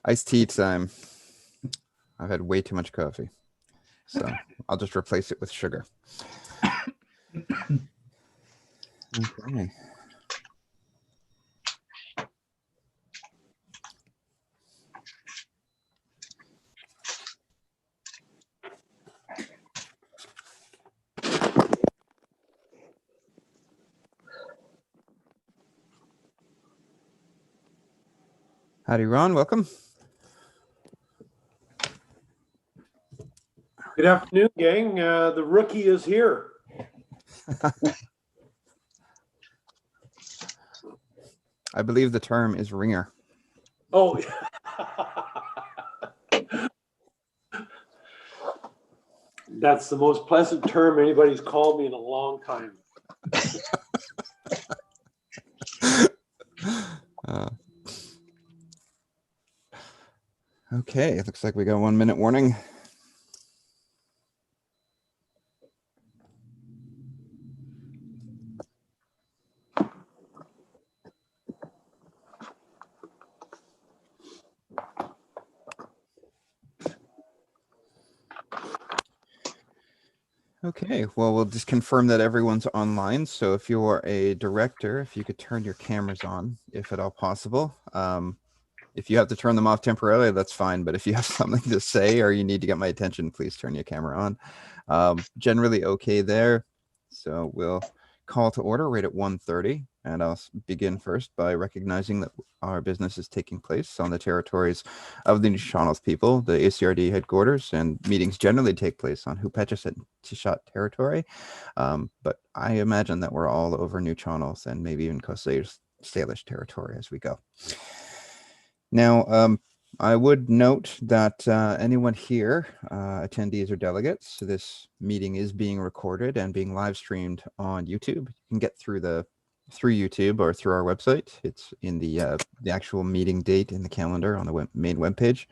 Iced tea time. I've had way too much coffee, so I'll just replace it with sugar. Okay. Howdy, Ron. Welcome. Good afternoon, gang. The rookie is here. I believe the term is ringer. Oh, that's the most pleasant term anybody's called me in a long time. Okay, it looks like we got 1 minute warning. Okay, well, we'll just confirm that everyone's online. So if you're a director, if you could turn your cameras on, if at all possible. If you have to turn them off temporarily, that's fine. But if you have something to say or you need to get my attention, please turn your camera on. Generally okay there. So we'll call to order right at 1:30. And I'll begin first by recognizing that our business is taking place on the territories of the Nishnawbe people, the ACRD headquarters, and meetings generally take place on Hupetchis and Tishat territory. But I imagine that we're all over New Channels and maybe even Coast Salish territory as we go. Now, I would note that anyone here, attendees or delegates, so this meeting is being recorded and being live streamed on YouTube. You can get through YouTube or through our website. It's in the actual meeting date in the calendar on the main webpage.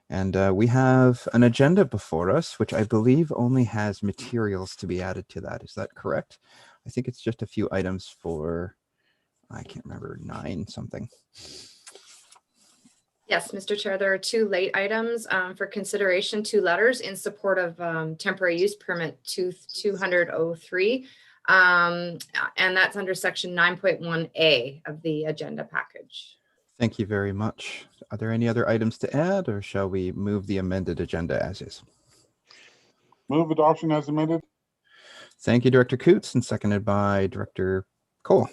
And we have an agenda before us, which I believe only has materials to be added to that. Is that correct? I think it's just a few items for, I can't remember, 9 something. Yes, Mr. Chair, there are 2 late items for consideration, 2 letters in support of temporary use permit 200-03. And that's under section 9.1A of the agenda package. Thank you very much. Are there any other items to add, or shall we move the amended agenda as is? Move adoption as amended. Thank you, Director Coots, and seconded by Director Cole.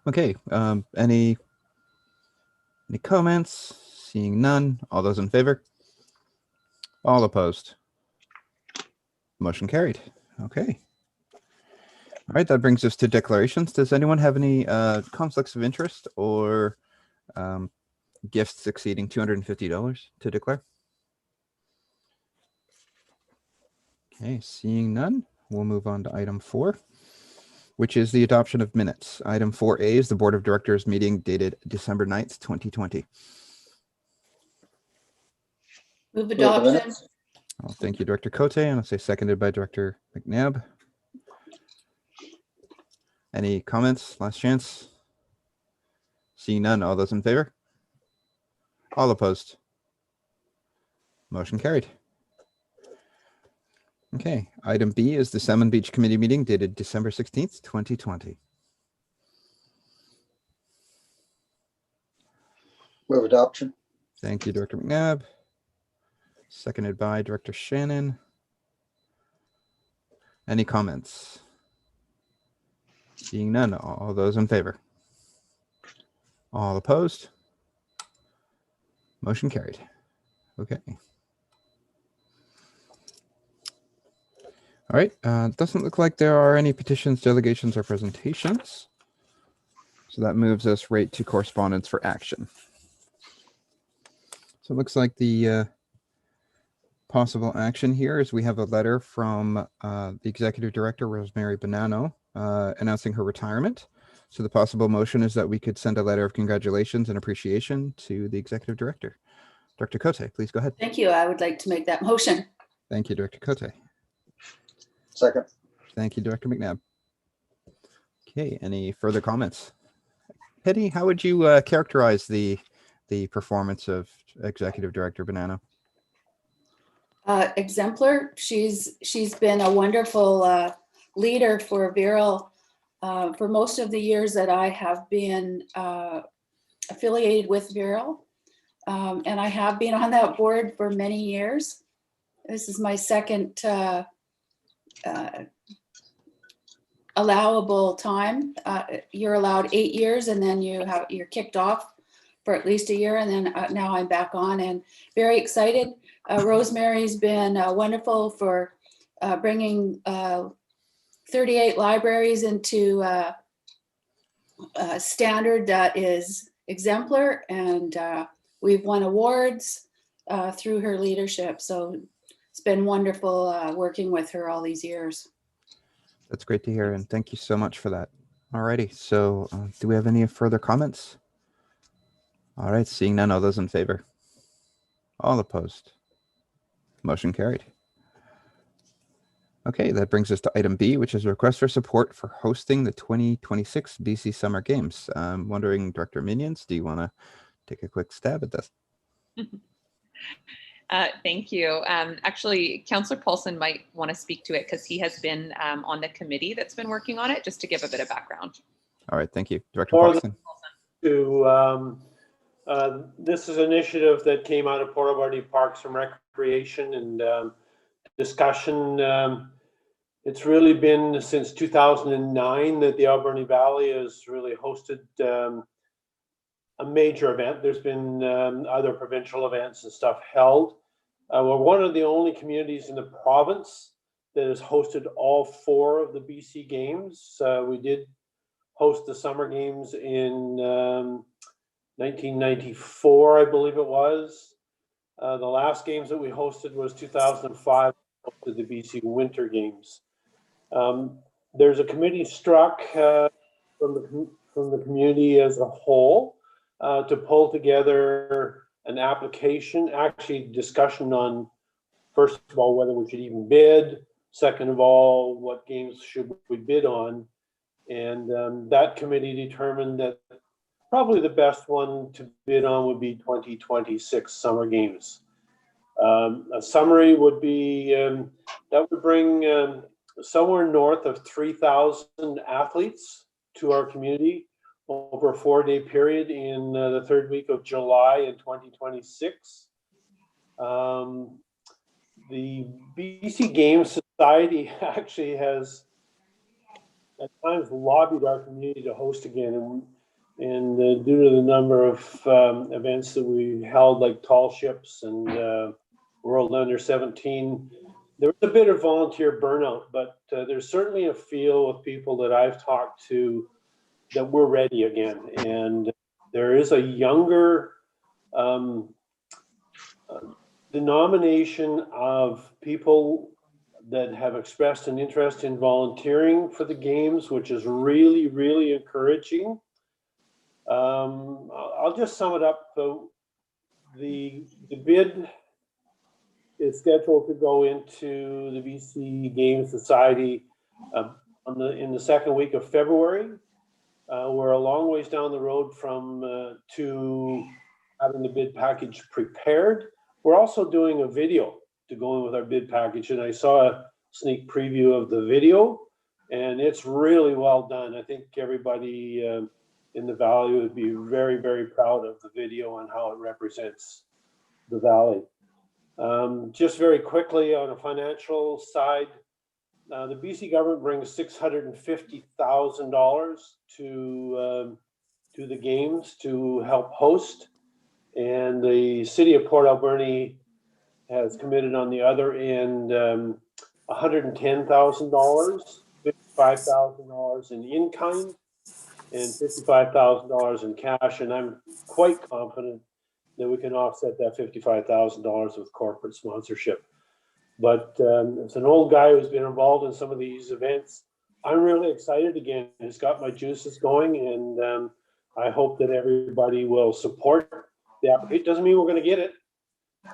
Okay, any comments? Seeing none. All those in favor? All opposed? Motion carried. Okay. All right, that brings us to declarations. Does anyone have any conflicts of interest or gifts exceeding $250 to declare? Okay, seeing none, we'll move on to item 4, which is the adoption of minutes. Item 4A is the Board of Directors meeting dated December 9th, 2020. Move adoption. Well, thank you, Director Cote, and I'll say seconded by Director McNabb. Any comments? Last chance. Seeing none, all those in favor? All opposed? Motion carried. Okay, item B is the Salmon Beach Committee meeting dated December 16th, 2020. Move adoption. Thank you, Director McNabb. Seconded by Director Shannon. Any comments? Seeing none, all those in favor? All opposed? Motion carried. Okay. All right, doesn't look like there are any petitions, delegations, or presentations. So that moves us right to correspondence for action. So it looks like the possible action here is we have a letter from the Executive Director, Rosemary Bonanno, announcing her retirement. So the possible motion is that we could send a letter of congratulations and appreciation to the Executive Director. Dr. Cote, please go ahead. Thank you. I would like to make that motion. Thank you, Director Cote. Second. Thank you, Director McNabb. Okay, any further comments? Penny, how would you characterize the performance of Executive Director Bonanno? Exemplar. She's been a wonderful leader for Viral for most of the years that I have been affiliated with Viral. And I have been on that board for many years. This is my second allowable time. You're allowed 8 years, and then you're kicked off for at least a year, and then now I'm back on and very excited. Rosemary's been wonderful for bringing 38 libraries into a standard that is exemplar, and we've won awards through her leadership. So it's been wonderful working with her all these years. That's great to hear, and thank you so much for that. Alrighty, so do we have any further comments? All right, seeing none, all those in favor? All opposed? Motion carried. Okay, that brings us to item B, which is a request for support for hosting the 2026 BC Summer Games. I'm wondering, Director Minions, do you want to take a quick stab at this? Thank you. Actually, Councillor Paulson might want to speak to it because he has been on the committee that's been working on it, just to give a bit of background. All right, thank you. Director Paulson. This is an initiative that came out of Port Alberni Parks and Recreation and discussion. It's really been since 2009 that the Alberni Valley has really hosted a major event. There's been other provincial events and stuff held. We're one of the only communities in the province that has hosted all 4 of the BC Games. We did host the Summer Games in 1994, I believe it was. The last games that we hosted was 2005, hosted the BC Winter Games. There's a committee struck from the community as a whole to pull together an application, actually discussion on, first of all, whether we should even bid, second of all, what games should we bid on. And that committee determined that probably the best one to bid on would be 2026 Summer Games. A summary would be, that would bring somewhere north of 3,000 athletes to our community over a 4-day period in the 3rd week of July in 2026. The BC Games Society actually has at times lobbied our community to host again, and due to the number of events that we held, like Tall Ships and World Under 17, there was a bit of volunteer burnout, but there's certainly a feel of people that I've talked to that we're ready again. And there is a younger denomination of people that have expressed an interest in volunteering for the games, which is really, really encouraging. I'll just sum it up. The bid is scheduled to go into the BC Games Society in the 2nd week of February. We're a long ways down the road from to having the bid package prepared. We're also doing a video to go in with our bid package, and I saw a sneak preview of the video, and it's really well done. I think everybody in the Valley would be very, very proud of the video and how it represents the Valley. Just very quickly on a financial side, the BC government brings $650,000 to the games to help host, and the city of Port Alberni has committed on the other end $110,000, $55,000 in kind, and $55,000 in cash, and I'm quite confident that we can offset that $55,000 with corporate sponsorship. But as an old guy who's been involved in some of these events, I'm really excited again. It's got my juices going, and I hope that everybody will support the application. It doesn't mean we're going to get it,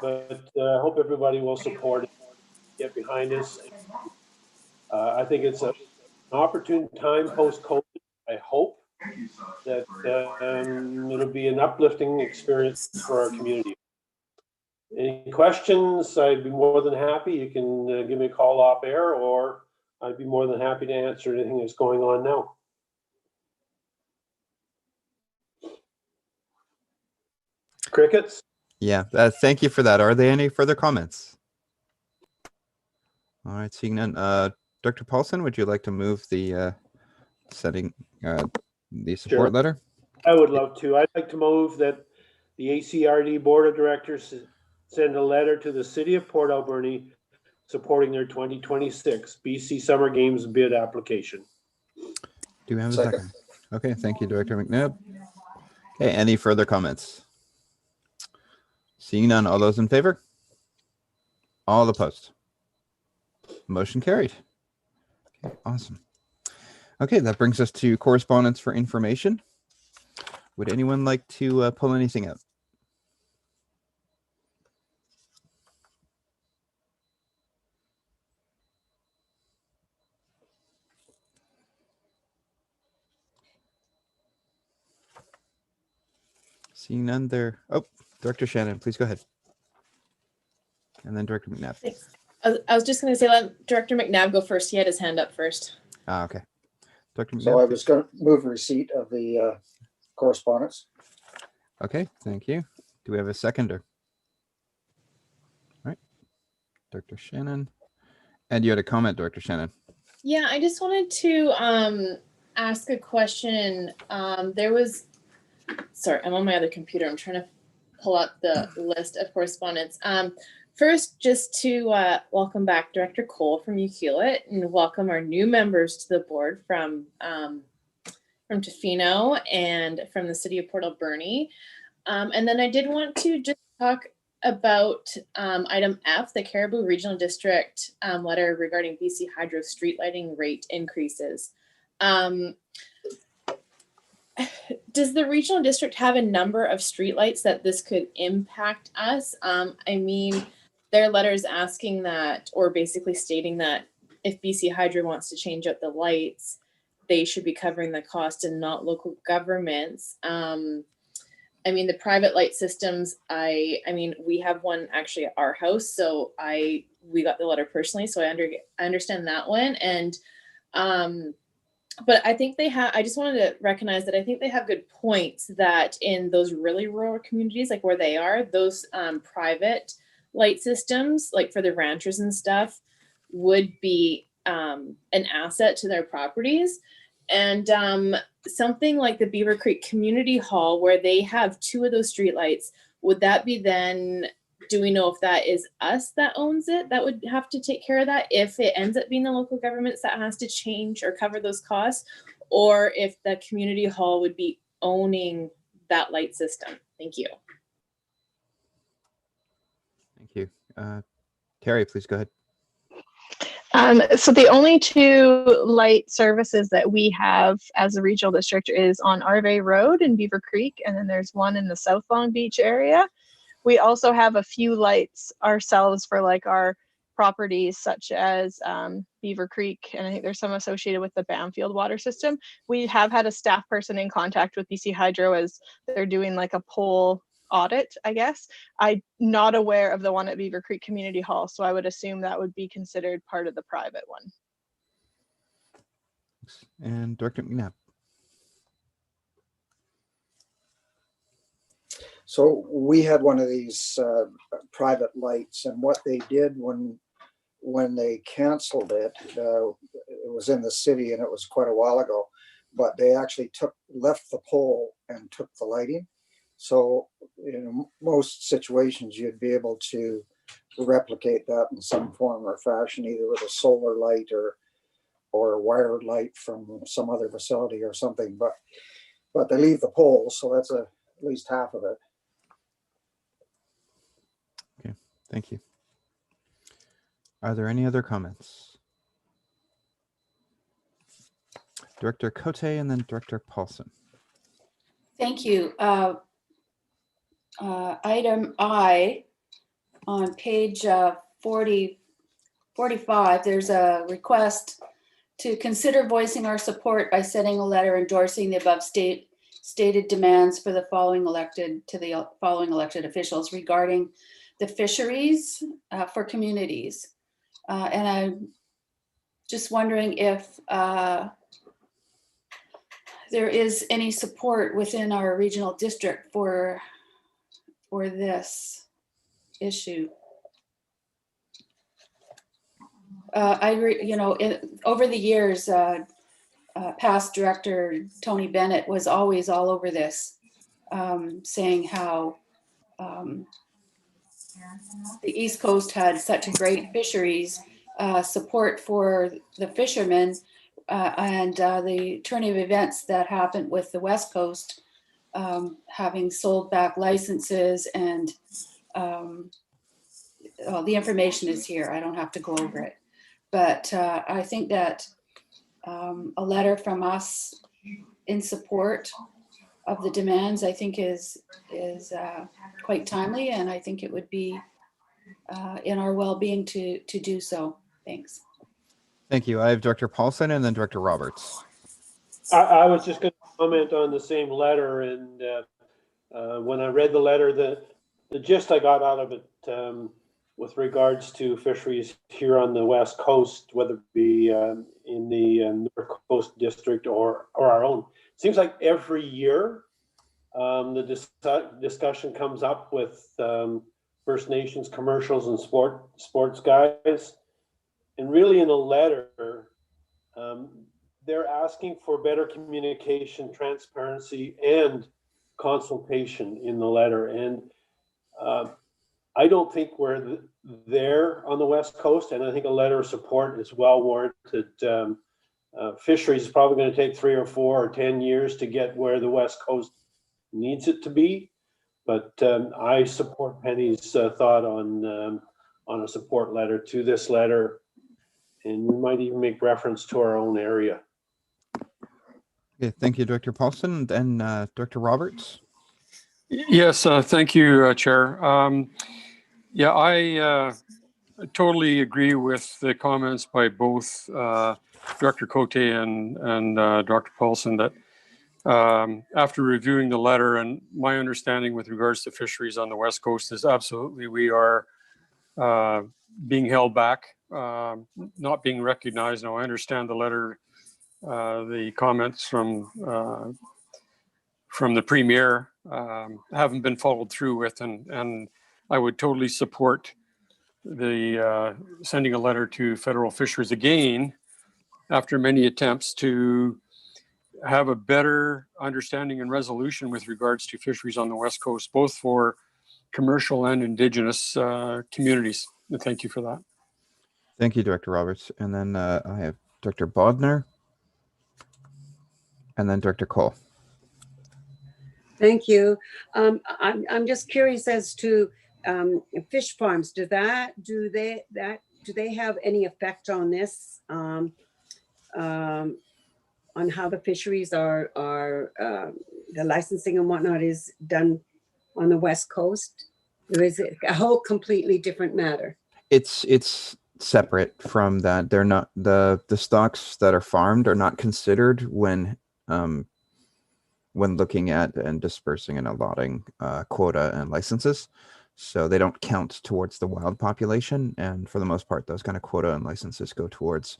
but I hope everybody will support it, get behind us. I think it's an opportune time post-COVID I hope that it'll be an uplifting experience for our community. Any questions? I'd be more than happy. You can give me a call off air, or I'd be more than happy to answer anything that's going on now. Crickets? Yeah, thank you for that. Are there any further comments? All right, seeing none. Dr. Paulson, would you like to move the setting the support Sure. letter? I would love to. I'd like to move that the ACRD Board of Directors send a letter to the City of Port Alberni supporting their 2026 BC Summer Games bid application. Do we have a second? Okay, thank you, Director McNabb. Okay, any further comments? Seeing none, all those in favor? All opposed? Motion carried. Okay, awesome. Okay, that brings us to correspondence for information. Would anyone like to pull anything out? Seeing none there. Oh, Director Shannon, please go ahead. And then Director McNabb. Thanks. I was just going to say, let Director McNabb go first. He had his hand up first. Ah, okay. Dr. McNabb. So I was going to move receipt of the correspondence. Okay, thank you. Do we have a seconder? All right. Dr. Shannon. And you had a comment, Dr. Shannon. Yeah, I just wanted to ask a question. Sorry, I'm on my other computer. I'm trying to pull up the list of correspondence. First, just to welcome back Director Cole from Ukilet and welcome our new members to the board from Tofino and from the City of Port Alberni. And then I did want to just talk about item F, the Caribou Regional District letter regarding BC Hydro street lighting rate increases. Does the regional district have a number of streetlights that this could impact us? I mean, their letter is asking that, or basically stating that if BC Hydro wants to change out the lights, they should be covering the cost and not local governments. I mean, the private light systems, I mean, we have one actually at our house, so we got the letter personally, so I understand that one. And but I think I just wanted to recognize that I think they have good points that in those really rural communities, like where they are, those private light systems, like for the ranchers and stuff, would be an asset to their properties. And something like the Beaver Creek Community Hall, where they have 2 of those streetlights, would that be then, do we know if that is us that owns it that would have to take care of that if it ends up being the local governments that has to change or cover those costs, or if the community hall would be owning that light system? Thank you. Thank you. Terry, please go ahead. So the only 2 light services that we have as a regional district is on Arvey Road in Beaver Creek, and then there's one in the South Long Beach area. We also have a few lights ourselves for like our properties such as Beaver Creek, and I think there's some associated with the Bamfield water system. We have had a staff person in contact with BC Hydro as they're doing like a pole audit, I guess. I'm not aware of the one at Beaver Creek Community Hall, so I would assume that would be considered part of the private one. And Director McNabb. So we had one of these private lights, and what they did when they canceled it, it was in the city and it was quite a while ago, but they actually left the pole and took the lighting. So in most situations, you'd be able to replicate that in some form or fashion, either with a solar light or a wired light from some other facility or something. But they leave the pole, so that's at least half of it. Okay, thank you. Are there any other comments? Director Cote and then Director Paulson. Thank you. Item I on page 45, there's a request to consider voicing our support by sending a letter endorsing the above stated demands for the following elected officials regarding the fisheries for communities. And I'm just wondering if there is any support within our regional district for this issue. I agree, you know, over the years, past director Tony Bennett was always all over this, saying how the East Coast had such great fisheries support for the fishermen, and the turn of events that happened with the West Coast having sold back licenses, and well, the information is here. I don't have to go over it. But I think that a letter from us in support of the demands, I think is quite timely, and I think it would be in our well-being to do so. Thanks. Thank you. I have Director Paulson and then Director Roberts. I was just going to comment on the same letter, and when I read the letter, the gist I got out of it with regards to fisheries here on the West Coast, whether it be in the North Coast District or our own. It seems like every year the discussion comes up with First Nations commercials and sports guys. And really in a letter, they're asking for better communication, transparency, and consultation in the letter. And I don't think we're there on the West Coast, and I think a letter of support is well warranted. Fisheries is probably going to take 3 or 4 or 10 years to get where the West Coast needs it to be, but I support Penny's thought on a support letter to this letter, and we might even make reference to our own area. Okay, thank you, Director Paulson and Director Roberts. Yes, thank you, Chair. Yeah, I totally agree with the comments by both Director Cote and Dr. Paulson that after reviewing the letter, and my understanding with regards to fisheries on the West Coast is absolutely we are being held back, not being recognized. Now, I understand the letter, the comments from the Premier haven't been followed through with, and I would totally support the sending a letter to federal fisheries again after many attempts to have a better understanding and resolution with regards to fisheries on the West Coast, both for commercial and Indigenous communities. And thank you for that. Thank you, Director Roberts. And then I have Director Bodner and then Director Cole. Thank you. I'm just curious as to fish farms. Do they have any effect on this? On how the fisheries are the licensing and whatnot is done on the West Coast? Or is it a whole completely different matter? It's separate from that. They're not the stocks that are farmed are not considered when looking at and dispersing and allotting quota and licenses. So they don't count towards the wild population. And for the most part, those kind of quota and licenses go towards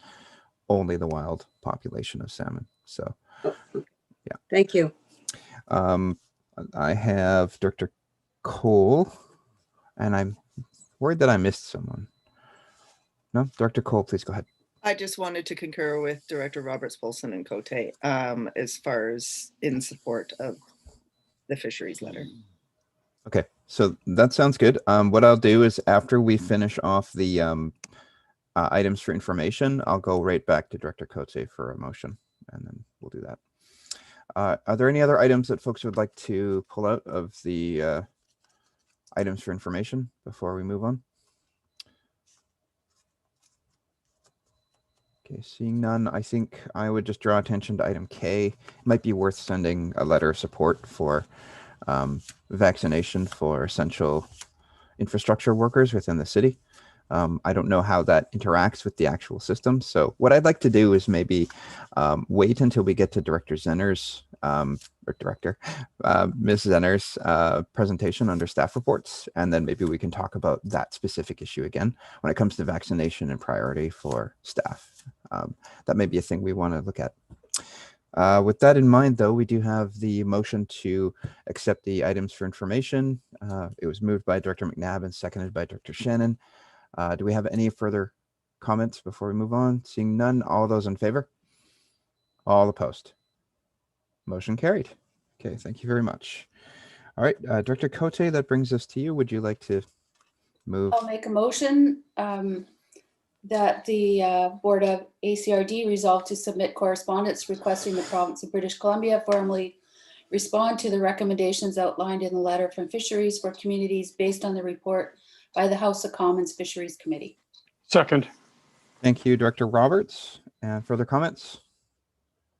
only the wild population of salmon. So, yeah. Thank you. I have Dr. Cole, and I'm worried that I missed someone. No, Dr. Cole, please go ahead. I just wanted to concur with Director Roberts, Paulson, and Cote as far as in support of the fisheries letter. Okay, so that sounds good. What I'll do is after we finish off the items for information, I'll go right back to Director Cote for a motion, and then we'll do that. Are there any other items that folks would like to pull out of the items for information before we move on? Okay, seeing none, I think I would just draw attention to item K. It might be worth sending a letter of support for vaccination for essential infrastructure workers within the city. I don't know how that interacts with the actual system. So what I'd like to do is maybe wait until we get to Director Zenner's Ms. Zenner's presentation under staff reports, and then maybe we can talk about that specific issue again when it comes to vaccination and priority for staff. That may be a thing we want to look at. With that in mind, though, we do have the motion to accept the items for information. It was moved by Director McNabb and seconded by Director Shannon. Do we have any further comments before we move on? Seeing none, all those in favor? All opposed? Motion carried. Okay, thank you very much. All right, Director Cote, that brings us to you. Would you like to move? I'll make a motion that the Board of ACRD resolve to submit correspondence requesting the province of British Columbia formally respond to the recommendations outlined in the letter from Fisheries for Communities based on the report by the House of Commons Fisheries Committee. Second. Thank you, Director Roberts. And further comments?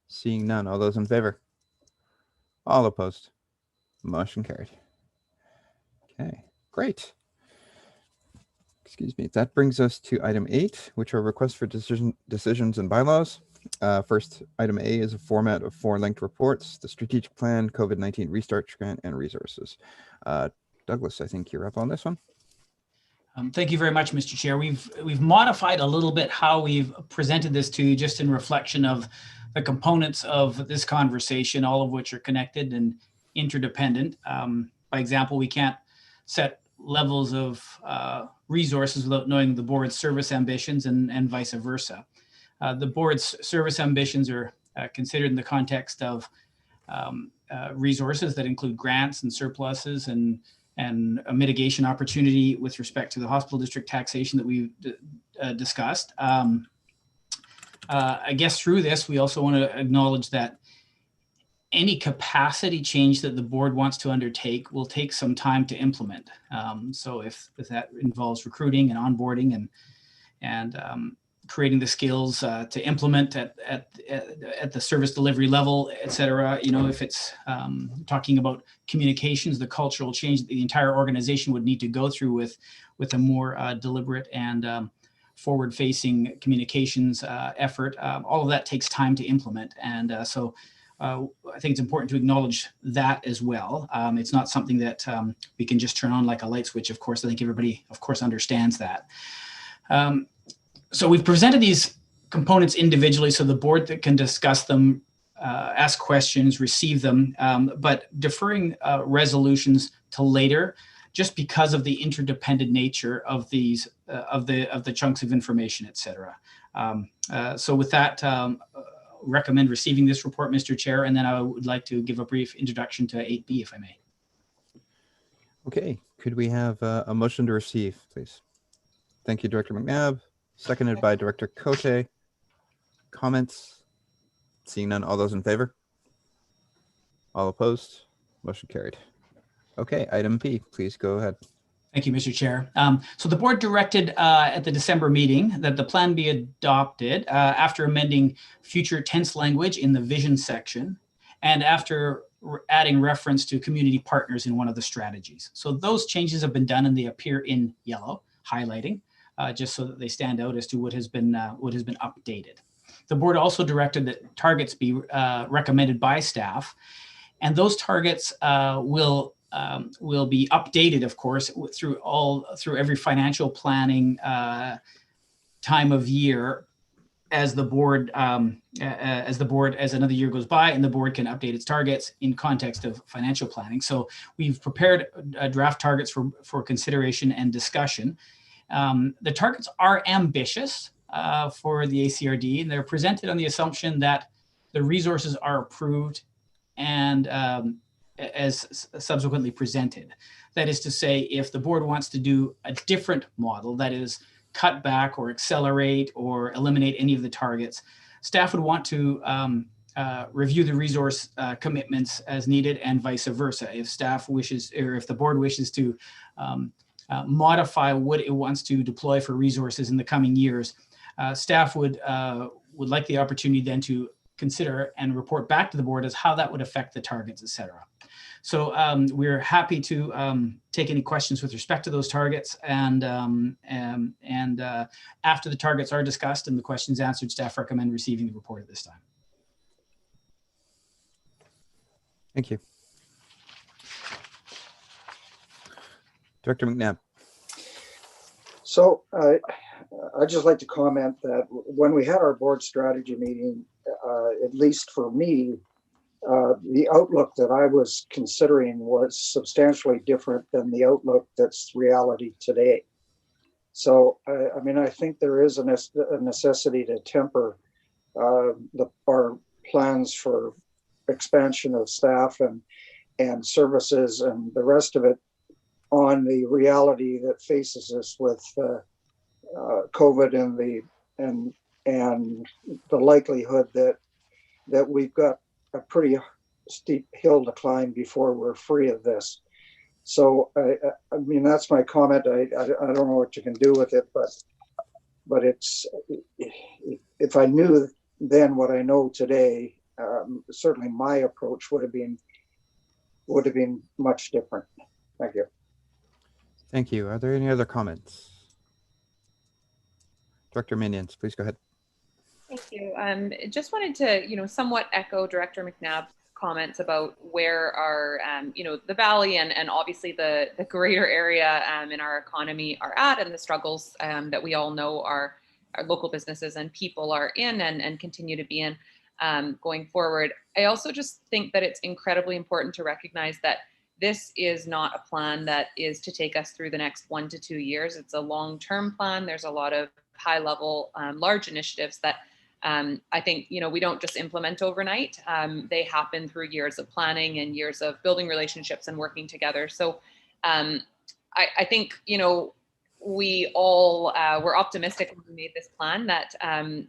Seeing none, all those in favor? All opposed? Motion carried. Okay, great. Excuse me. That brings us to item 8, which are requests for decisions and bylaws. First, item A is a format of 4 linked reports: the strategic plan, COVID-19 restart grant, and resources. Douglas, I think you're up on this one. Thank you very much, Mr. Chair. We've modified a little bit how we've presented this to you, just in reflection of the components of this conversation, all of which are connected and interdependent. By example, we can't set levels of resources without knowing the board's service ambitions and vice versa. The board's service ambitions are considered in the context of resources that include grants and surpluses and a mitigation opportunity with respect to the hospital district taxation that we've discussed. I guess through this, we also want to acknowledge that any capacity change that the board wants to undertake will take some time to implement. So if that involves recruiting and onboarding and creating the skills to implement at the service delivery level, et cetera, if it's talking about communications, the cultural change that the entire organization would need to go through with a more deliberate and forward-facing communications effort, all of that takes time to implement. And so I think it's important to acknowledge that as well. It's not something that we can just turn on like a light switch, of course. I think everybody, of course, understands that. So we've presented these components individually so the board that can discuss them, ask questions, receive them, but deferring resolutions to later, just because of the interdependent nature of these of the chunks of information, et cetera. So with that, recommend receiving this report, Mr. Chair, and then I would like to give a brief introduction to 8B, if I may. Okay, could we have a motion to receive, please? Thank you, Director McNabb. Seconded by Director Cote. Comments? Seeing none, all those in favor? All opposed? Motion carried. Okay, item B, please go ahead. Thank you, Mr. Chair. So the board directed at the December meeting that the plan be adopted after amending future tense language in the vision section and after adding reference to community partners in one of the strategies. So those changes have been done and they appear in yellow, highlighting, just so that they stand out as to what has been updated. The board also directed that targets be recommended by staff, and those targets will be updated, of course, through every financial planning time of year as another year goes by, and the board can update its targets in context of financial planning. So we've prepared draft targets for consideration and discussion. The targets are ambitious for the ACRD, and they're presented on the assumption that the resources are approved and as subsequently presented. That is to say, if the board wants to do a different model, that is cut back or accelerate or eliminate any of the targets, staff would want to review the resource commitments as needed and vice versa. If staff wishes, or if the board wishes to modify what it wants to deploy for resources in the coming years, staff would like the opportunity then to consider and report back to the board as how that would affect the targets, et cetera. So we're happy to take any questions with respect to those targets. And after the targets are discussed and the questions answered, staff recommend receiving the report at this time. Thank you. Director McNabb. So I'd just like to comment that when we had our board strategy meeting, at least for me, the outlook that I was considering was substantially different than the outlook that's reality today. So, I mean, I think there is a necessity to temper our plans for expansion of staff and services and the rest of it on the reality that faces us with COVID and the likelihood that we've got a pretty steep hill to climb before we're free of this. So I mean, that's my comment. I don't know what you can do with it, but it's, if I knew then what I know today, certainly my approach would have been much different. Thank you. Thank you. Are there any other comments? Director Minions, please go ahead. Thank you. Just wanted to, somewhat echo Director McNabb's comments about where our, the Valley and obviously the greater area in our economy are at, and the struggles that we all know our local businesses and people are in and continue to be in going forward. I also just think that it's incredibly important to recognize that this is not a plan that is to take us through the next 1 to 2 years. It's a long-term plan. There's a lot of high-level, large initiatives that I think, we don't just implement overnight. They happen through years of planning and years of building relationships and working together. So I think, we all were optimistic when we made this plan that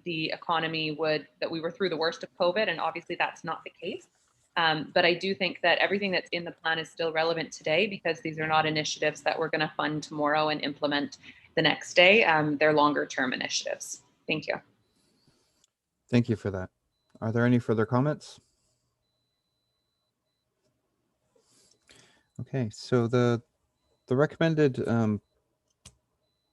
the economy that we were through the worst of COVID, and obviously that's not the case. But I do think that everything that's in the plan is still relevant today, because these are not initiatives that we're going to fund tomorrow and implement the next day. They're longer term initiatives. Thank you. Thank you for that. Are there any further comments? Okay, so the recommended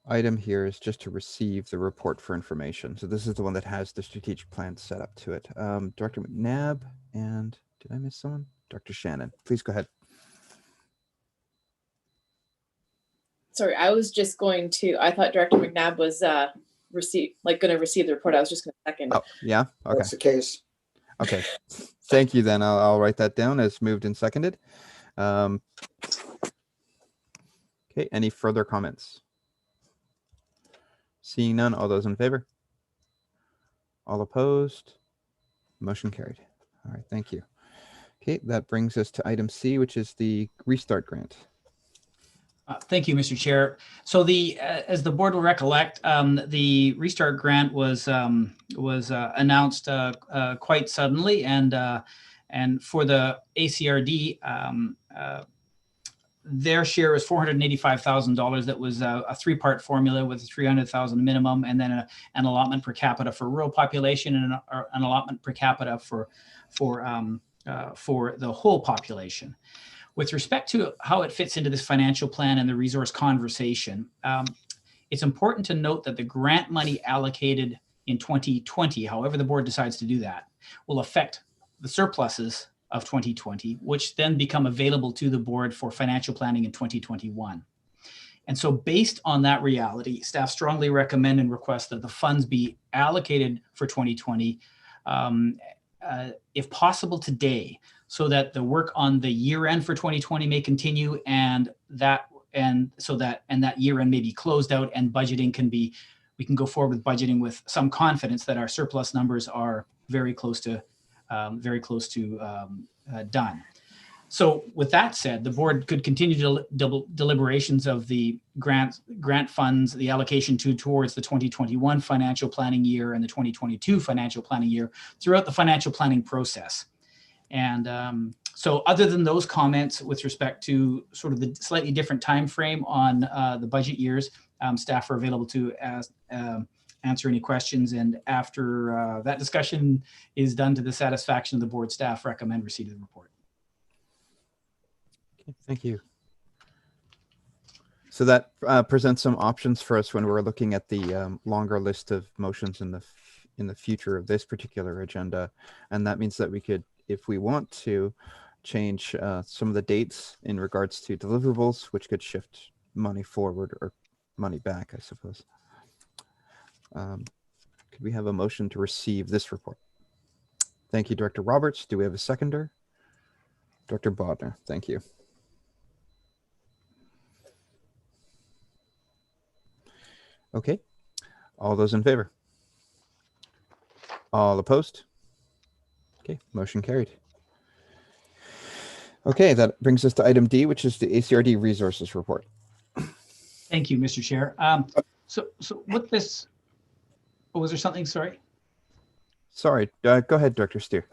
item here is just to receive the report for information. So this is the one that has the strategic plan set up to it. Director McNabb, and did I miss someone? Dr. Shannon, please go ahead. Sorry, I was just going to, I thought Director McNabb was going to receive the report. I was just going to second. Oh, yeah, okay. That's the case. Okay, thank you then. I'll write that down as moved and seconded. Okay, any further comments? Seeing none, all those in favor? All opposed? Motion carried. All right, thank you. Okay, that brings us to item C, which is the Restart Grant. Thank you, Mr. Chair. So as the board will recollect, the Restart Grant was announced quite suddenly, and for the ACRD, their share was $485,000. That was a three-part formula with a $300,000 minimum, and then an allotment per capita for rural population, and an allotment per capita for the whole population. With respect to how it fits into this financial plan and the resource conversation, it's important to note that the grant money allocated in 2020, however the board decides to do that, will affect the surpluses of 2020, which then become available to the board for financial planning in 2021. And so based on that reality, staff strongly recommend and request that the funds be allocated for 2020, if possible today, so that the work on the year end for 2020 may continue, and that year end may be closed out, and budgeting we can go forward with budgeting with some confidence that our surplus numbers are very close to done. So with that said, the board could continue deliberations of the grant funds, the allocation towards the 2021 financial planning year and the 2022 financial planning year throughout the financial planning process. And so other than those comments with respect to sort of the slightly different time frame on the budget years, staff are available to answer any questions. And after that discussion is done to the satisfaction of the board, staff recommend receipt of the report. Okay, thank you. So that presents some options for us when we're looking at the longer list of motions in the future of this particular agenda, and that means that we could, if we want to, change some of the dates in regards to deliverables, which could shift money forward or money back, I suppose. Could we have a motion to receive this report? Thank you, Director Roberts. Do we have a seconder? Director Bodner, thank you. Okay, all those in favor? All opposed? Okay, motion carried. Okay, that brings us to item D, which is the ACRD resources report. Thank you, Mr. Chair. So with this, oh, was there something? Sorry. Sorry, go ahead, Director Steer.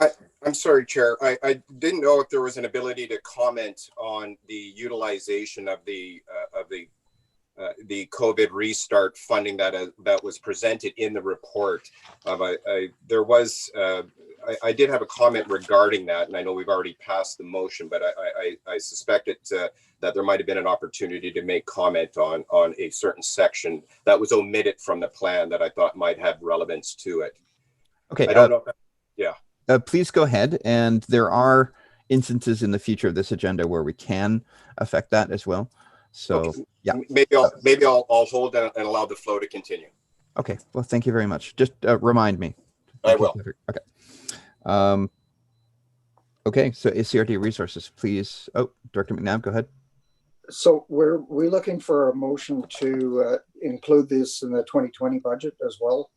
I'm sorry, Chair. I didn't know if there was an ability to comment on the utilization of the COVID restart funding that was presented in the report. I did have a comment regarding that, and I know we've already passed the motion, but I suspect that there might have been an opportunity to make comment on a certain section that was omitted from the plan that I thought might have relevance to it. Okay, I don't know. Yeah. Please go ahead. And there are instances in the future of this agenda where we can affect that as well. So okay. Yeah, maybe I'll hold and allow the flow to continue. Okay. Well, thank you very much. Just remind me. I will. Okay. Okay. So ACRD resources, please. Oh, Director McNabb, go ahead. So we're looking for a motion to include this in the 2020 budget as well.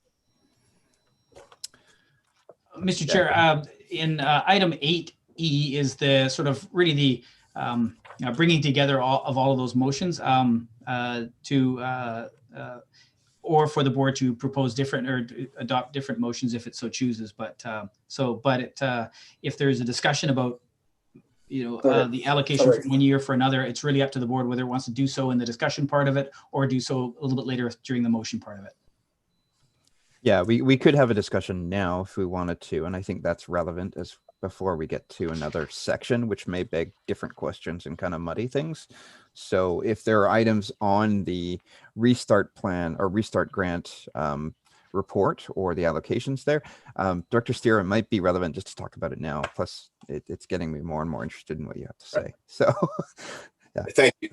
Mr. Chair, in item 8E is the sort of really the bringing together all of those motions or for the board to propose different or adopt different motions if it so chooses. But if there is a discussion about the allocation from one year for another, it's really up to the board whether it wants to do so in the discussion part of it or do so a little bit later during the motion part of it. Yeah, we could have a discussion now if we wanted to, and I think that's relevant as before we get to another section, which may beg different questions and kind of muddy things. So if there are items on the restart plan or restart grant report or the allocations there, Director Steer, it might be relevant just to talk about it now. Plus, it's getting me more and more interested in what you have to say. So. Yeah.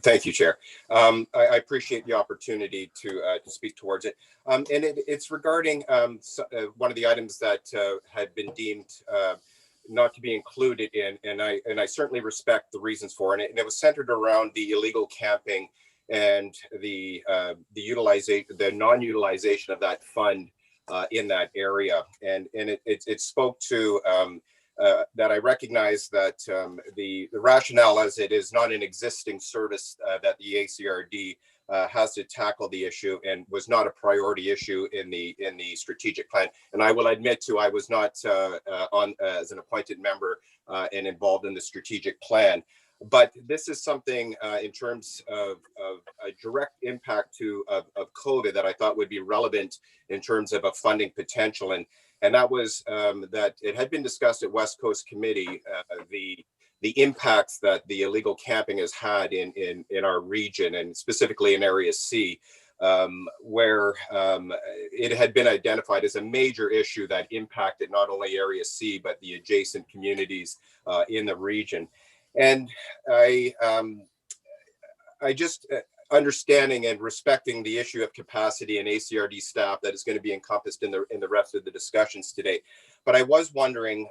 Thank you, Chair. I appreciate the opportunity to speak towards it. And it's regarding one of the items that had been deemed not to be included in, and I certainly respect the reasons for it. And it was centered around the illegal camping and the non-utilization of that fund in that area. And it spoke to that I recognize that the rationale as it is not an existing service that the ACRD has to tackle the issue and was not a priority issue in the strategic plan. And I will admit to I was not on as an appointed member and involved in the strategic plan. But this is something in terms of a direct impact of COVID that I thought would be relevant in terms of a funding potential. And that was that it had been discussed at West Coast Committee, the impacts that the illegal camping has had in our region and specifically in Area C, where it had been identified as a major issue that impacted not only Area C, but the adjacent communities in the region. And I just understanding and respecting the issue of capacity and ACRD staff that is going to be encompassed in the rest of the discussions today. But I was wondering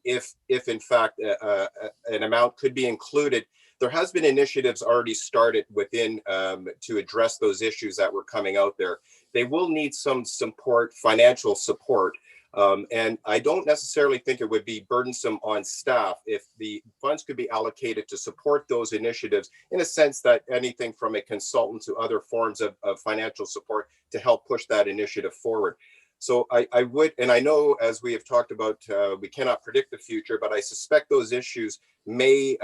if in fact an amount could be included. There has been initiatives already started within to address those issues that were coming out there. They will need some support, financial support. And I don't necessarily think it would be burdensome on staff if the funds could be allocated to support those initiatives in a sense that anything from a consultant to other forms of financial support to help push that initiative forward. So I would, and I know as we have talked about, we cannot predict the future, but I suspect those issues may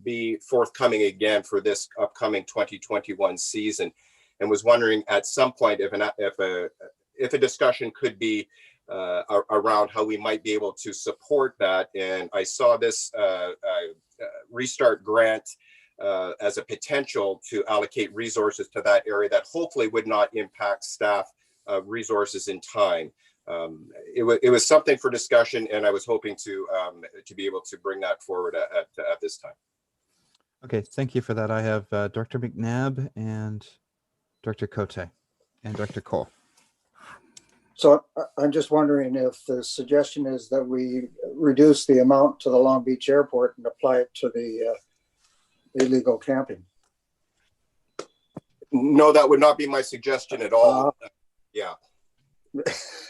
be forthcoming again for this upcoming 2021 season, and was wondering at some point if a discussion could be around how we might be able to support that. And I saw this restart grant as a potential to allocate resources to that area that hopefully would not impact staff resources in time. It was something for discussion, and I was hoping to be able to bring that forward at this time. Okay, thank you for that. I have Dr. McNabb and Dr. Cote and Dr. Cole. So I'm just wondering if the suggestion is that we reduce the amount to the Long Beach Airport and apply it to the illegal camping. No, that would not be my suggestion at all. Yeah.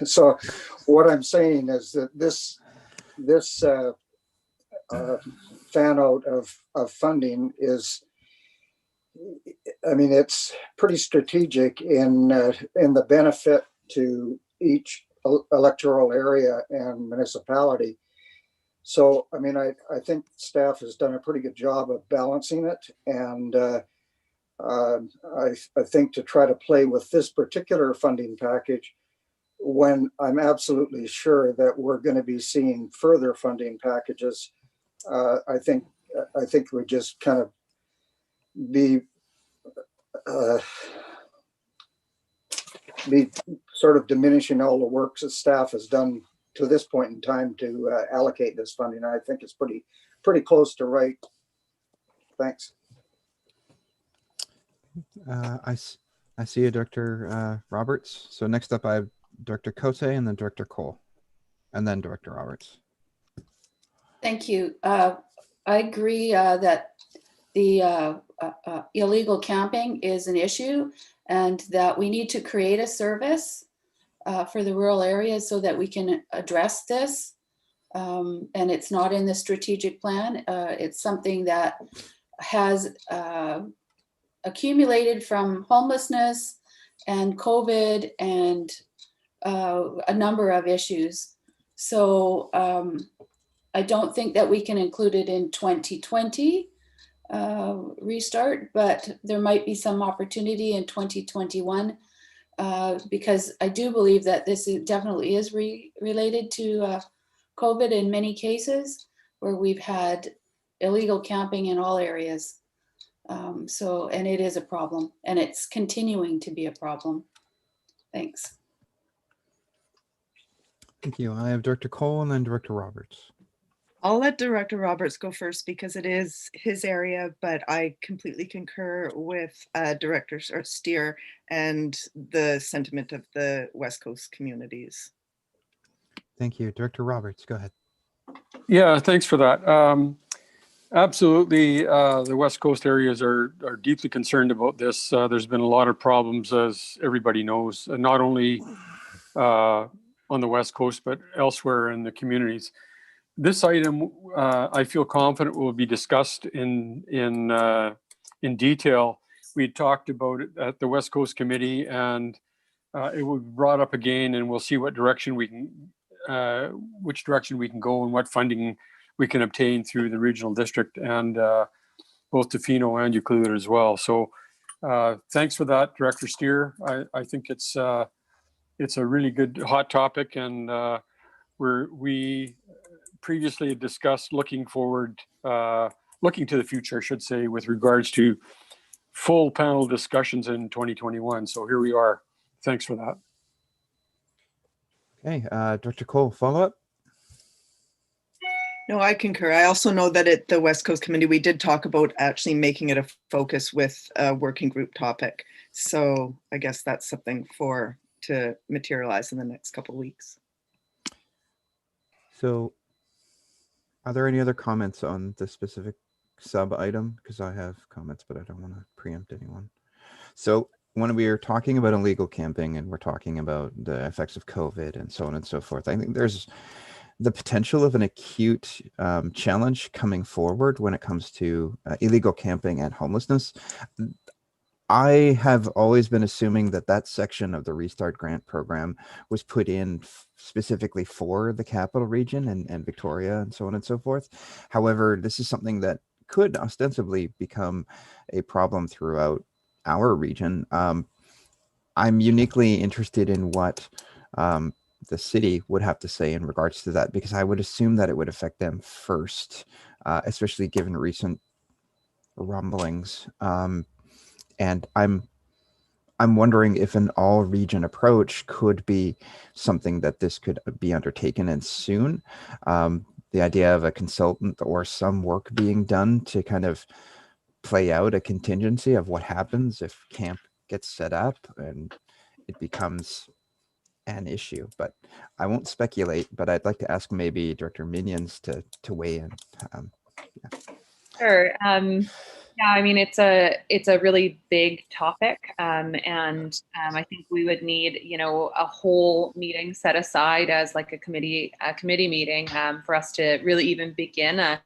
So what I'm saying is that this fan out of funding is, I mean, it's pretty strategic in the benefit to each electoral area and municipality. So, I mean, I think staff has done a pretty good job of balancing it. And I think to try to play with this particular funding package, when I'm absolutely sure that we're going to be seeing further funding packages, I think we just kind of be sort of diminishing all the work that staff has done to this point in time to allocate this funding. I think it's pretty close to right. Thanks. I see you, Dr. Roberts. So next up, I have Dr. Cote and then Dr. Cole, and then Dr. Roberts. Thank you. I agree that the illegal camping is an issue and that we need to create a service for the rural areas so that we can address this. And it's not in the strategic plan. It's something that has accumulated from homelessness and COVID and a number of issues. So I don't think that we can include it in 2020 restart, but there might be some opportunity in 2021 because I do believe that this definitely is related to COVID in many cases where we've had illegal camping in all areas. And it is a problem and it's continuing to be a problem. Thanks. Thank you. I have Dr. Cole and then Director Roberts. I'll let Director Roberts go first because it is his area, but I completely concur with Director Steer and the sentiment of the West Coast communities. Thank you. Director Roberts, go ahead. Yeah, thanks for that. Absolutely, the West Coast areas are deeply concerned about this. There's been a lot of problems, as everybody knows, not only on the West Coast, but elsewhere in the communities. This item, I feel confident will be discussed in detail. We talked about it at the West Coast Committee, and it will be brought up again, and we'll see what direction we can, which direction we can go, and what funding we can obtain through the regional district, and both Tofino and Euclid as well. So, thanks for that, Director Steer. I think it's a really good hot topic, and we previously discussed looking to the future, I should say, with regards to full panel discussions in 2021. So here we are. Thanks for that. Okay, Dr. Cole, follow up? No, I concur. I also know that at the West Coast Committee, we did talk about actually making it a focus with a working group topic. So I guess that's something to materialize in the next couple of weeks. So are there any other comments on the specific sub item? Because I have comments, but I don't want to preempt anyone. So when we are talking about illegal camping and we're talking about the effects of COVID and so on and so forth, I think there's the potential of an acute challenge coming forward when it comes to illegal camping and homelessness. I have always been assuming that section of the Restart Grant program was put in specifically for the capital region and Victoria and so on and so forth. However, this is something that could ostensibly become a problem throughout our region. I'm uniquely interested in what the city would have to say in regards to that, because I would assume that it would affect them first, especially given recent rumblings. And I'm wondering if an all region approach could be something that this could be undertaken in soon. The idea of a consultant or some work being done to kind of play out a contingency of what happens if camp gets set up and it becomes an issue. But I won't speculate, but I'd like to ask maybe Director Minions to weigh in. Sure. Yeah, I mean, it's a really big topic, and I think we would need, a whole meeting set aside as like a committee meeting for us to really even begin a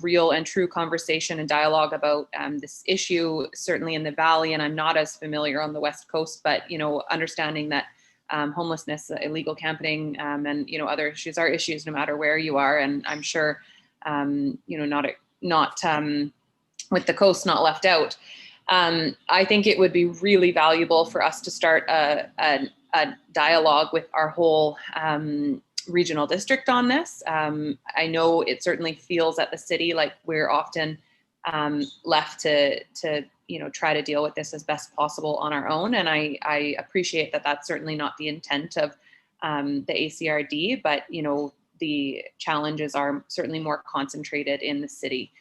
real and true conversation and dialogue about this issue, certainly in the Valley. And I'm not as familiar on the West Coast, but, understanding that homelessness, illegal camping, and, other issues are issues no matter where you are. And I'm sure, not with the coast not left out. I think it would be really valuable for us to start a dialogue with our whole regional district on this. I know it certainly feels at the city like we're often left to try to deal with this as best possible on our own. And I appreciate that that's certainly not the intent of the ACRD, but the challenges are certainly more concentrated in the city.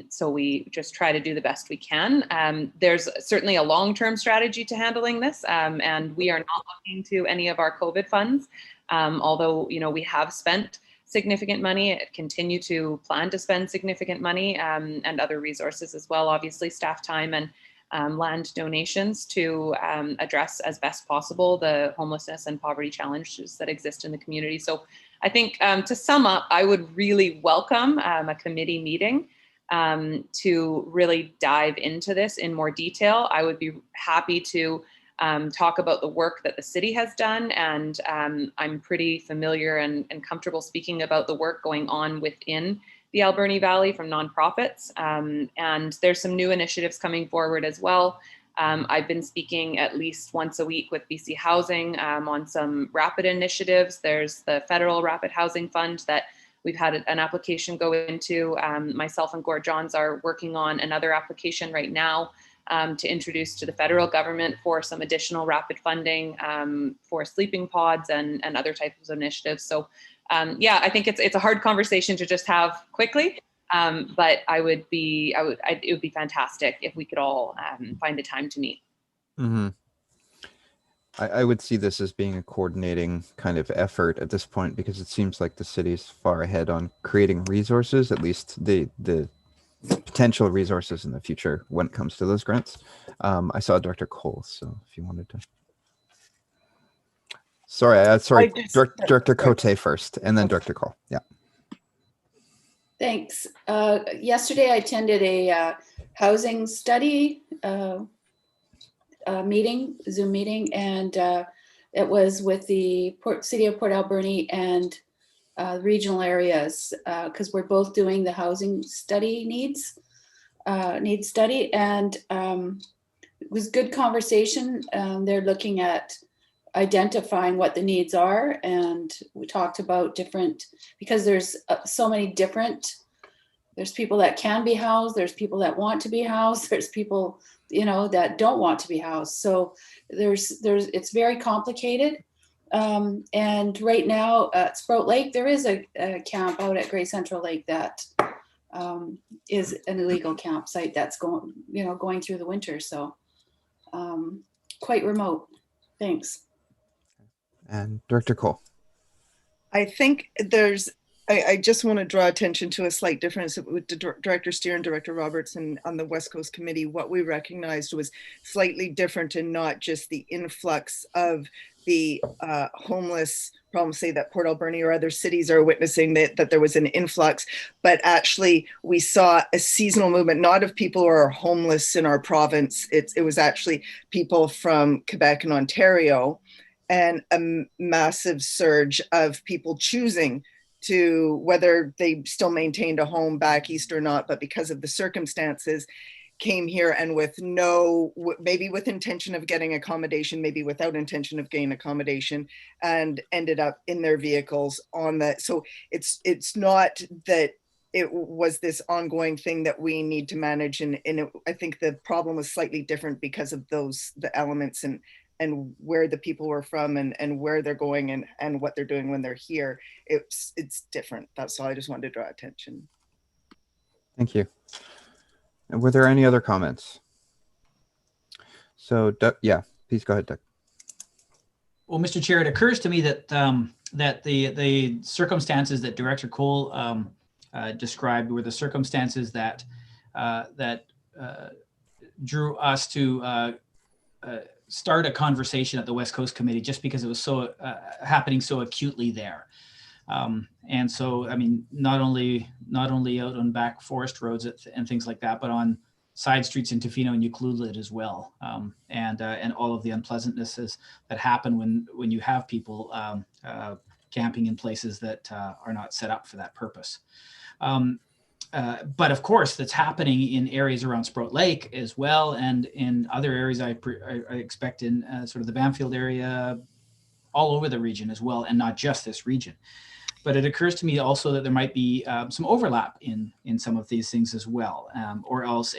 So we just try to do the best we can. There's certainly a long-term strategy to handling this, and we are not looking to any of our COVID funds, although we have spent significant money, continue to plan to spend significant money, and other resources as well, obviously staff time and land donations to address as best possible the homelessness and poverty challenges that exist in the community. So I think to sum up, I would really welcome a committee meeting to really dive into this in more detail. I would be happy to talk about the work that the city has done, and I'm pretty familiar and comfortable speaking about the work going on within the Alberni Valley from nonprofits, and there's some new initiatives coming forward as well. I've been speaking at least once a week with BC Housing on some rapid initiatives. There's the Federal Rapid Housing Fund that we've had an application go into. Myself and Gord Johns are working on another application right now to introduce to the federal government for some additional rapid funding for sleeping pods and other types of initiatives. So yeah, I think it's a hard conversation to just have quickly, but it would be fantastic if we could all find the time to meet. Mm-hmm. I would see this as being a coordinating kind of effort at this point, because it seems like the city's far ahead on creating resources, at least the potential resources in the future when it comes to those grants. I saw Director Cole, so if you wanted to. Sorry, Director Cote first, and then Director Cole. Yeah. Thanks. Yesterday I attended a housing study Zoom meeting, and it was with the City of Port Alberni and regional areas, because we're both doing the housing study needs study, and it was good conversation. They're looking at identifying what the needs are, and we talked about different, because there's so many different, there's people that can be housed, there's people that want to be housed, there's people that don't want to be housed. So it's very complicated. And right now at Sprout Lake, there is a camp out at Grey Central Lake that is an illegal campsite that's going through the winter. So quite remote. Thanks. And Director Cole. I think I just want to draw attention to a slight difference with Director Steer and Director Roberts and on the West Coast Committee. What we recognized was slightly different, and not just the influx of the homeless problem, say that Port Alberni or other cities are witnessing, that there was an influx, but actually we saw a seasonal movement, not of people who are homeless in our province. It was actually people from Quebec and Ontario, and a massive surge of people choosing to, whether they still maintained a home back east or not, but because of the circumstances, came here, and with maybe with intention of getting accommodation, maybe without intention of getting accommodation, and ended up in their vehicles on the, so it's not that it was this ongoing thing that we need to manage. And I think the problem was slightly different because of the elements and where the people were from and where they're going and what they're doing when they're here. It's different. That's all I just wanted to draw attention. Thank you. And were there any other comments? So, Doug, yeah, please go ahead, Doug. Well, Mr. Chair, it occurs to me that that the circumstances that Director Cole described were the circumstances that drew us to start a conversation at the West Coast Committee, just because it was so happening so acutely there. And so, I mean, not only out on back forest roads and things like that, but on side streets in Tofino and Ucluelet as well, and all of the unpleasantnesses that happen when you have people camping in places that are not set up for that purpose. But of course, that's happening in areas around Sprout Lake as well, and in other areas I expect in sort of the Bamfield area, all over the region as well, and not just this region. But it occurs to me also that there might be some overlap in some of these things as well, or else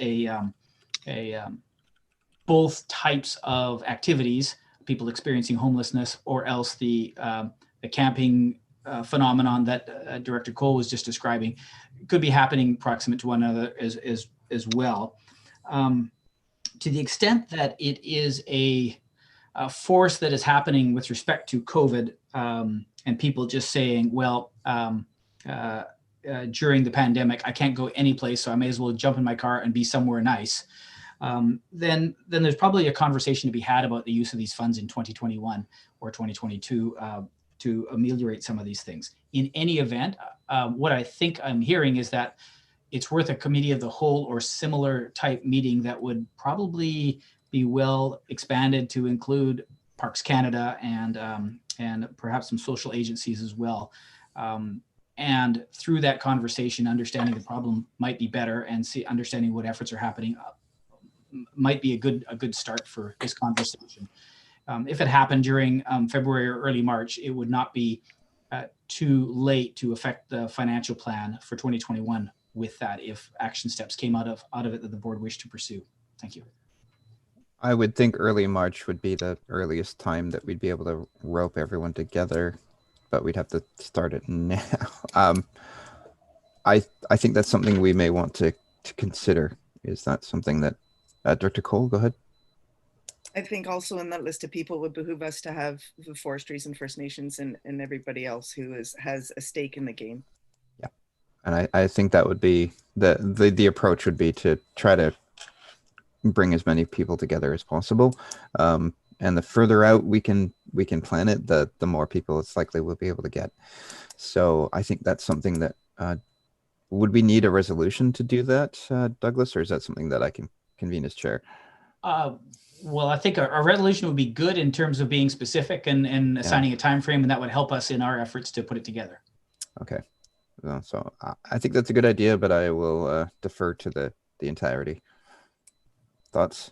both types of activities, people experiencing homelessness, or else the camping phenomenon that Director Cole was just describing could be happening proximate to one another as well. To the extent that it is a force that is happening with respect to COVID, and people just saying, well, during the pandemic, I can't go any place, so I may as well jump in my car and be somewhere nice. Then there's probably a conversation to be had about the use of these funds in 2021 or 2022 to ameliorate some of these things. In any event, what I think I'm hearing is that it's worth a committee of the whole or similar type meeting that would probably be well expanded to include Parks Canada and perhaps some social agencies as well. And through that conversation, understanding the problem might be better, and understanding what efforts are happening might be a good start for this conversation. If it happened during February or early March, it would not be too late to affect the financial plan for 2021 with that, if action steps came out of it that the board wished to pursue. Thank you. I would think early March would be the earliest time that we'd be able to rope everyone together, but we'd have to start it now. I think that's something we may want to consider. Is that something that Director Cole, go ahead. I think also in that list of people would behoove us to have the forestries and First Nations and everybody else who has a stake in the game. Yeah, and I think that would be the approach would be to try to bring as many people together as possible. And the further out we can plan it, the more people it's likely we'll be able to get. So I think that's something that would we need a resolution to do that, Douglas, or is that something that I can convene as chair? Well, I think a resolution would be good in terms of being specific and assigning a time frame, and that would help us in our efforts to put it together. Okay. So I think that's a good idea, but I will defer to the entirety. Thoughts?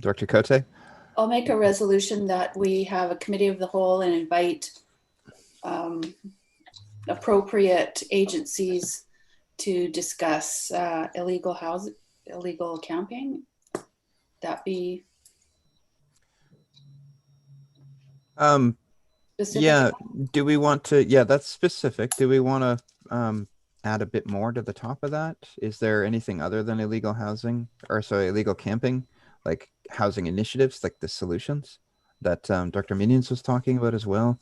Director Cote? I'll make a resolution that we have a committee of the whole and invite appropriate agencies to discuss illegal camping. That be specific? Yeah. Do we want to? Yeah, that's specific. Do we want to add a bit more to the top of that? Is there anything other than illegal housing, or sorry, illegal camping, like housing initiatives, like the solutions that Dr. Minions was talking about as well?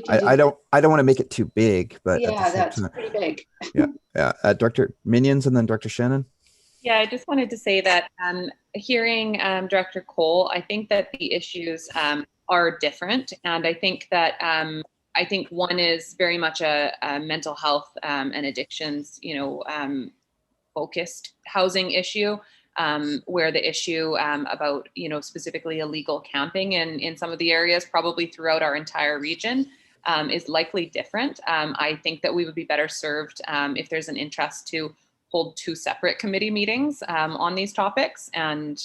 I don't want to make it too big, but yeah, that's pretty big. yeah. Director Minions and then Dr. Shannon. Yeah, I just wanted to say that hearing Director Cole, I think that the issues are different, and I think that one is very much a mental health and addictions, focused housing issue, where the issue about specifically illegal camping in some of the areas, probably throughout our entire region, is likely different. I think that we would be better served if there's an interest to hold two separate committee meetings on these topics and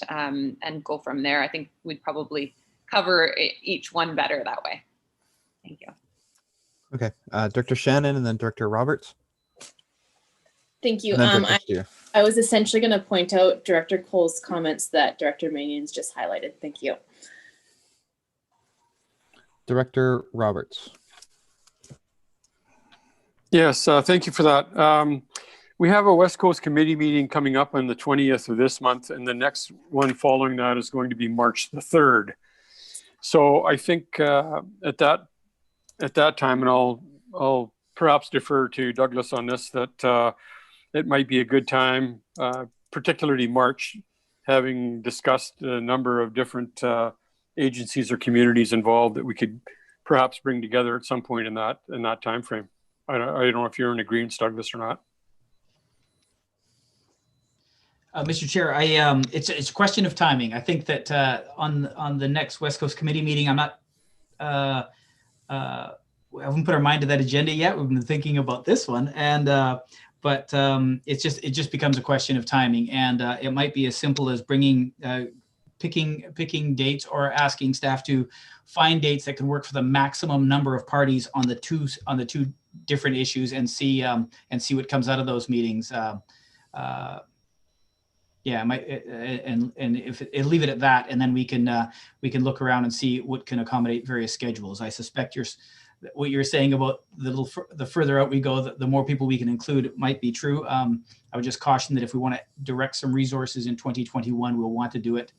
go from there. I think we'd probably cover each one better that way. Thank you. Okay, Director Shannon and then Director Roberts. Thank you. And then Director Steer. I was essentially going to point out Director Cole's comments that Director Manion's just highlighted. Thank you. Director Roberts. Yes, thank you for that. We have a West Coast Committee meeting coming up on the 20th of this month, and the next one following that is going to be March the 3rd. So I think at that time, and I'll perhaps defer to Douglas on this, that it might be a good time, particularly March, having discussed a number of different agencies or communities involved, that we could perhaps bring together at some point in that time frame. I don't know if you're in agreement, Douglas, or not. Mr. Chair, it's a question of timing. I think that on the next West Coast Committee meeting, I'm not we haven't put our mind to that agenda yet. We've been thinking about this one, and but it just becomes a question of timing, and it might be as simple as picking dates or asking staff to find dates that can work for the maximum number of parties on the two different issues, and see what comes out of those meetings. Yeah, and if it leave it at that, and then we can look around and see what can accommodate various schedules. I suspect what you're saying about the further out we go, the more people we can include might be true. I would just caution that if we want to direct some resources in 2021, we'll want to do it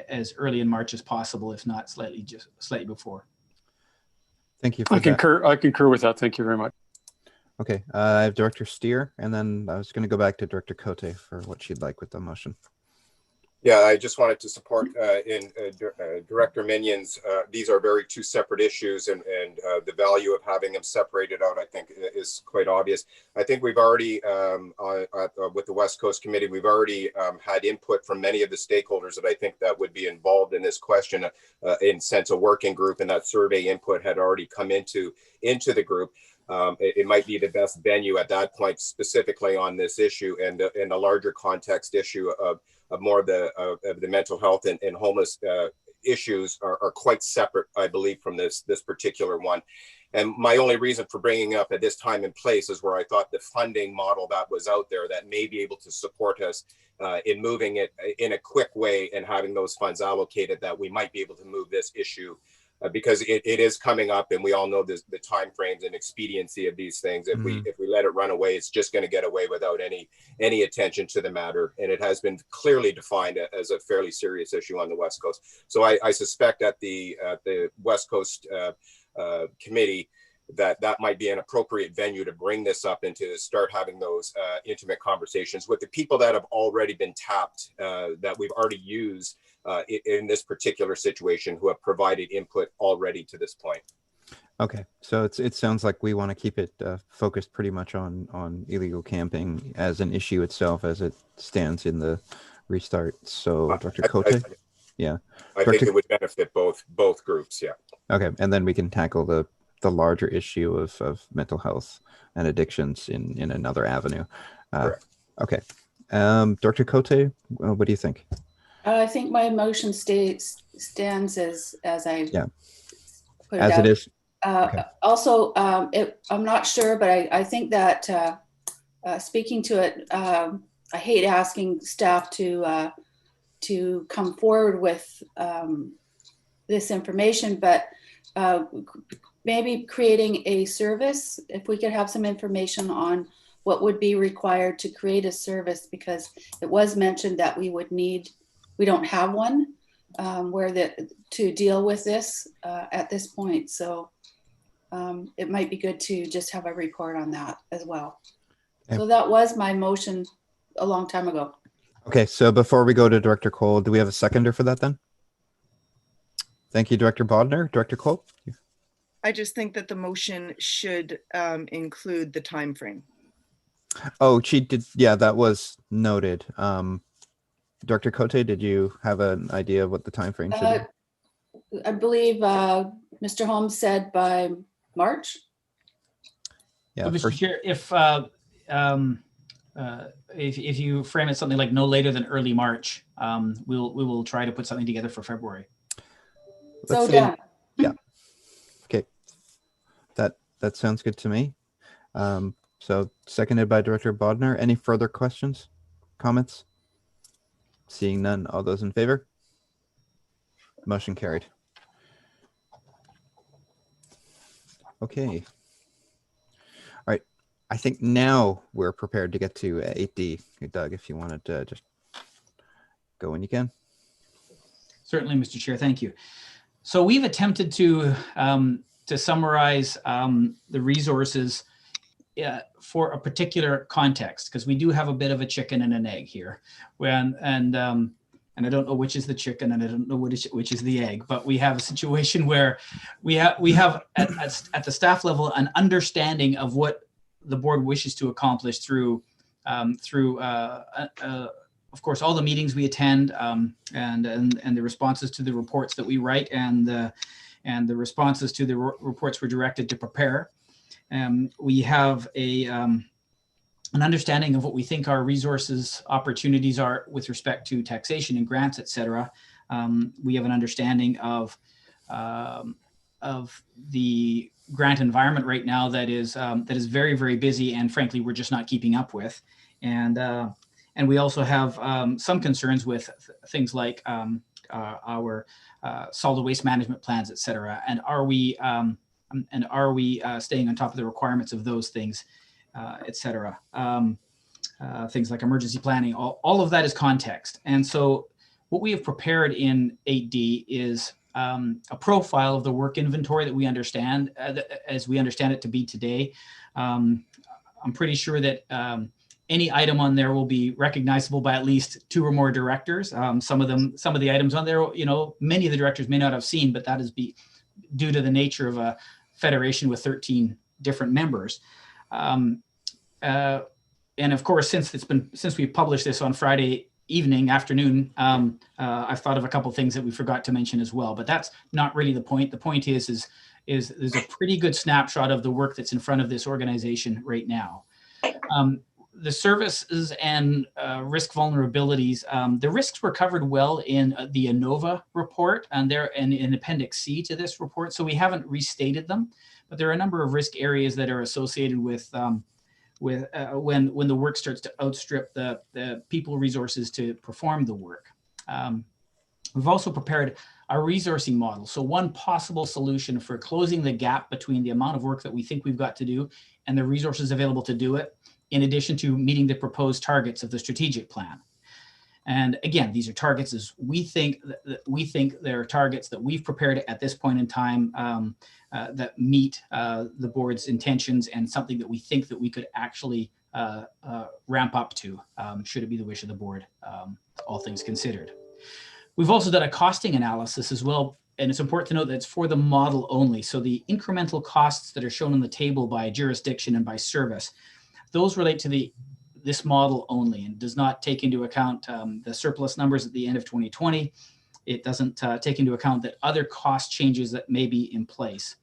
as early in March as possible, if not slightly before. Thank you for I concur with that. Thank you very much. Okay, I have Director Steer, and then I was going to go back to Director Cote for what she'd like with the motion. Yeah, I just wanted to support Director Minion's. These are two separate issues, and the value of having them separated out, I think, is quite obvious. I think we've already, with the West Coast Committee, we've already had input from many of the stakeholders that I think that would be involved in this question, in sense a working group, and that survey input had already come into the group. It might be the best venue at that point, specifically on this issue, and a larger context issue of more of the mental health and homeless issues are quite separate, I believe, from this particular one. And my only reason for bringing up at this time and place is where I thought the funding model that was out there that may be able to support us in moving it in a quick way and having those funds allocated, that we might be able to move this issue. Because it is coming up, and we all know the time frames and expediency of these things. If we let it run away, it's just going to get away without any attention to the matter. And it has been clearly defined as a fairly serious issue on the West Coast. So I suspect at the West Coast Committee that might be an appropriate venue to bring this up and to start having those intimate conversations with the people that have already been tapped, that we've already used in this particular situation, who have provided input already to this point. Okay, so it sounds like we want to keep it focused pretty much on illegal camping as an issue itself, as it stands in the restart. So Dr. Cote? Yeah. I think it would benefit both groups, yeah. Okay, and then we can tackle the larger issue of mental health and addictions in another avenue. Okay. Dr. Cote, what do you think? I think my motion stands as I put it as out. It is. Okay. Also, I'm not sure, but I think that speaking to it, I hate asking staff to come forward with this information, but maybe creating a service, if we could have some information on what would be required to create a service, because it was mentioned that we don't have one to deal with this at this point. So it might be good to just have a report on that as well. Okay. So that was my motion a long time ago. Okay, so before we go to Director Cole, do we have a seconder for that then? Thank you, Director Bodner. Director Cole? I just think that the motion should include the time frame. Oh, she did. Yeah, that was noted. Dr. Cote, did you have an idea of what the time frame should be? I believe Mr. Holmes said by March. Yeah. So, Mr. Chair, if you frame it something like no later than early March, we will try to put something together for February. So done. Yeah. Okay. That sounds good to me. So seconded by Director Bodnar. Any further questions, comments? Seeing none, all those in favor? Motion carried. Okay. All right. I think now we're prepared to get to 8D. Doug, if you wanted to just go when you can. Certainly, Mr. Chair. Thank you. So we've attempted to summarize the resources for a particular context, because we do have a bit of a chicken and an egg here. And I don't know which is the chicken and I don't know which is the egg, but we have a situation where we have at the staff level an understanding of what the board wishes to accomplish through of course, all the meetings we attend, and the responses to the reports that we write, and the responses to the reports we're directed to prepare. We have an understanding of what we think our resources opportunities are with respect to taxation and grants, et cetera. We have an understanding of the grant environment right now that is very, very busy, and frankly, we're just not keeping up with. And we also have some concerns with things like our solid waste management plans, et cetera. And are we staying on top of the requirements of those things, et cetera. Things like emergency planning, all of that is context. And so what we have prepared in 8D is a profile of the work inventory that we understand, as we understand it to be today. I'm pretty sure that any item on there will be recognizable by at least 2 or more directors. Some of the items on there, many of the directors may not have seen, but that is due to the nature of a federation with 13 different members. And of course, since we published this on Friday afternoon, I've thought of a couple things that we forgot to mention as well, but that's not really the point. The point is there's a pretty good snapshot of the work that's in front of this organization right now. The services and risk vulnerabilities, the risks were covered well in the ANOVA report, and they're in Appendix C to this report, so we haven't restated them, but there are a number of risk areas that are associated with when the work starts to outstrip the people resources to perform the work. We've also prepared a resourcing model. So one possible solution for closing the gap between the amount of work that we think we've got to do and the resources available to do it, in addition to meeting the proposed targets of the strategic plan. And again, these are targets as we think they're targets that we've prepared at this point in time that meet the board's intentions, and something that we think that we could actually ramp up to, should it be the wish of the board, all things considered. We've also done a costing analysis as well, and it's important to note that it's for the model only. So the incremental costs that are shown on the table by jurisdiction and by service, those relate to this model only, and does not take into account the surplus numbers at the end of 2020. It doesn't take into account that other cost changes that may be in place.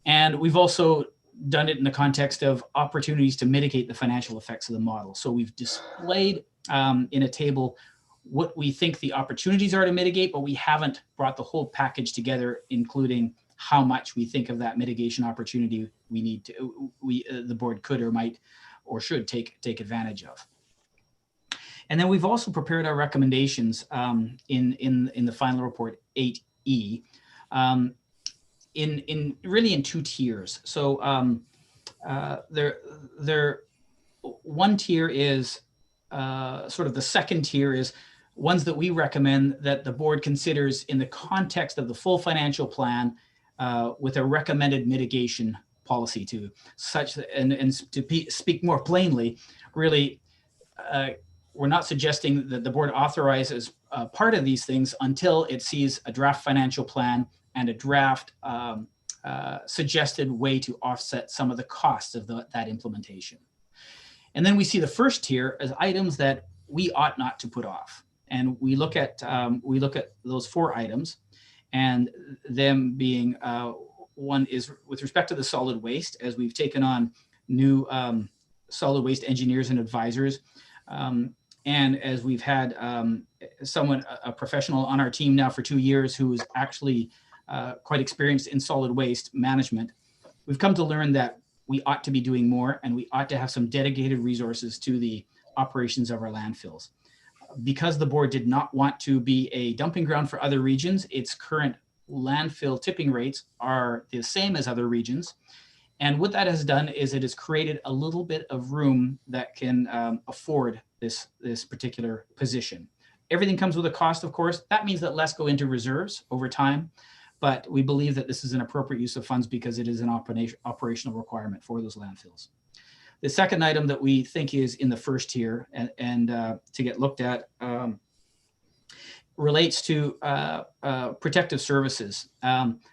And we've also done it in the context of opportunities to mitigate the financial effects of the model. So we've displayed in a table what we think the opportunities are to mitigate, but we haven't brought the whole package together, including how much we think of that mitigation opportunity the board could or might or should take advantage of. And then we've also prepared our recommendations in the final report 8E in 2 tiers. So one tier is sort of the second tier is ones that we recommend that the board considers in the context of the full financial plan with a recommended mitigation policy to such, and to speak more plainly, really, we're not suggesting that the board authorizes part of these things until it sees a draft financial plan and a draft suggested way to offset some of the costs of that implementation. And then we see the first tier as items that we ought not to put off. And we look at those 4 items, and them being one is with respect to the solid waste, as we've taken on new solid waste engineers and advisors. And as we've had a professional on our team now for 2 years who is actually quite experienced in solid waste management, we've come to learn that we ought to be doing more, and we ought to have some dedicated resources to the operations of our landfills. Because the board did not want to be a dumping ground for other regions, its current landfill tipping rates are the same as other regions. And what that has done is it has created a little bit of room that can afford this particular position. Everything comes with a cost, of course. That means that less go into reserves over time, but we believe that this is an appropriate use of funds because it is an operational requirement for those landfills. The second item that we think is in the first tier and to get looked at relates to protective services.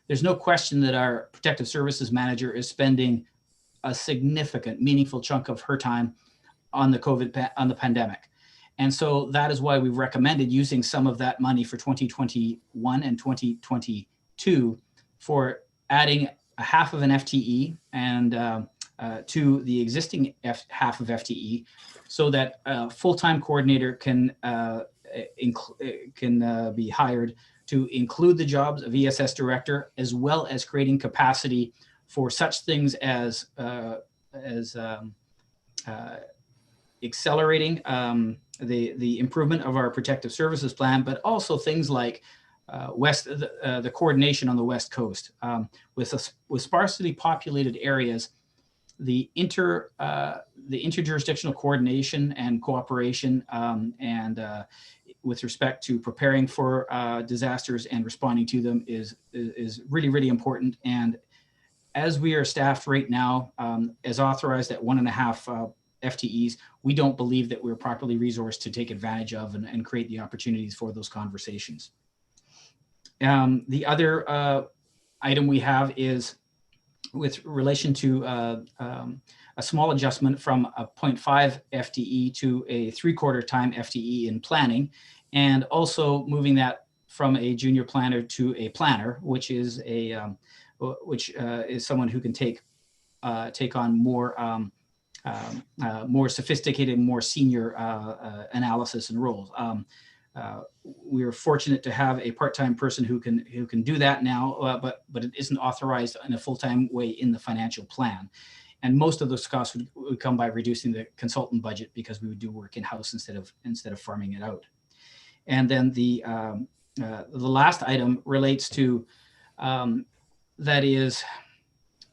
There's no question that our protective services manager is spending a significant, meaningful chunk of her time on the pandemic. And so that is why we've recommended using some of that money for 2021 and 2022 for adding a half of an FTE and to the existing half of FTE, so that a full-time coordinator can be hired to include the jobs of ESS director, as well as creating capacity for such things as accelerating the improvement of our protective services plan, but also things like the coordination on the West Coast. With sparsely populated areas, the interjurisdictional coordination and cooperation and with respect to preparing for disasters and responding to them is really, really important. And as we are staffed right now, as authorized at 1.5 FTEs, we don't believe that we're properly resourced to take advantage of and create the opportunities for those conversations. The other item we have is with relation to a small adjustment from a 0.5 FTE to a 3/4 time FTE in planning, and also moving that from a junior planner to a planner, which is someone who can take on more sophisticated, more senior analysis and roles. We are fortunate to have a part-time person who can do that now, but it isn't authorized in a full-time way in the financial plan. And most of those costs would come by reducing the consultant budget, because we would do work in-house instead of farming it out. And then the last item relates to that is,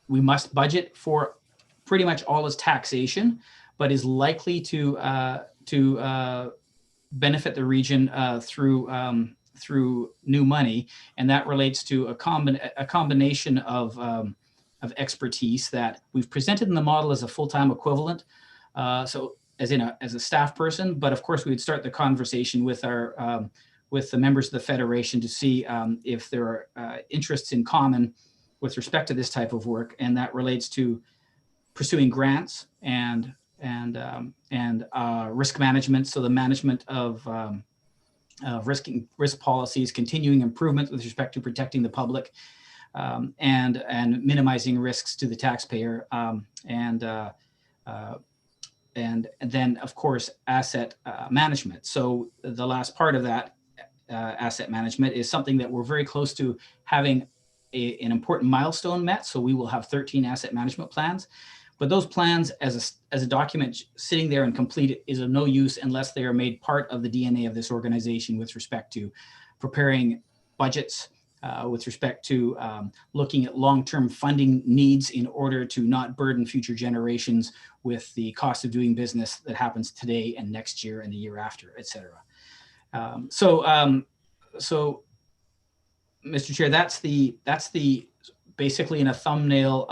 we must budget for pretty much all its taxation, but is likely to benefit the region through new money, and that relates to a combination of expertise that we've presented in the model as a full-time equivalent. So as a staff person, but of course we would start the conversation with with the members of the Federation to see if there are interests in common with respect to this type of work, and that relates to pursuing grants and risk management. So the management of risk policies, continuing improvement with respect to protecting the public, and minimizing risks to the taxpayer, and then of course asset management. So the last part of that asset management is something that we're very close to having an important milestone met. So we will have 13 asset management plans. But those plans as a document sitting there and complete is of no use unless they are made part of the DNA of this organization with respect to preparing budgets, with respect to looking at long-term funding needs in order to not burden future generations with the cost of doing business that happens today and next year and the year after, et cetera. So, Mr. Chair, that's the basically in a thumbnail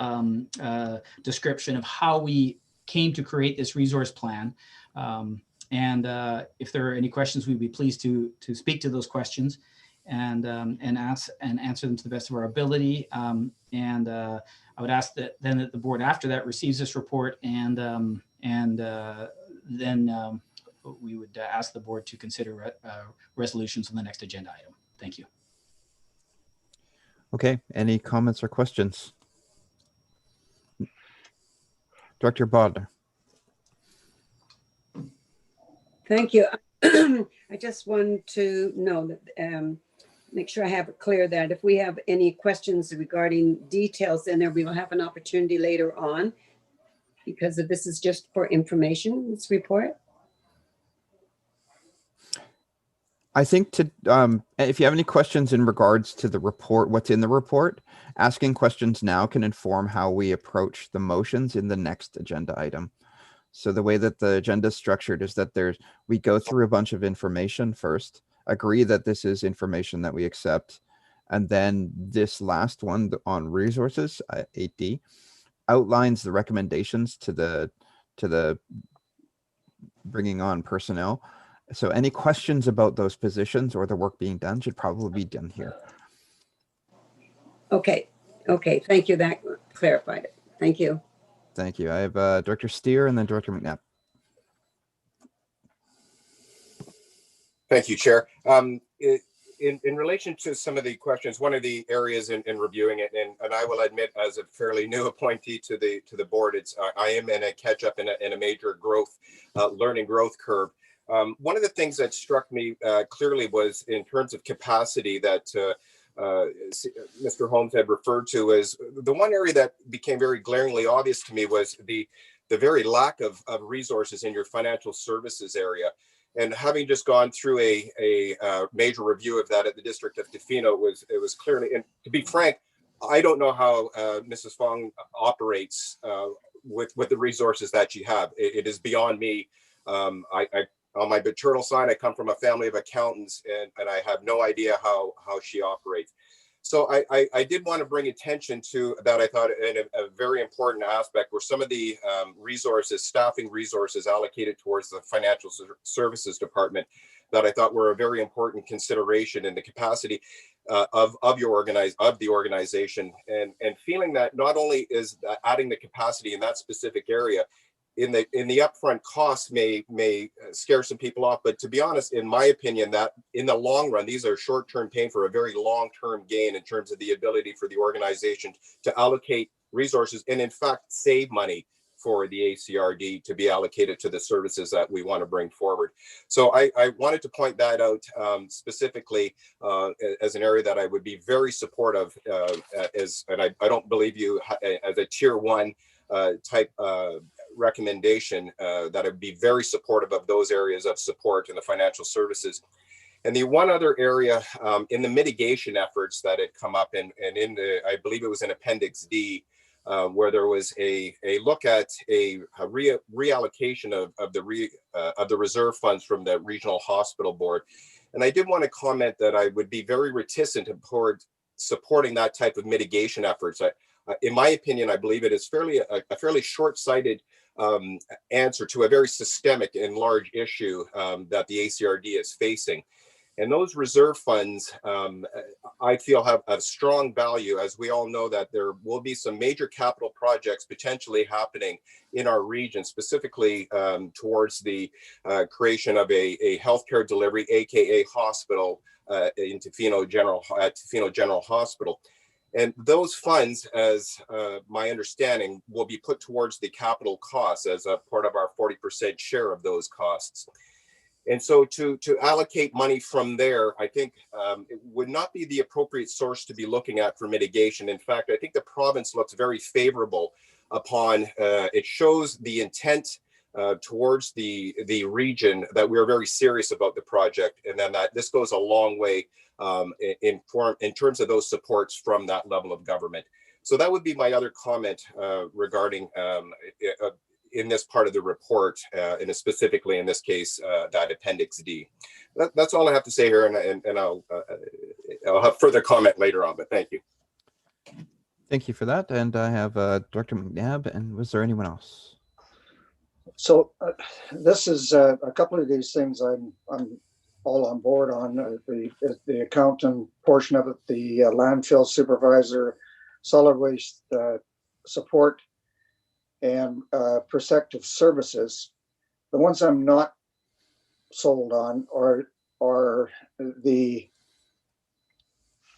description of how we came to create this resource plan. If there are any questions, we'd be pleased to speak to those questions and answer them to the best of our ability. I would ask that the board after that receives this report, and then we would ask the board to consider resolutions on the next agenda item. Thank you. Okay, any comments or questions? Director Bodner. Thank you. I just want to know that make sure I have it clear that if we have any questions regarding details in there, we will have an opportunity later on, because this is just for information, this report. I think if you have any questions in regards to the report, what's in the report, asking questions now can inform how we approach the motions in the next agenda item. So the way that the agenda is structured is that we go through a bunch of information first, agree that this is information that we accept, and then this last one on resources, 8D, outlines the recommendations to the bringing on personnel. So any questions about those positions or the work being done should probably be done here. Okay, thank you. That clarified it. Thank you. Thank you. I have Director Steer and then Director McNabb. Thank you, Chair. In relation to some of the questions, one of the areas in reviewing it, and I will admit, as a fairly new appointee to the board, I am in a catch up in a major learning growth curve. One of the things that struck me clearly was in terms of capacity that Mr. Holmes had referred to, is the one area that became very glaringly obvious to me was the very lack of resources in your financial services area. And having just gone through a major review of that at the District of Tofino, it was clearly, and to be frank, I don't know how Mrs. Fong operates with the resources that you have. It is beyond me. On my paternal side, I come from a family of accountants, and I have no idea how she operates. So I did want to bring attention to that. I thought in a very important aspect were some of the staffing resources allocated towards the financial services department that I thought were a very important consideration in the capacity of the organization, and feeling that not only is adding the capacity in that specific area in the upfront costs may scare some people off, but to be honest, in my opinion, that in the long run, these are short-term pain for a very long-term gain in terms of the ability for the organization to allocate resources and in fact save money for the ACRD to be allocated to the services that we want to bring forward. So I wanted to point that out specifically as an area that I would be very supportive and I don't believe you as a tier 1 type recommendation that I'd be very supportive of those areas of support in the financial services. And the one other area in the mitigation efforts that had come up in I believe it was in Appendix D, where there was a look at a reallocation of the reserve funds from the Regional Hospital Board. And I did want to comment that I would be very reticent toward supporting that type of mitigation efforts. In my opinion, I believe it is a fairly short-sighted answer to a very systemic and large issue that the ACRD is facing. And those reserve funds, I feel have a strong value, as we all know that there will be some major capital projects potentially happening in our region, specifically towards the creation of a healthcare delivery, AKA hospital in Tofino General Hospital. And those funds, as my understanding, will be put towards the capital costs as a part of our 40% share of those costs. And so to allocate money from there, I think it would not be the appropriate source to be looking at for mitigation. In fact, I think the province looks very favorable upon, it shows the intent towards the region that we're very serious about the project, and then that this goes a long way in terms of those supports from that level of government. So that would be my other comment regarding in this part of the report, and specifically in this case, that Appendix D. That's all I have to say here, and I'll have further comment later on, but thank you. Thank you for that. And I have Director McNabb, and was there anyone else? So this is a couple of these things I'm all on board on, the accountant portion of it, the landfill supervisor, solid waste support, and prospective services. The ones I'm not sold on are the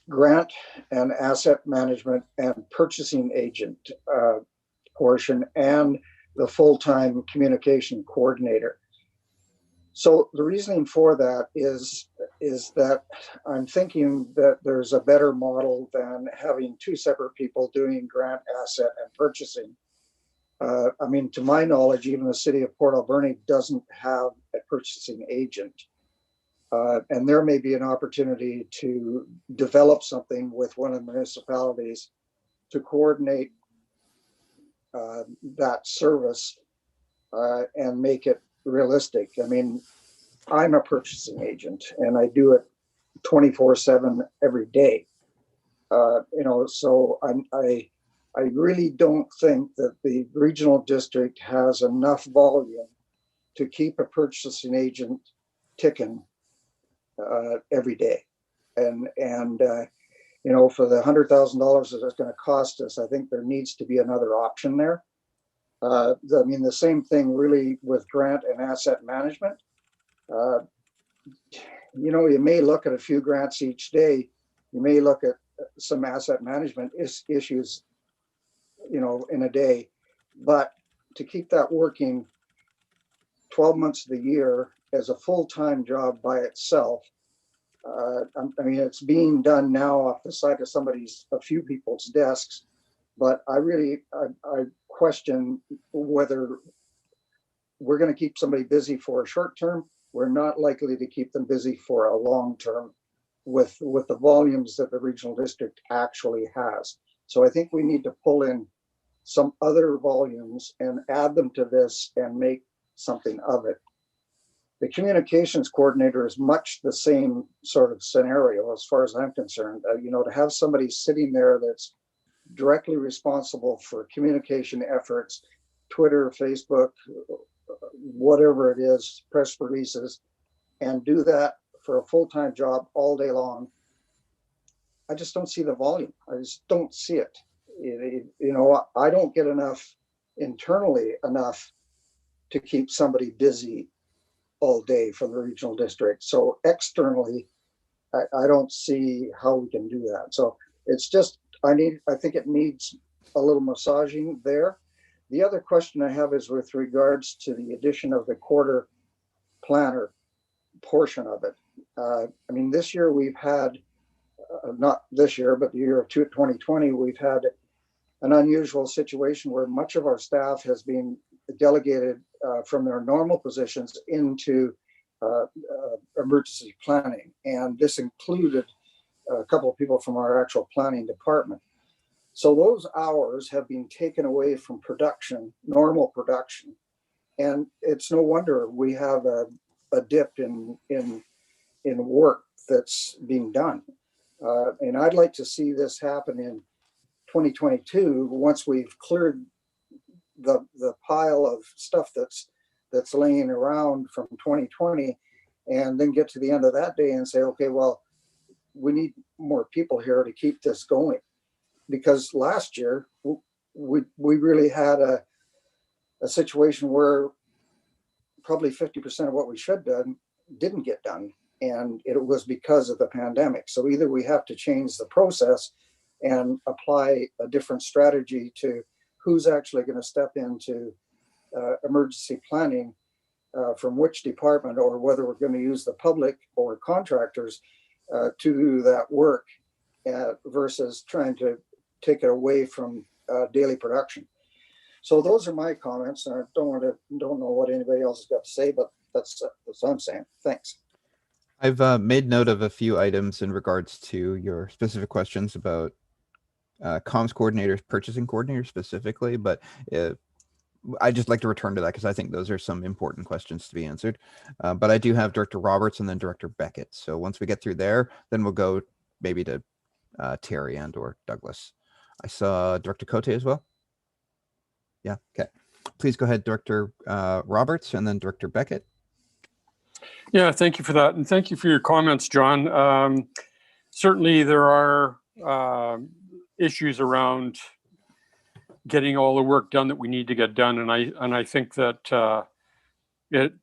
grant and asset management and purchasing agent portion, and the full-time communication coordinator. So the reasoning for that is is that I'm thinking that there's a better model than having two separate people doing grant, asset, and purchasing. I mean, to my knowledge, even the city of Port Alberni doesn't have a purchasing agent. And there may be an opportunity to develop something with one of the municipalities to coordinate that service and make it realistic. I mean, I'm a purchasing agent and I do it 24/7 every day. So I really don't think that the regional district has enough volume to keep a purchasing agent ticking every day. And for the $100,000 that it's going to cost us, I think there needs to be another option there. I mean, the same thing really with grant and asset management. You may look at a few grants each day. You may look at some asset management issues, in a day, but to keep that working 12 months of the year as a full-time job by itself, I mean, it's being done now off the side of a few people's desks, but I question whether we're going to keep somebody busy for a short term. We're not likely to keep them busy for a long term with the volumes that the regional district actually has. So I think we need to pull in some other volumes and add them to this and make something of it. The communications coordinator is much the same sort of scenario as far as I'm concerned. To have somebody sitting there that's directly responsible for communication efforts, Twitter, Facebook, whatever it is, press releases, and do that for a full-time job all day long. I just don't see the volume. I just don't see it. I don't get internally enough to keep somebody busy all day from the regional district. So externally, I don't see how we can do that. So it's just, I think it needs a little massaging there. The other question I have is with regards to the addition of the quarter planner portion of it. I mean, this year we've had, not this year, but the year of 2020, we've had an unusual situation where much of our staff has been delegated from their normal positions into emergency planning. And this included a couple of people from our actual planning department. So those hours have been taken away from production, normal production. And it's no wonder we have a dip in work that's being done. And I'd like to see this happen in 2022 once we've cleared the pile of stuff that's laying around from 2020, and then get to the end of that day and say, okay, well, we need more people here to keep this going. Because last year we really had a situation where probably 50% of what we should have done didn't get done, and it was because of the pandemic. So either we have to change the process and apply a different strategy to who's actually going to step into emergency planning from which department, or whether we're going to use the public or contractors to do that work versus trying to take it away from daily production. So those are my comments. I don't know what anybody else has got to say, but that's what I'm saying. Thanks. I've made note of a few items in regards to your specific questions about comms coordinators, purchasing coordinators specifically, but I just like to return to that because I think those are some important questions to be answered. But I do have Director Roberts and then Director Beckett. So once we get through there, then we'll go maybe to Terry and or Douglas. I saw Director Cote as well. Yeah, okay. Please go ahead, Director Roberts and then Director Beckett. Yeah, thank you for that. And thank you for your comments, John. Certainly there are issues around getting all the work done that we need to get done. And I think that it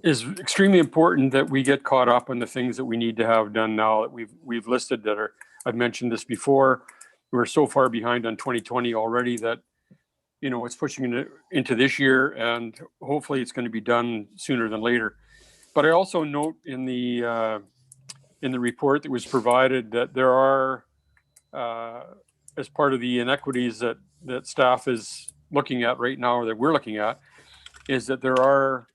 is extremely important that we get caught up on the things that we need to have done now that we've listed that are, I've mentioned this before. We're so far behind on 2020 already that, it's pushing into this year, and hopefully it's going to be done sooner than later. But I also note in the report that was provided that there are, as part of the inequities that staff is looking at right now, or that we're looking at, is that there are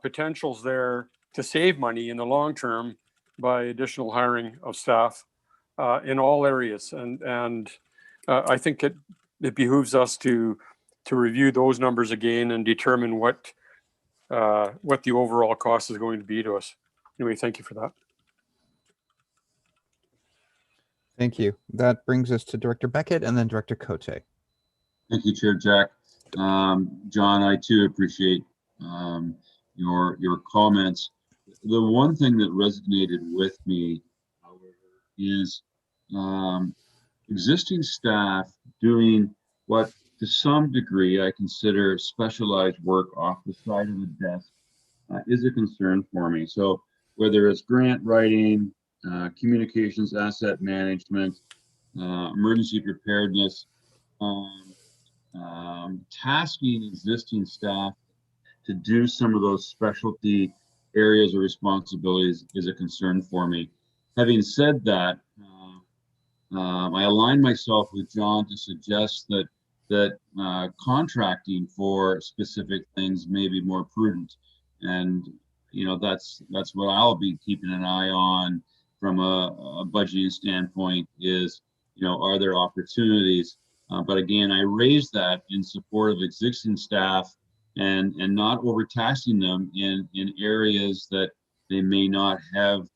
potentials there to save money in the long term by additional hiring of staff in all areas. And I think it behooves us to review those numbers again and determine what the overall cost is going to be to us. Anyway, thank you for that. Thank you. That brings us to Director Beckett and then Director Cote. Thank you, Chair Jack. John, I too appreciate your comments. The one thing that resonated with me, however, is existing staff doing what to some degree I consider specialized work off the side of the desk is a concern for me. So whether it's grant writing, communications, asset management, emergency preparedness, tasking existing staff to do some of those specialty areas of responsibilities is a concern for me. Having said that, I align myself with John to suggest that contracting for specific things may be more prudent, and that's what I'll be keeping an eye on from a budgeting standpoint. Is are there opportunities? But again, I raise that in support of existing staff and not overtaxing them in areas that they may not have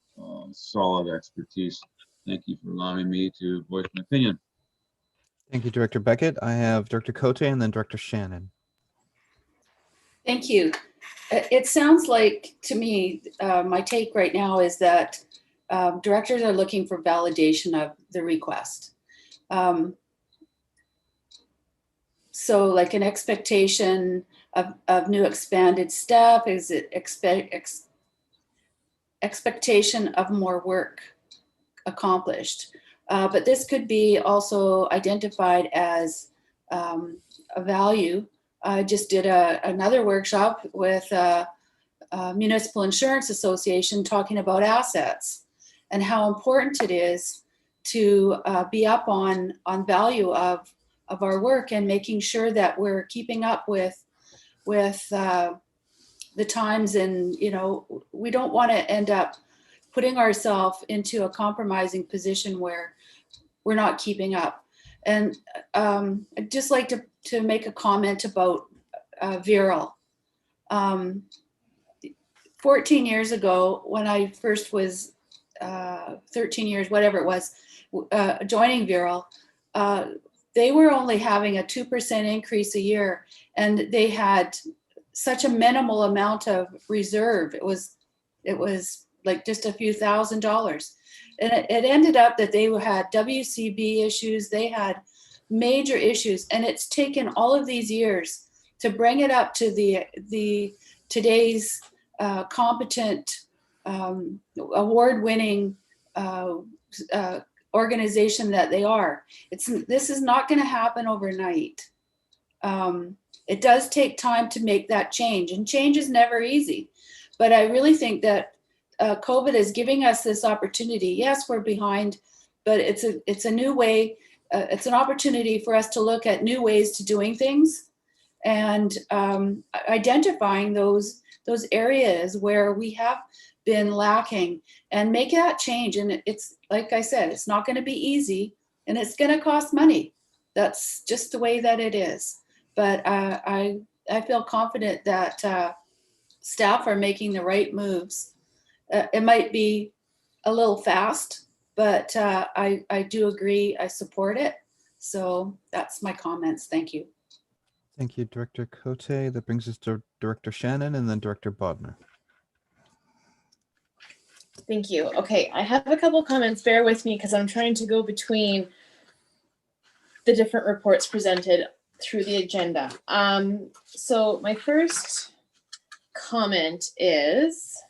solid expertise. Thank you for allowing me to voice my opinion. Thank you, Director Beckett. I have Director Cote and then Director Shannon. Thank you. It sounds like to me, my take right now is that directors are looking for validation of the request. So like an expectation of new expanded staff, is it expectation of more work accomplished? But this could be also identified as a value. I just did another workshop with Municipal Insurance Association talking about assets and how important it is to be up on value of our work and making sure that we're keeping up with the times. And we don't want to end up putting ourselves into a compromising position where we're not keeping up. And I'd just like to make a comment about Viral. 14 years ago, when I first was 13 years, whatever it was, joining Viral, they were only having a 2% increase a year, and they had such a minimal amount of reserve. It was like just a few $1,000s. And it ended up that they had WCB issues, they had major issues, and it's taken all of these years to bring it up to the today's competent, award-winning organization that they are. This is not going to happen overnight. It does take time to make that change, and change is never easy. But I really think that COVID is giving us this opportunity. Yes, we're behind, but it's a new way. It's an opportunity for us to look at new ways to doing things and identifying those areas where we have been lacking and make that change. And it's like I said, it's not going to be easy, and it's going to cost money. That's just the way that it is. But I feel confident that staff are making the right moves. It might be a little fast, but I do agree. I support it. So that's my comments. Thank you. Thank you, Director Cote. That brings us to Director Shannon and then Director Bodner. Thank you. Okay, I have a couple comments. Bear with me because I'm trying to go between the different reports presented through the agenda. So my first comment is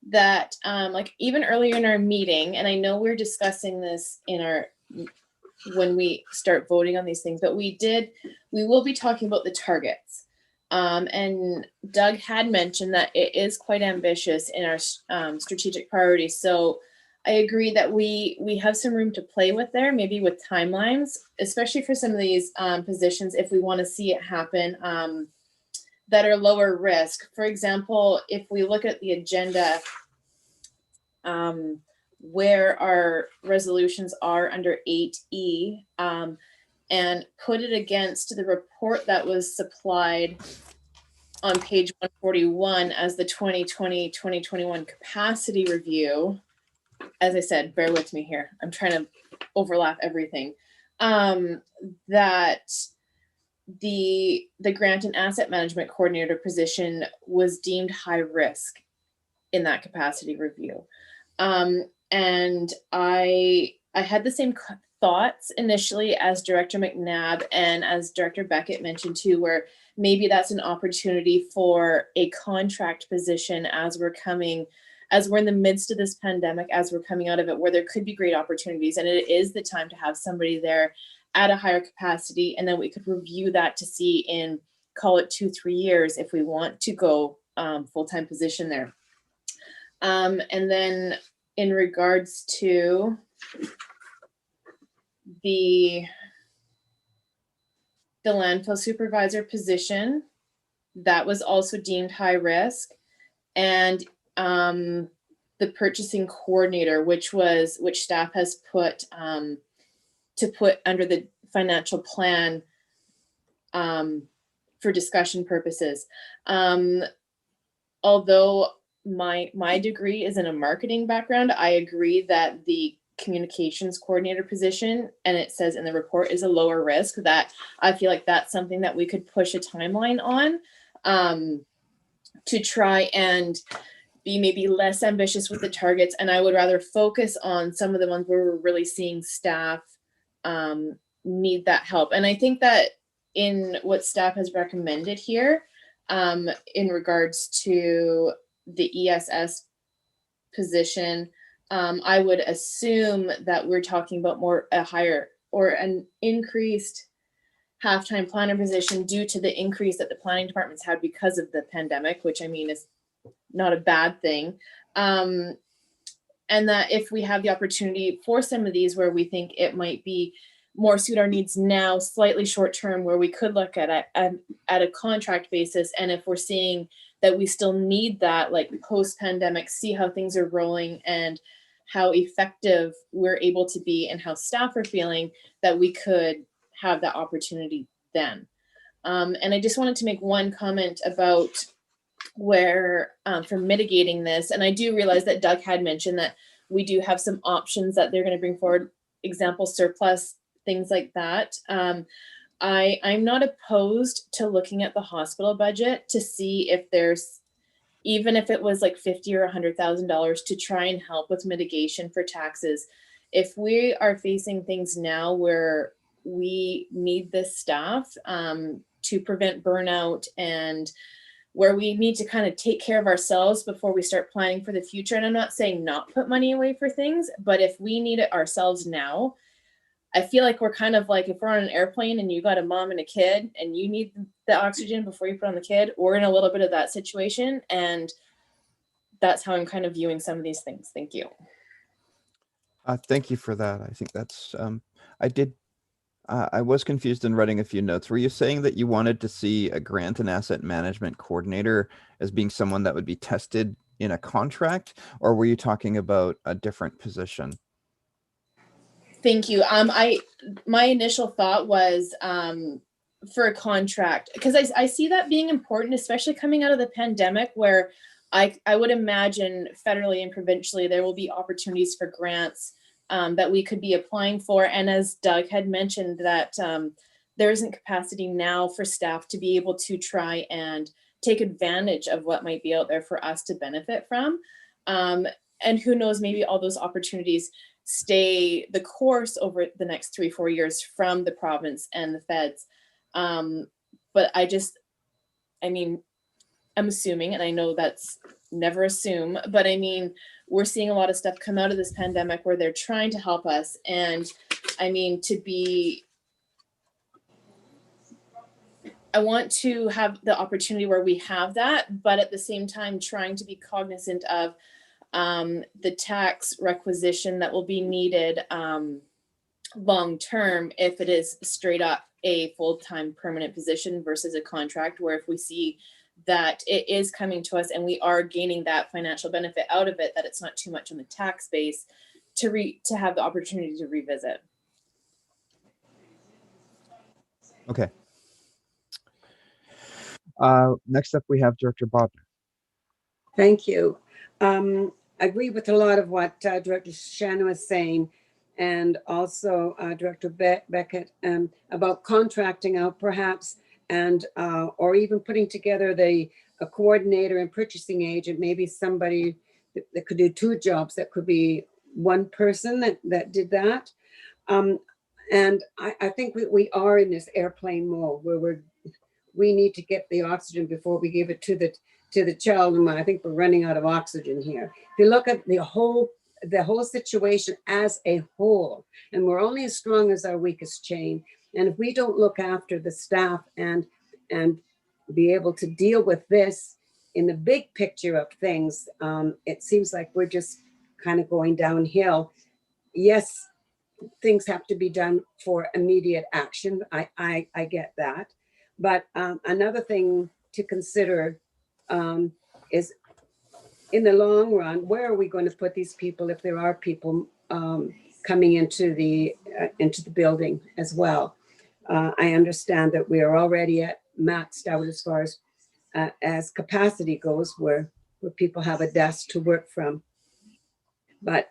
that like even earlier in our meeting, and I know we're discussing this in our when we start voting on these things, but we will be talking about the targets. And Doug had mentioned that it is quite ambitious in our strategic priorities. So I agree that we have some room to play with there, maybe with timelines, especially for some of these positions if we want to see it happen that are lower risk. For example, if we look at the agenda, where our resolutions are under 8E, and put it against the report that was supplied on page 141 as the 2020-2021 capacity review. As I said, bear with me here. I'm trying to overlap everything. That the grant and asset management coordinator position was deemed high risk in that capacity review. And I had the same thoughts initially as Director McNabb and as Director Beckett mentioned too, where maybe that's an opportunity for a contract position as we're in the midst of this pandemic, as we're coming out of it, where there could be great opportunities. And it is the time to have somebody there at a higher capacity. And then we could review that to see in, call it 2-3 years, if we want to go full-time position there. And then in regards to the landfill supervisor position, that was also deemed high risk. And the purchasing coordinator, which staff has put to put under the financial plan for discussion purposes. Although my degree is in a marketing background, I agree that the communications coordinator position, and it says in the report, is a lower risk. That I feel like that's something that we could push a timeline on to try and be maybe less ambitious with the targets. And I would rather focus on some of the ones where we're really seeing staff need that help. And I think that in what staff has recommended here, in regards to the ESS position, I would assume that we're talking about more a higher or an increased half-time planner position due to the increase that the planning departments had because of the pandemic, which I mean is not a bad thing. And that if we have the opportunity for some of these where we think it might be more suit our needs now, slightly short-term, where we could look at a contract basis. And if we're seeing that we still need that, like post-pandemic, see how things are rolling and how effective we're able to be and how staff are feeling, that we could have that opportunity then. And I just wanted to make one comment about where for mitigating this. And I do realize that Doug had mentioned that we do have some options that they're going to bring forward, example, surplus, things like that. I'm not opposed to looking at the hospital budget to see if there's, even if it was like $50,000 or $100,000, to try and help with mitigation for taxes. If we are facing things now where we need this staff to prevent burnout, and where we need to kind of take care of ourselves before we start planning for the future. And I'm not saying not put money away for things, but if we need it ourselves now, I feel like we're kind of like, if we're on an airplane and you got a mom and a kid and you need the oxygen before you put on the kid, we're in a little bit of that situation. And that's how I'm kind of viewing some of these things. Thank you. Thank you for that. I think that's, I was confused in writing a few notes. Were you saying that you wanted to see a grant and asset management coordinator as being someone that would be tested in a contract, or were you talking about a different position? Thank you. My initial thought was for a contract, because I see that being important, especially coming out of the pandemic, where I would imagine federally and provincially there will be opportunities for grants that we could be applying for. And as Doug had mentioned, that there isn't capacity now for staff to be able to try and take advantage of what might be out there for us to benefit from. And who knows, maybe all those opportunities stay the course over the next 3-4 years from the province and the feds. But I mean, I'm assuming, and I know that's never assume, but I mean, we're seeing a lot of stuff come out of this pandemic where they're trying to help us. And I mean, to be I want to have the opportunity where we have that, but at the same time, trying to be cognizant of the tax requisition that will be needed long term if it is straight up a full-time permanent position versus a contract, where if we see that it is coming to us and we are gaining that financial benefit out of it, that it's not too much on the tax base, to have the opportunity to revisit. Okay. Next up, we have Director Bodner. Thank you. I agree with a lot of what Director Shannon was saying, and also Director Beckett about contracting out perhaps, and or even putting together a coordinator and purchasing agent, maybe somebody that could do two jobs. That could be one person that did that. And I think we are in this airplane mode where we need to get the oxygen before we give it to the child. And I think we're running out of oxygen here. If you look at the whole situation as a whole, and we're only as strong as our weakest chain. And if we don't look after the staff and be able to deal with this in the big picture of things, it seems like we're just kind of going downhill. Yes, things have to be done for immediate action. I get that. But another thing to consider is, in the long run, where are we going to put these people if there are people coming into the building as well? I understand that we are already at maxed out as far as capacity goes, where people have a desk to work from. But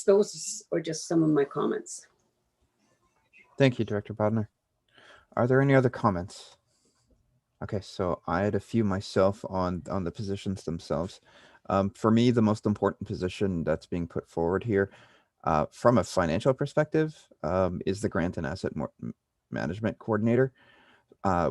those are just some of my comments. Thank you, Director Bodner. Are there any other comments? Okay, so I had a few myself on the positions themselves. For me, the most important position that's being put forward here from a financial perspective is the Grant and Asset Management Coordinator.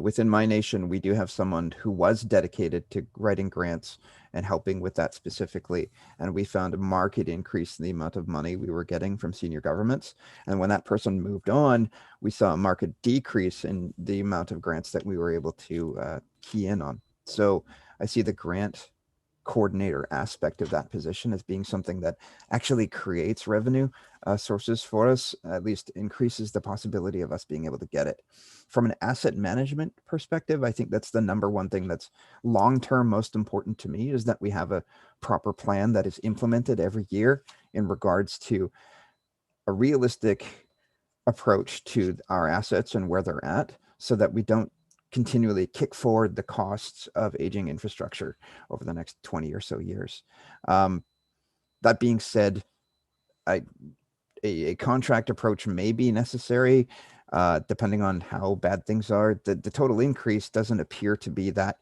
Within my nation, we do have someone who was dedicated to writing grants and helping with that specifically. And we found a marked increase in the amount of money we were getting from senior governments. And when that person moved on, we saw a marked decrease in the amount of grants that we were able to key in on. So I see the grant coordinator aspect of that position as being something that actually creates revenue sources for us, at least increases the possibility of us being able to get it. From an asset management perspective, I think that's the number one thing that's long-term most important to me, is that we have a proper plan that is implemented every year in regards to a realistic approach to our assets and where they're at, so that we don't continually kick forward the costs of aging infrastructure over the next 20 or so years. That being said, a contract approach may be necessary depending on how bad things are. The total increase doesn't appear to be that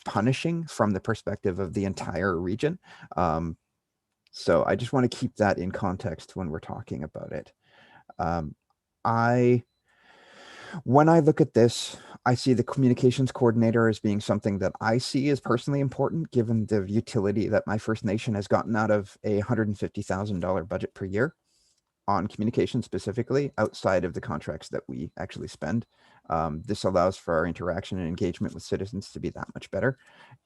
punishing from the perspective of the entire region. So I just want to keep that in context when we're talking about it. When I look at this, I see the communications coordinator as being something that I see as personally important, given the utility that my First Nation has gotten out of a $150,000 budget per year on communication, specifically outside of the contracts that we actually spend. This allows for our interaction and engagement with citizens to be that much better,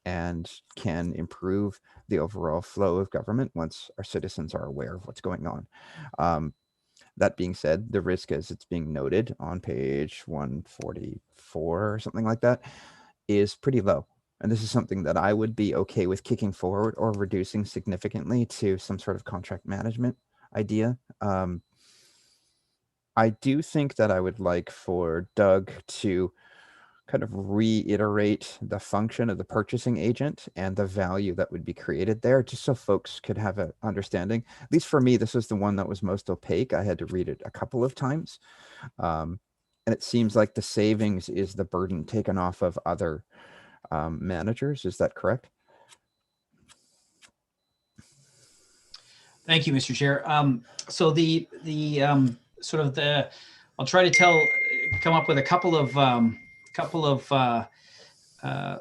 and can improve the overall flow of government once our citizens are aware of what's going on. That being said, the risk, as it's being noted on page 144 or something like that, is pretty low. And this is something that I would be okay with kicking forward or reducing significantly to some sort of contract management idea. I do think that I would like for Doug to kind of reiterate the function of the purchasing agent and the value that would be created there, just so folks could have an understanding. At least for me, this was the one that was most opaque. I had to read it a couple of times. And it seems like the savings is the burden taken off of other managers. Is that correct? Thank you, Mr. Chair. So the sort of I'll try to come up with a couple of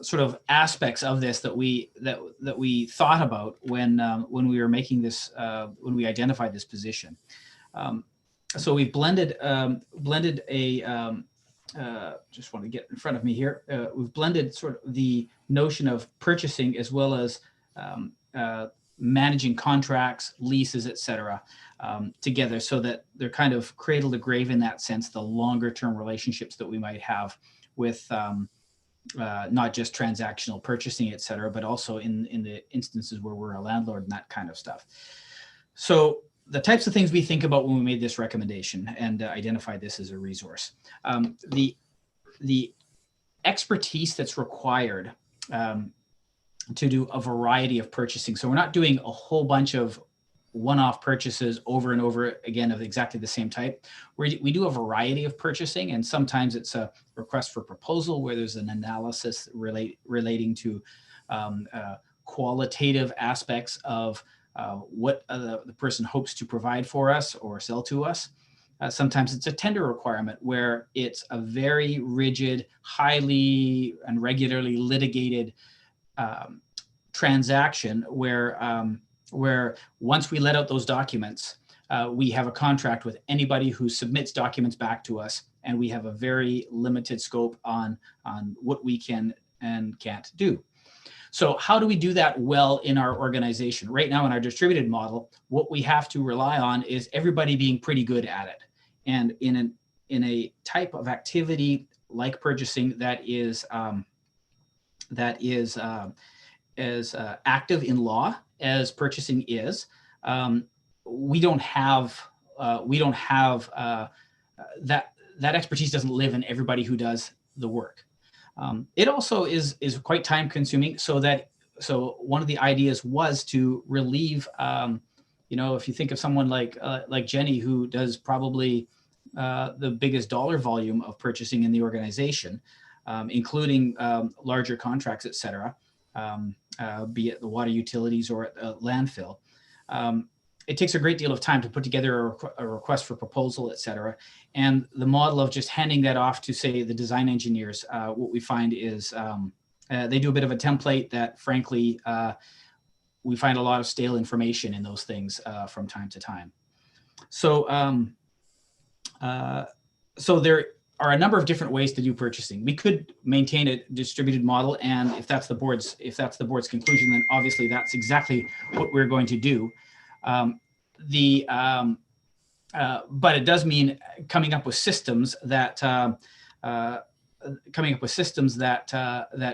sort of aspects of this that we thought about when we were making this, when we identified this position. so we've blended just want to get in front of me here. We've blended sort of the notion of purchasing as well as managing contracts, leases, et cetera, together, so that they're kind of cradle to grave in that sense, the longer term relationships that we might have with not just transactional purchasing, et cetera, but also in the instances where we're a landlord and that kind of stuff. So the types of things we think about when we made this recommendation and identified this as a resource. The expertise that's required to do a variety of purchasing. So we're not doing a whole bunch of one-off purchases over and over again of exactly the same type. We do a variety of purchasing, and sometimes it's a request for proposal where there's an analysis relating to qualitative aspects of what the person hopes to provide for us or sell to us. Sometimes it's a tender requirement where it's a very rigid, highly and regularly litigated transaction where once we let out those documents, we have a contract with anybody who submits documents back to us, and we have a very limited scope on what we can and can't do. So how do we do that well in our organization? Right now in our distributed model, what we have to rely on is everybody being pretty good at it. And in a type of activity like purchasing that is as active in law as purchasing is, we don't have that expertise doesn't live in everybody who does the work. It also is quite time consuming, so one of the ideas was to relieve, if you think of someone like Jenny, who does probably the biggest dollar volume of purchasing in the organization, including larger contracts, et cetera, be it the water utilities or at the landfill. It takes a great deal of time to put together a request for proposal, et cetera. And the model of just handing that off to, say, the design engineers, what we find is they do a bit of a template that, frankly, we find a lot of stale information in those things from time to time. So, so there are a number of different ways to do purchasing. We could maintain a distributed model, and if that's the board's conclusion, then obviously that's exactly what we're going to do. But it does mean coming up with systems that that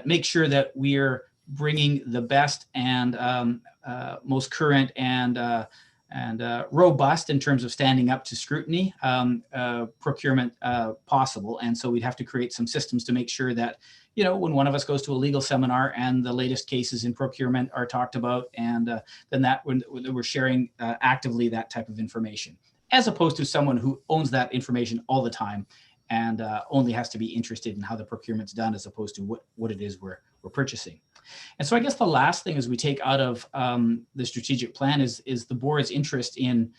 make sure that we're bringing the best and most current and robust in terms of standing up to scrutiny procurement possible. And so we'd have to create some systems to make sure that, when one of us goes to a legal seminar and the latest cases in procurement are talked about, and then that when we're sharing actively that type of information, as opposed to someone who owns that information all the time and only has to be interested in how the procurement's done, as opposed to what it is we're purchasing. And so I guess the last thing as we take out of the strategic plan is the board's interest in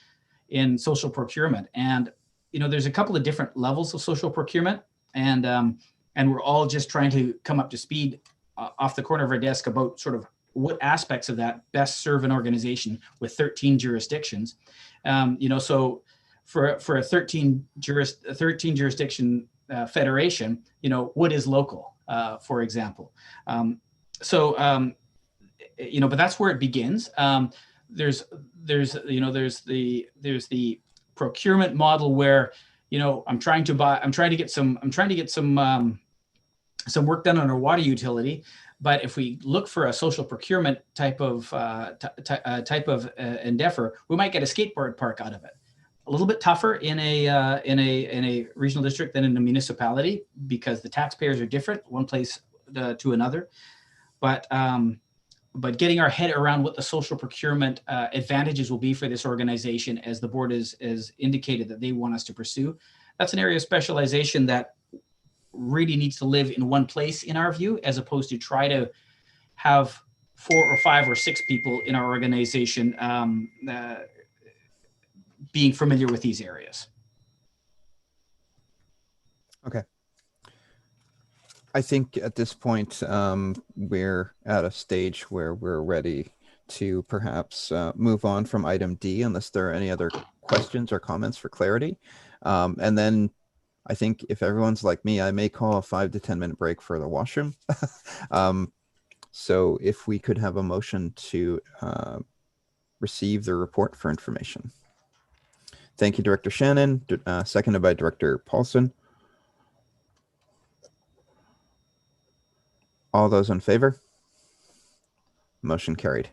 social procurement. And, there's a couple of different levels of social procurement, and we're all just trying to come up to speed off the corner of our desk about sort of what aspects of that best serve an organization with 13 jurisdictions. So for a 13 jurisdiction federation, what is local, for example? But that's where it begins. There's the procurement model where, I'm trying to get some work done on a water utility. But if we look for a social procurement type of endeavor, we might get a skateboard park out of it. A little bit tougher in a regional district than in a municipality, because the taxpayers are different one place to another. But getting our head around what the social procurement advantages will be for this organization, as the board is indicated that they want us to pursue, that's an area of specialization that really needs to live in one place in our view, as opposed to try to have 4 or 5 or 6 people in our organization being familiar with these areas. Okay. I think at this point, we're at a stage where we're ready to perhaps move on from item D, unless there are any other questions or comments for clarity. And then I think if everyone's like me, I may call a 5 to 10 minute break for the washroom. So if we could have a motion to receive the report for information. Thank you, Director Shannon, seconded by Director Paulson. All those in favor? Motion carried.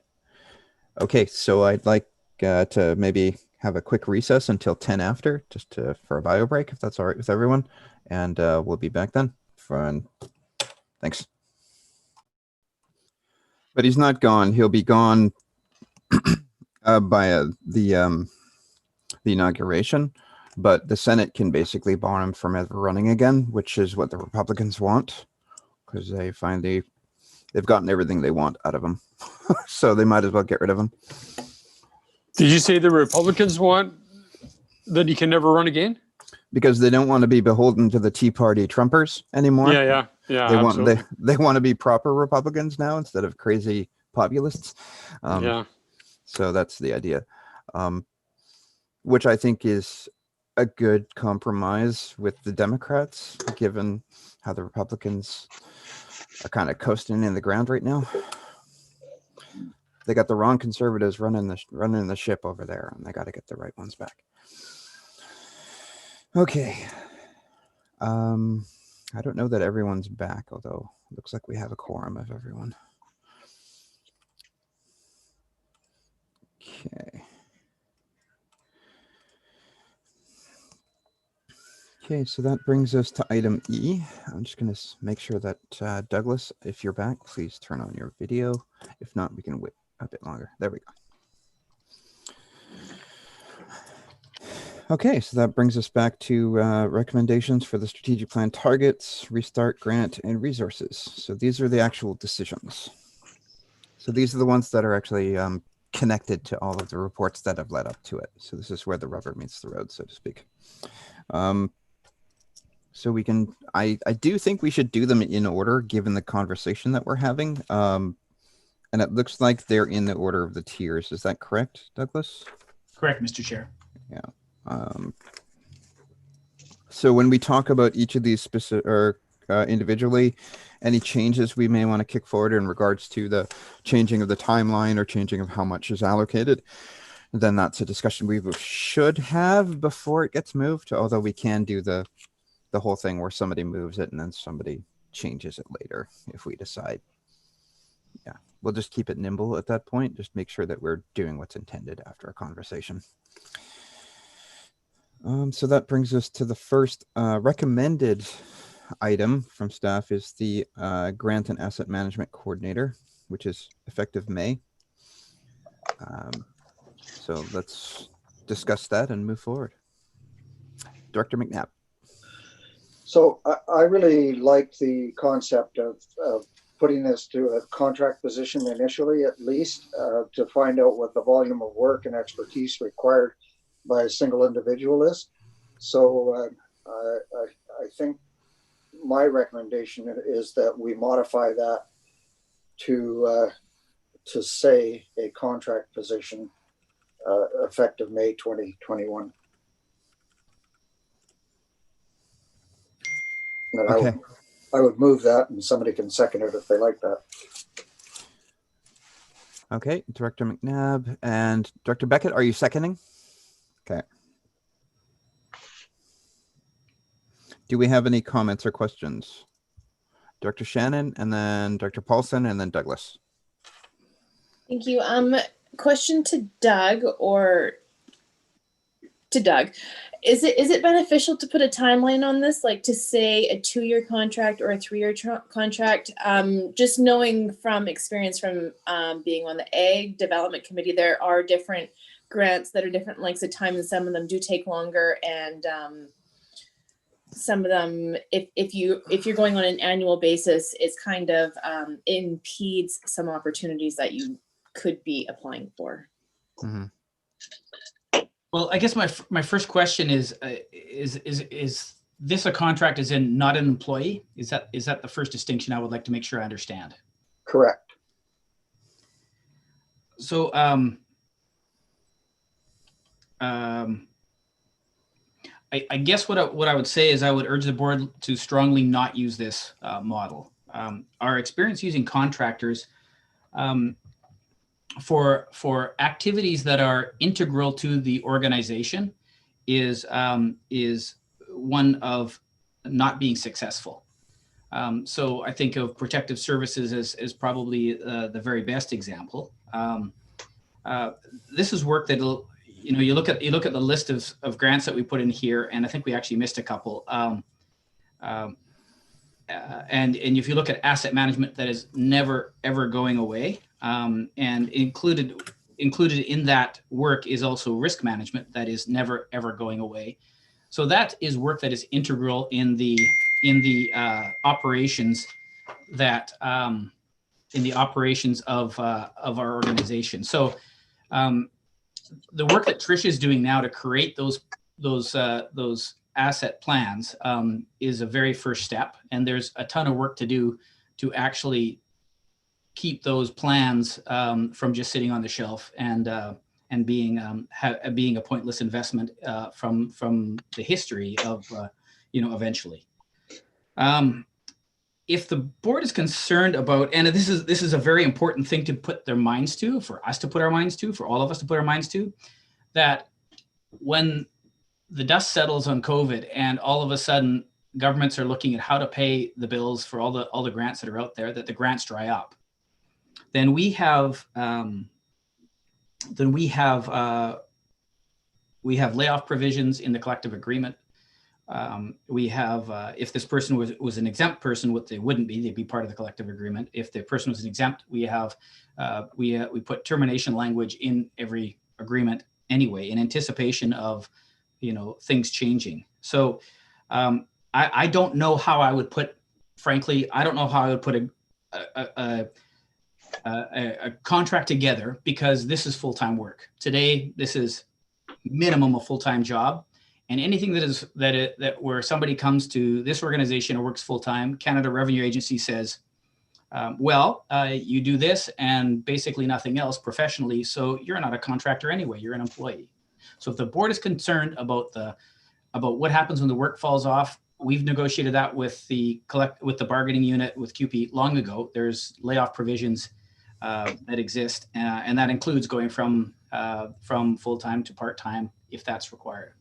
Okay, so I'd like to maybe have a quick recess until 10 after, just for a bio break, if that's all right with everyone. And we'll be back then. Thanks. But he's not gone. He'll be gone by the inauguration. But the Senate can basically bar him from ever running again, which is what the Republicans want, because they find they've gotten everything they want out of him. So they might as well get rid of him. Did you say the Republicans want that he can never run again? Because they don't want to be beholden to the Tea Party Trumpers anymore. Yeah. They want to be proper Republicans now instead of crazy populists. So that's the idea, which I think is a good compromise with the Democrats, given how the Republicans are kind of coasting in the ground right now. They got the wrong conservatives running the ship over there, and they got to get the right ones back. Okay. I don't know that everyone's back, although it looks like we have a quorum of everyone. Okay. Okay, so that brings us to item E. I'm just going to make sure that Douglas, if you're back, please turn on your video. If not, we can wait a bit longer. There we go. Okay, so that brings us back to recommendations for the strategic plan targets, restart, grant, and resources. So these are the actual decisions. So these are the ones that are actually connected to all of the reports that have led up to it. So this is where the rubber meets the road, so to speak. So we can, I do think we should do them in order, given the conversation that we're having. And it looks like they're in the order of the tiers. Is that correct, Douglas? Correct, Mr. Chair. Yeah. So when we talk about each of these specific or individually, any changes we may want to kick forward in regards to the changing of the timeline or changing of how much is allocated, then that's a discussion we should have before it gets moved. Although we can do the whole thing where somebody moves it and then somebody changes it later if we decide. Yeah, we'll just keep it nimble at that point. Just make sure that we're doing what's intended after a conversation. So that brings us to the first recommended item from staff is the Grant and Asset Management Coordinator, which is effective May. So let's discuss that and move forward. Director McNabb. So I really like the concept of putting this to a contract position initially, at least, to find out what the volume of work and expertise required by a single individual is. So I think my recommendation is that we modify that to say a contract position effective May 2021. And okay. I would move that, and somebody can second it if they like that. Okay, Director McNabb and Director Beckett, are you seconding? Okay. Do we have any comments or questions? Director Shannon, and then Director Paulson, and then Douglas. Thank you. Question to Doug or to Doug. Is it beneficial to put a timeline on this, like to say a 2-year contract or a 3-year contract? Just knowing from experience from being on the Ag Development Committee, there are different grants that are different lengths of time, and some of them do take longer, and some of them, if you're going on an annual basis, it's kind of impedes some opportunities that you could be applying for. Mm-hmm. Well, I guess my first question is this a contract as in not an employee? Is that the first distinction I would like to make sure I understand? Correct. So I guess what I would say is I would urge the board to strongly not use this model. Our experience using contractors for activities that are integral to the organization is one of not being successful. So I think of protective services as probably the very best example. This is work that, you look at the list of grants that we put in here, and I think we actually missed a couple. And if you look at asset management, that is never ever going away. And included in that work is also risk management that is never ever going away. So that is work that is integral in the operations that of our organization. So the work that Trish is doing now to create those asset plans is a very first step, and there's a ton of work to do to actually keep those plans from just sitting on the shelf and being a pointless investment from the history of eventually. If the board is concerned about, and this is a very important thing to put their minds to, for us to put our minds to, for all of us to put our minds to, that when the dust settles on COVID and all of a sudden governments are looking at how to pay the bills for all the grants that are out there, that the grants dry up, then we have layoff provisions in the collective agreement. We have, if this person was an exempt person, what they wouldn't be, they'd be part of the collective agreement. If the person was an exempt, we put termination language in every agreement anyway, in anticipation of, things changing. So I don't know how I would put, frankly, I don't know how I would put a contract together, because this is full-time work. Today, this is minimum a full-time job. And anything that where somebody comes to this organization or works full-time, Canada Revenue Agency says, you do this and basically nothing else professionally, so you're not a contractor anyway, you're an employee. So if the board is concerned about what happens when the work falls off, we've negotiated that with the bargaining unit with CUPE long ago. There's layoff provisions that exist, and that includes going from full-time to part-time if that's required.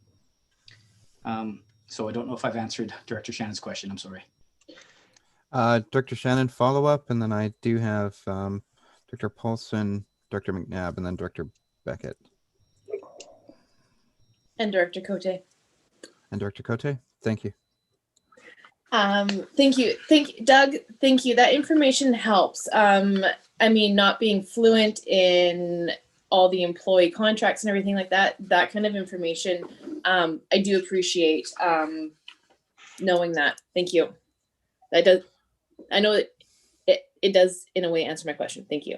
So I don't know if I've answered Director Shannon's question. I'm sorry. Director Shannon, follow up, and then I do have Dr. Paulson, Dr. McNabb, and then Director Beckett. And Director Cote. And Director Cote, thank you. Thank you, Doug. Thank you. That information helps. I mean, not being fluent in all the employee contracts and everything like that kind of information, I do appreciate knowing that. Thank you. I know it does in a way answer my question. Thank you.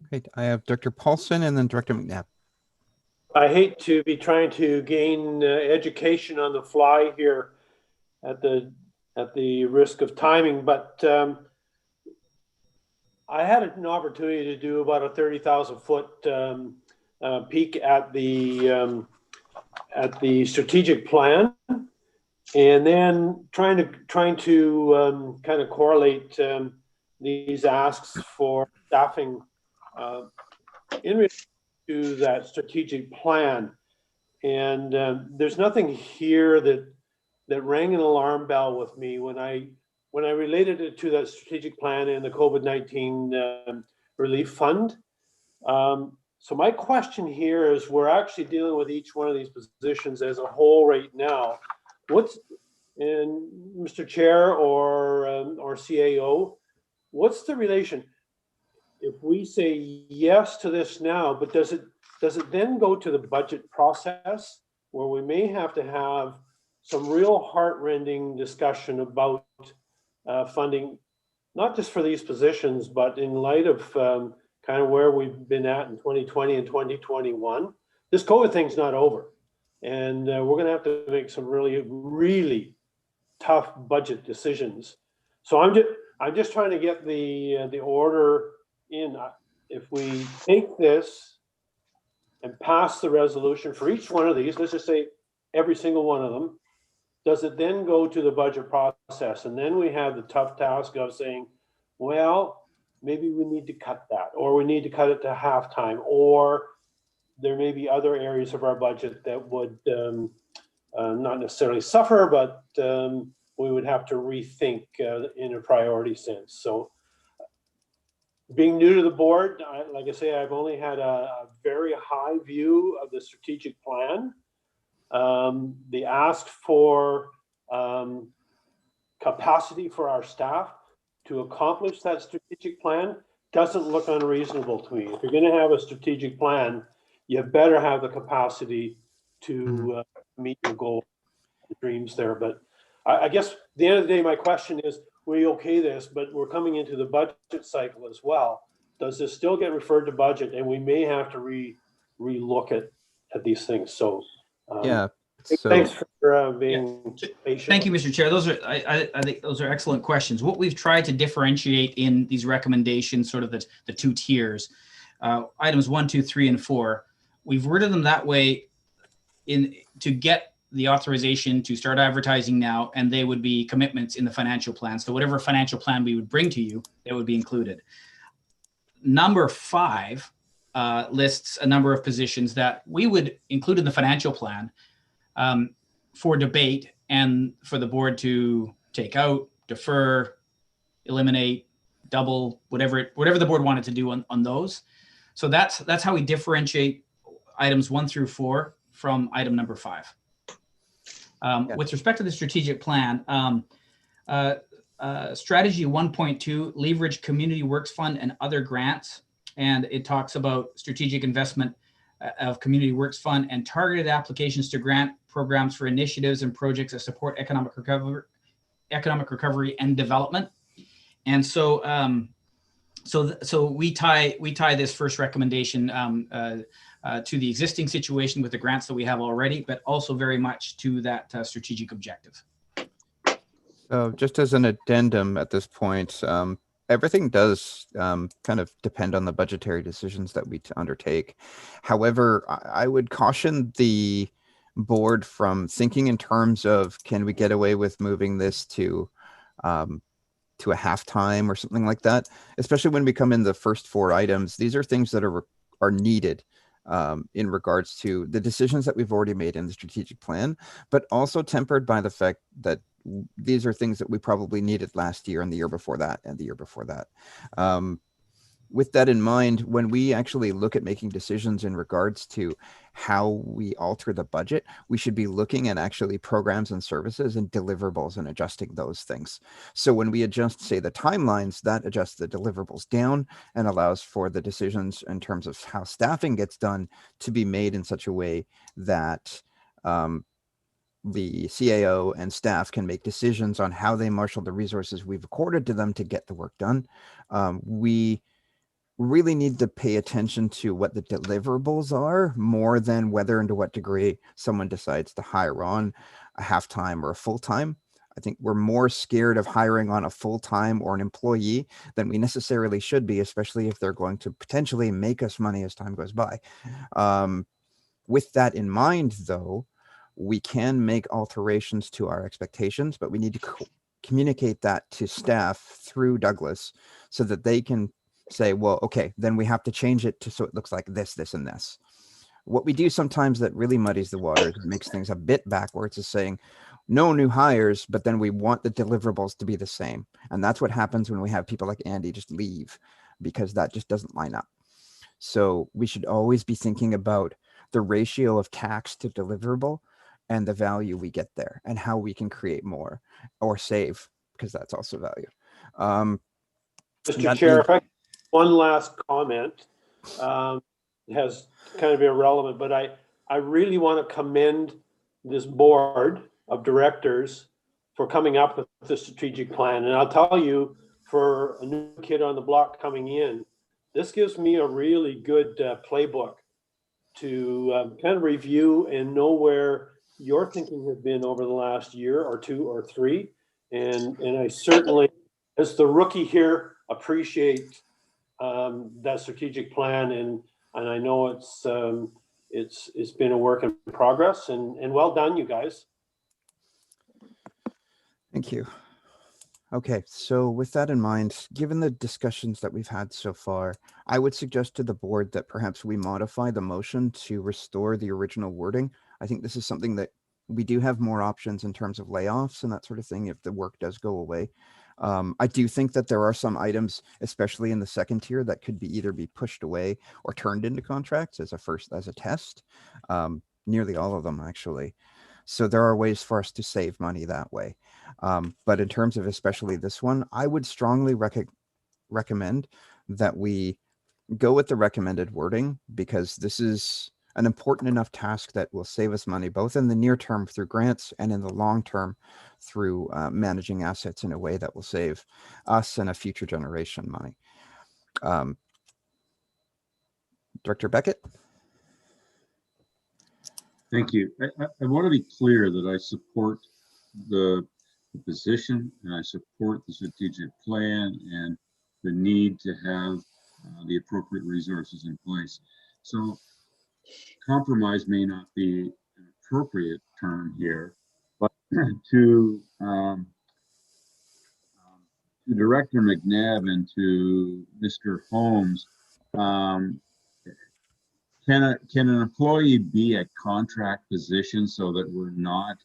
Great. I have Dr. Paulson and then Director McNabb. I hate to be trying to gain education on the fly here at the risk of timing, but I had an opportunity to do about a 30,000 foot peek at the strategic plan, and then trying to kind of correlate these asks for staffing in relation to that strategic plan. And there's nothing here that rang an alarm bell with me when I related it to that strategic plan and the COVID-19 relief fund. So my question here is, we're actually dealing with each one of these positions as a whole right now. And Mr. Chair or CAO, what's the relation? If we say yes to this now, but does it then go to the budget process where we may have to have some real heart-rending discussion about funding, not just for these positions, but in light of kind of where we've been at in 2020 and 2021. This COVID thing's not over, and we're going to have to make some really, really tough budget decisions. So I'm just trying to get the order in. If we take this and pass the resolution for each one of these, let's just say every single one of them, does it then go to the budget process? And then we have the tough task of saying, well, maybe we need to cut that, or we need to cut it to halftime, or there may be other areas of our budget that would not necessarily suffer, but we would have to rethink in a priority sense. So being new to the board, like I say, I've only had a very high view of the strategic plan. The ask for capacity for our staff to accomplish that strategic plan doesn't look unreasonable to me. If you're going to have a strategic plan, you better have the capacity to meet your goals and dreams there. But I guess at the end of the day, my question is, we okay this, but we're coming into the budget cycle as well. Does this still get referred to budget? And we may have to re-look at these things. So Yeah. So thanks for being patient. Thank you, Mr. Chair. Those are, I think those are excellent questions. What we've tried to differentiate in these recommendations, sort of the two tiers, items 1, 2, 3, and 4, we've worded them that way to get the authorization to start advertising now, and they would be commitments in the financial plan. So whatever financial plan we would bring to you, it would be included. Number 5 lists a number of positions that we would include in the financial plan for debate and for the board to take out, defer, eliminate, double, whatever the board wanted to do on those. So that's how we differentiate items 1 through 4 from item number 5. With respect to the strategic plan, strategy 1.2, leverage community works fund and other grants. And it talks about strategic investment of community works fund and targeted applications to grant programs for initiatives and projects that support economic recovery and development. And so, so we tie this first recommendation to the existing situation with the grants that we have already, but also very much to that strategic objective. So just as an addendum at this point, everything does kind of depend on the budgetary decisions that we undertake. However, I would caution the board from thinking in terms of, can we get away with moving this to a halftime or something like that, especially when we come in the first 4 items. These are things that are needed in regards to the decisions that we've already made in the strategic plan, but also tempered by the fact that these are things that we probably needed last year and the year before that and the year before that. With that in mind, when we actually look at making decisions in regards to how we alter the budget, we should be looking at actually programs and services and deliverables and adjusting those things. So when we adjust, say, the timelines, that adjusts the deliverables down and allows for the decisions in terms of how staffing gets done to be made in such a way that the CAO and staff can make decisions on how they marshal the resources we've accorded to them to get the work done. We really need to pay attention to what the deliverables are more than whether and to what degree someone decides to hire on a half-time or a full-time. I think we're more scared of hiring on a full-time or an employee than we necessarily should be, especially if they're going to potentially make us money as time goes by. With that in mind, though, we can make alterations to our expectations, but we need to communicate that to staff through Douglas so that they can say, well, okay, then we have to change it so it looks like this, this, and this. What we do sometimes that really muddies the waters and makes things a bit backwards is saying no new hires, but then we want the deliverables to be the same. And that's what happens when we have people like Andy just leave, because that just doesn't line up. So we should always be thinking about the ratio of tax to deliverable and the value we get there and how we can create more or save, because that's also value. Mr. Chair, if I one last comment, has kind of irrelevant, but I really want to commend this board of directors for coming up with the strategic plan. And I'll tell you, for a new kid on the block coming in, this gives me a really good playbook to kind of review and know where your thinking has been over the last year or 2 or 3. And I certainly, as the rookie here, appreciate that strategic plan, and I know it's it's been a work in progress, and well done, you guys. Thank you. Okay, so with that in mind, given the discussions that we've had so far, I would suggest to the board that perhaps we modify the motion to restore the original wording. I think this is something that we do have more options in terms of layoffs and that sort of thing if the work does go away. I do think that there are some items, especially in the second tier, that could be either be pushed away or turned into contracts as a test. Nearly all of them, actually. So there are ways for us to save money that way. But in terms of especially this one, I would strongly recommend that we go with the recommended wording, because this is an important enough task that will save us money, both in the near term through grants and in the long term through managing assets in a way that will save us and a future generation money. Director Beckett? Thank you. I want to be clear that I support the position and I support the strategic plan and the need to have the appropriate resources in place. So compromise may not be an appropriate term here, but to Director McNabb and to Mr. Holmes, can an employee be a contract position so that we're not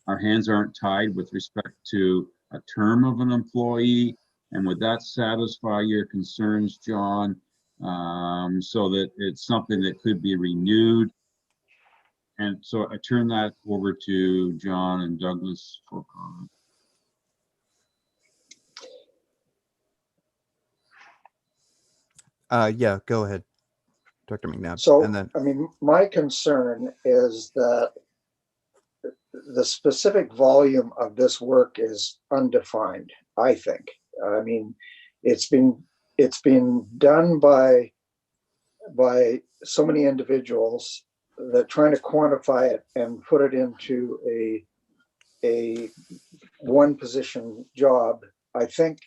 our hands aren't tied with respect to a term of an employee? And would that satisfy your concerns, John, so that it's something that could be renewed? And so I turn that over to John and Douglas for comment. Yeah, go ahead, Dr. McNabb. So, and then I mean, my concern is that the specific volume of this work is undefined, I think. I mean, it's been done by so many individuals that trying to quantify it and put it into a one position job. I think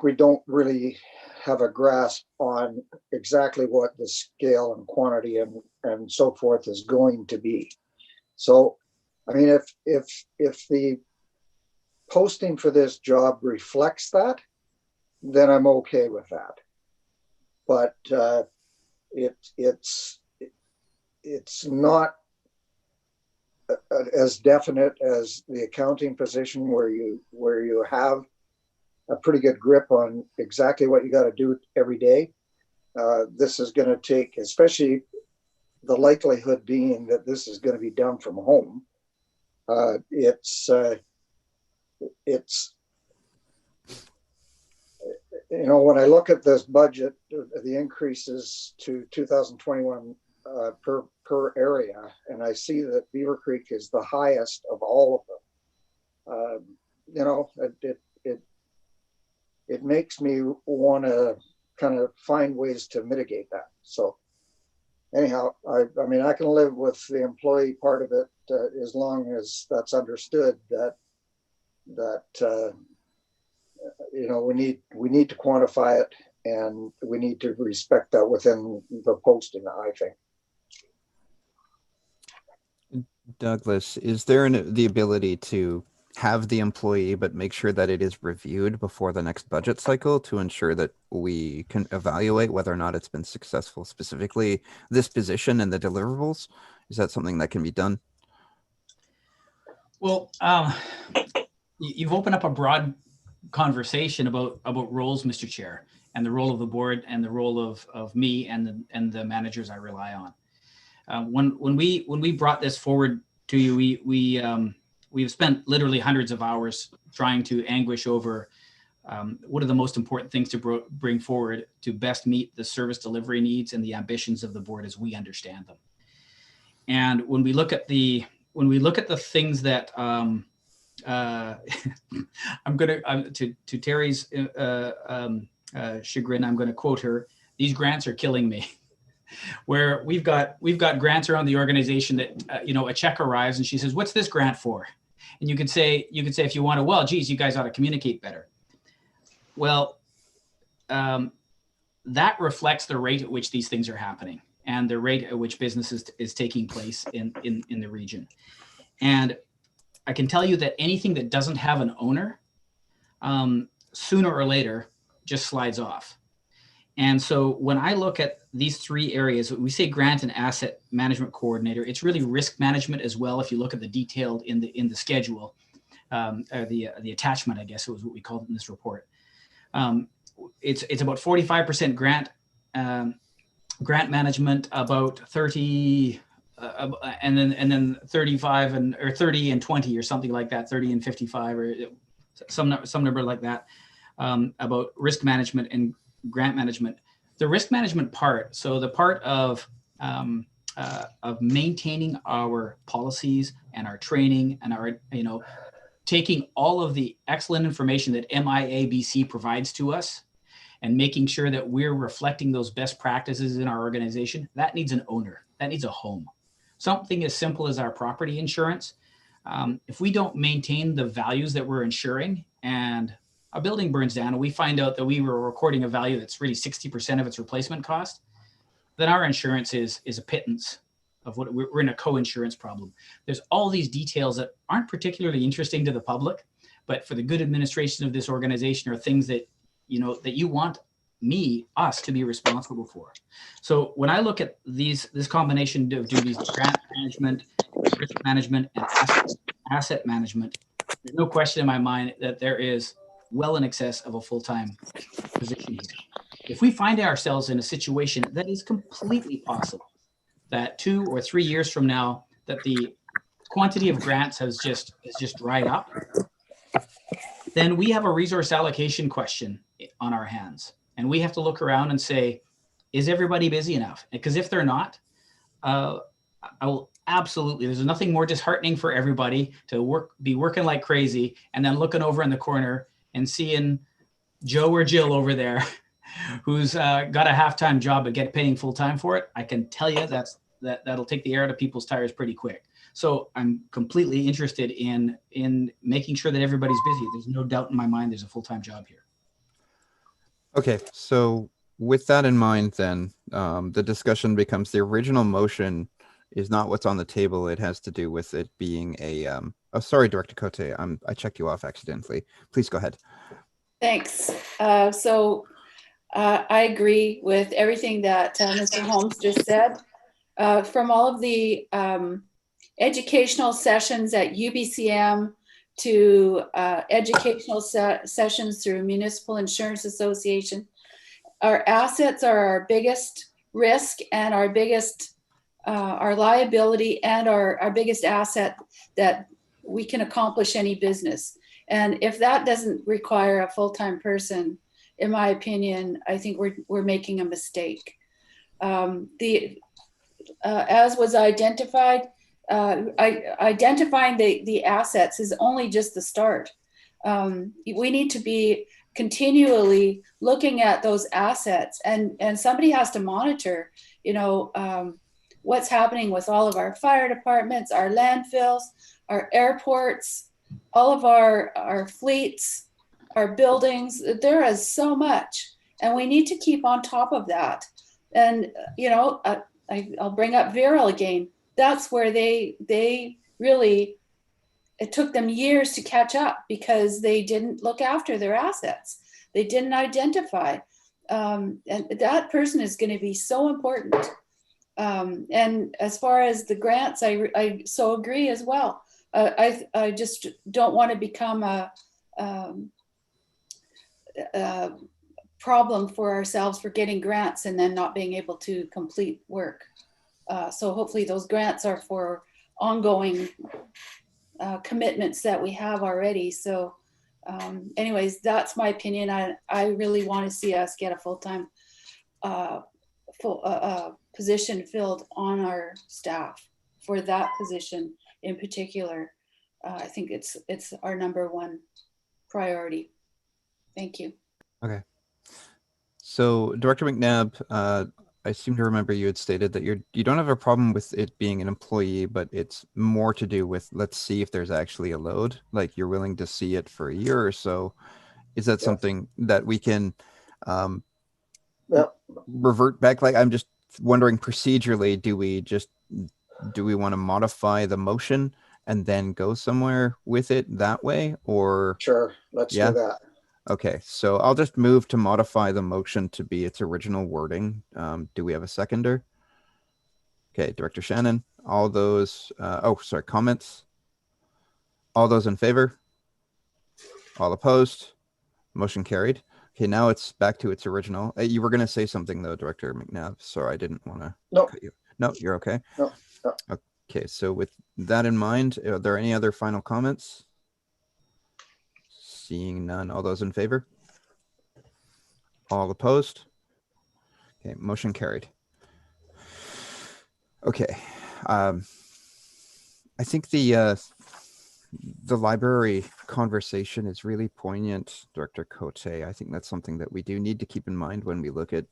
we don't really have a grasp on exactly what the scale and quantity and so forth is going to be. So, I mean, if the posting for this job reflects that, then I'm okay with that. But it's not as definite as the accounting position where you have a pretty good grip on exactly what you got to do every day. This is going to take, especially the likelihood being that this is going to be done from home. It's you know, when I look at this budget, the increases to 2021 per area, and I see that Beaver Creek is the highest of all of them. You know, it makes me want to kind of find ways to mitigate that. So anyhow, I mean, I can live with the employee part of it as long as that's understood that you know, we need to quantify it, and we need to respect that within the posting, I think. Douglas, is there the ability to have the employee but make sure that it is reviewed before the next budget cycle to ensure that we can evaluate whether or not it's been successful, specifically this position and the deliverables? Is that something that can be done? Well, you've opened up a broad conversation about roles, Mr. Chair, and the role of the board and the role of me and the managers I rely on. When we brought this forward to you, we've spent literally hundreds of hours trying to anguish over what are the most important things to bring forward to best meet the service delivery needs and the ambitions of the board as we understand them. And when we look at the things that I'm going to Terry's chagrin, I'm going to quote her: "These grants are killing me." Where we've got grants around the organization that you know, a check arrives and she says, "What's this grant for?" And you could say if you want to, well, geez, you guys ought to communicate better. Well, that reflects the rate at which these things are happening and the rate at which business is taking place in the region. And I can tell you that anything that doesn't have an owner, sooner or later, just slides off. And so when I look at these three areas, we say grant and asset management coordinator, it's really risk management as well. If you look at the detailed in the schedule, or the attachment, I guess it was what we called it in this report. It's about 45% grant management, about 30, and then 35 or 30 and 20 or something like that, 30 and 55 or some number like that, about risk management and grant management. The risk management part, so the part of maintaining our policies and our training and our, taking all of the excellent information that MIABC provides to us and making sure that we're reflecting those best practices in our organization, that needs an owner, that needs a home. Something as simple as our property insurance. If we don't maintain the values that we're insuring and a building burns down and we find out that we were recording a value that's really 60% of its replacement cost, then our insurance is a pittance of what we're in a co-insurance problem. There's all these details that aren't particularly interesting to the public, but for the good administration of this organization are things that, that you want us to be responsible for. So when I look at this combination of duties, grant management, risk management, and asset management, there's no question in my mind that there is well in excess of a full-time position here. If we find ourselves in a situation that is completely possible, that 2 or 3 years from now, that the quantity of grants has just dried up, then we have a resource allocation question on our hands. And we have to look around and say, is everybody busy enough? Because if they're not, I will absolutely, there's nothing more disheartening for everybody to be working like crazy and then looking over in the corner and seeing Joe or Jill over there who's got a half-time job but paying full-time for it. I can tell you that'll take the air out of people's tires pretty quick. So I'm completely interested in making sure that everybody's busy. There's no doubt in my mind there's a full-time job here. Okay, so with that in mind, then the discussion becomes the original motion is not what's on the table. It has to do with it being a. Oh, sorry, Director Cote. I checked you off accidentally. Please go ahead. Thanks. I agree with everything that Mr. Holmes just said. From all of the educational sessions at UBCM to educational sessions through Municipal Insurance Association, our assets are our biggest risk and our biggest, our liability and our biggest asset that we can accomplish any business. And if that doesn't require a full-time person, in my opinion, I think we're making a mistake. As was identified, identifying the assets is only just the start. We need to be continually looking at those assets, and somebody has to monitor, what's happening with all of our fire departments, our landfills, our airports, all of our fleets, our buildings. There is so much, and we need to keep on top of that. And I'll bring up Viral again. That's where they really, it took them years to catch up because they didn't look after their assets. They didn't identify, and that person is going to be so important. And as far as the grants, I so agree as well. I just don't want to become a problem for ourselves for getting grants and then not being able to complete work. So hopefully those grants are for ongoing commitments that we have already. So anyways, that's my opinion. I really want to see us get a full-time position filled on our staff for that position in particular. I think it's our #1 priority. Thank you. Okay. So Director McNabb, I seem to remember you had stated that you don't have a problem with it being an employee, but it's more to do with, let's see if there's actually a load, like you're willing to see it for a year or so. Is that something that we can Yep. revert back? Like, I'm just wondering procedurally, do we want to modify the motion and then go somewhere with it that way, or? Sure, let's Yeah. do that. Okay, so I'll just move to modify the motion to be its original wording. Do we have a seconder? Okay, Director Shannon, all those, comments? All those in favor? All opposed? Motion carried. Okay, now it's back to its original. You were going to say something though, Director McNabb. Sorry, I didn't want to No. cut you. No, you're okay. No. Okay, so with that in mind, are there any other final comments? Seeing none, all those in favor? All opposed? Okay, motion carried. Okay, I think the library conversation is really poignant, Director Cote. I think that's something that we do need to keep in mind when we look at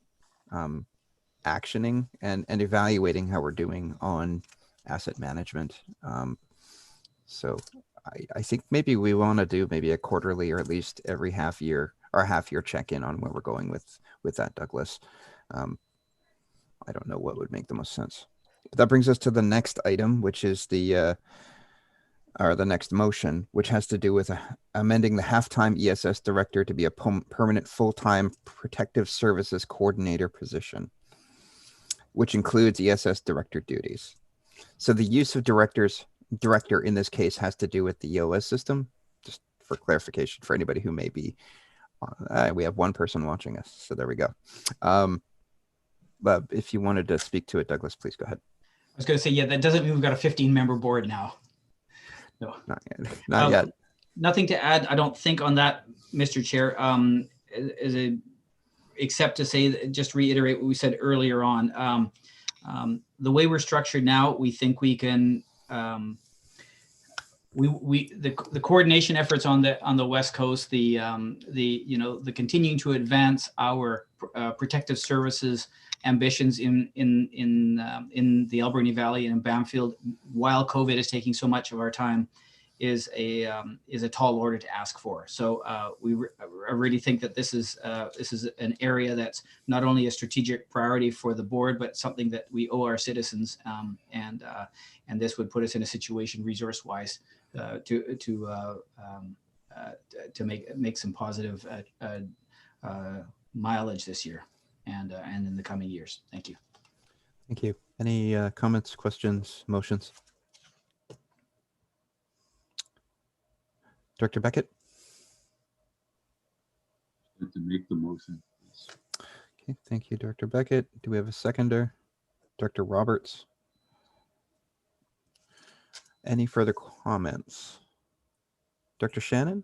actioning and evaluating how we're doing on asset management. So I think maybe we want to do maybe a quarterly or at least every half year check-in on where we're going with that, Douglas. I don't know what would make the most sense. But that brings us to the next item, which is the next motion, which has to do with amending the half-time ESS director to be a permanent full-time protective services coordinator position, which includes ESS director duties. So the use of director in this case has to do with the EOS system. Just for clarification for anybody who may be, we have one person watching us, so there we go. But if you wanted to speak to it, Douglas, please go ahead. I was going to say, yeah, that doesn't mean we've got a 15-member board now. No, not yet. Not yet. Nothing to add, I don't think, on that, Mr. Chair. Except to say, just reiterate what we said earlier on. The way we're structured now, we think we can. The coordination efforts on the West Coast, the continuing to advance our protective services ambitions in the Alberni Valley and in Bamfield, while COVID is taking so much of our time, is a tall order to ask for. So I really think that this is an area that's not only a strategic priority for the board, but something that we owe our citizens. And this would put us in a situation resource-wise to make some positive mileage this year and in the coming years. Thank you. Thank you. Any comments, questions, motions? Director Beckett? To make the motion. Okay, thank you, Director Beckett. Do we have a seconder? Director Roberts? Any further comments? Dr. Shannon?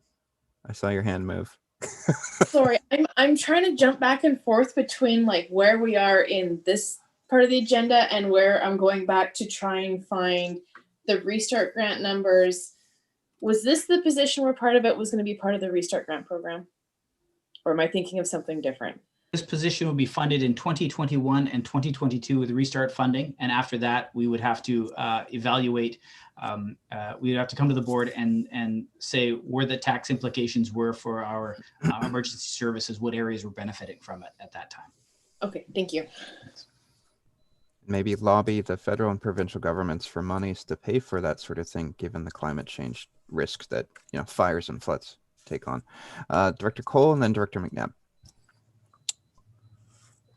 I saw your hand move. Sorry, I'm trying to jump back and forth between like where we are in this part of the agenda and where I'm going back to try and find the Restart Grant numbers. Was this the position where part of it was going to be part of the Restart Grant program? Or am I thinking of something different? This position will be funded in 2021 and 2022 with restart funding. And after that, we would have to evaluate, we would have to come to the board and say where the tax implications were for our emergency services, what areas were benefiting from it at that time. Okay, thank you. Maybe lobby the federal and provincial governments for monies to pay for that sort of thing, given the climate change risks that fires and floods take on. Director Cole and then Director McNabb.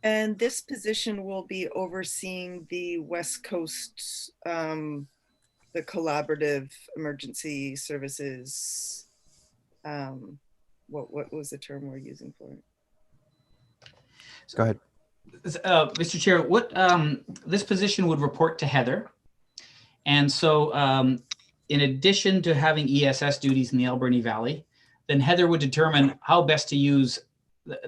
And this position will be overseeing the West Coast, the collaborative emergency services. What was the term we're using for it? Go ahead. Mr. Chair, this position would report to Heather. And so in addition to having ESS duties in the Alberni Valley, then Heather would determine how best to use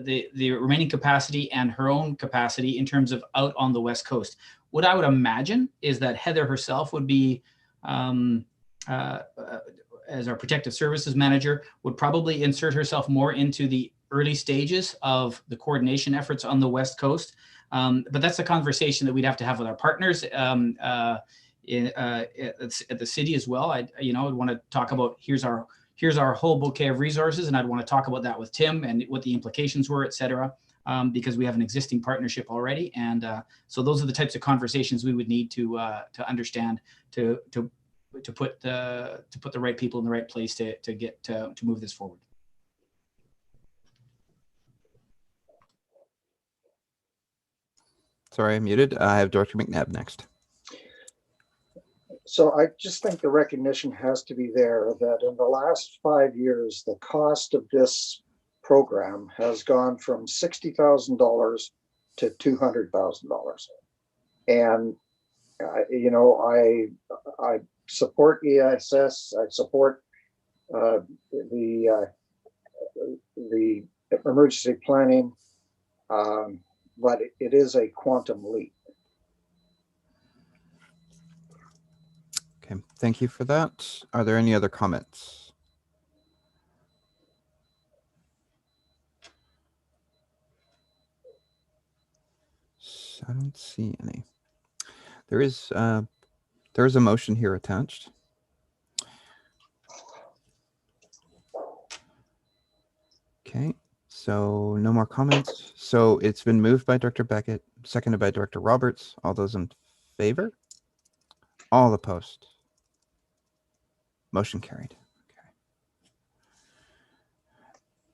the remaining capacity and her own capacity in terms of out on the West Coast. What I would imagine is that Heather herself would be, as our protective services manager, would probably insert herself more into the early stages of the coordination efforts on the West Coast. But that's a conversation that we'd have to have with our partners at the city as well. I'd want to talk about here's our whole bouquet of resources, and I'd want to talk about that with Tim and what the implications were, et cetera. because we have an existing partnership already. And so those are the types of conversations we would need to understand to put the right people in the right place to move this forward. Sorry, I'm muted. I have Dr. McNabb next. So I just think the recognition has to be there that in the last 5 years, the cost of this program has gone from $60,000 to $200,000. And, you know, I support ESS, I support the emergency planning, but it is a quantum leap. Okay, thank you for that. Are there any other comments? I don't see any. There is a motion here attached. Okay, so no more comments. So it's been moved by Dr. Beckett, seconded by Dr. Roberts. All those in favor? All opposed? Motion carried.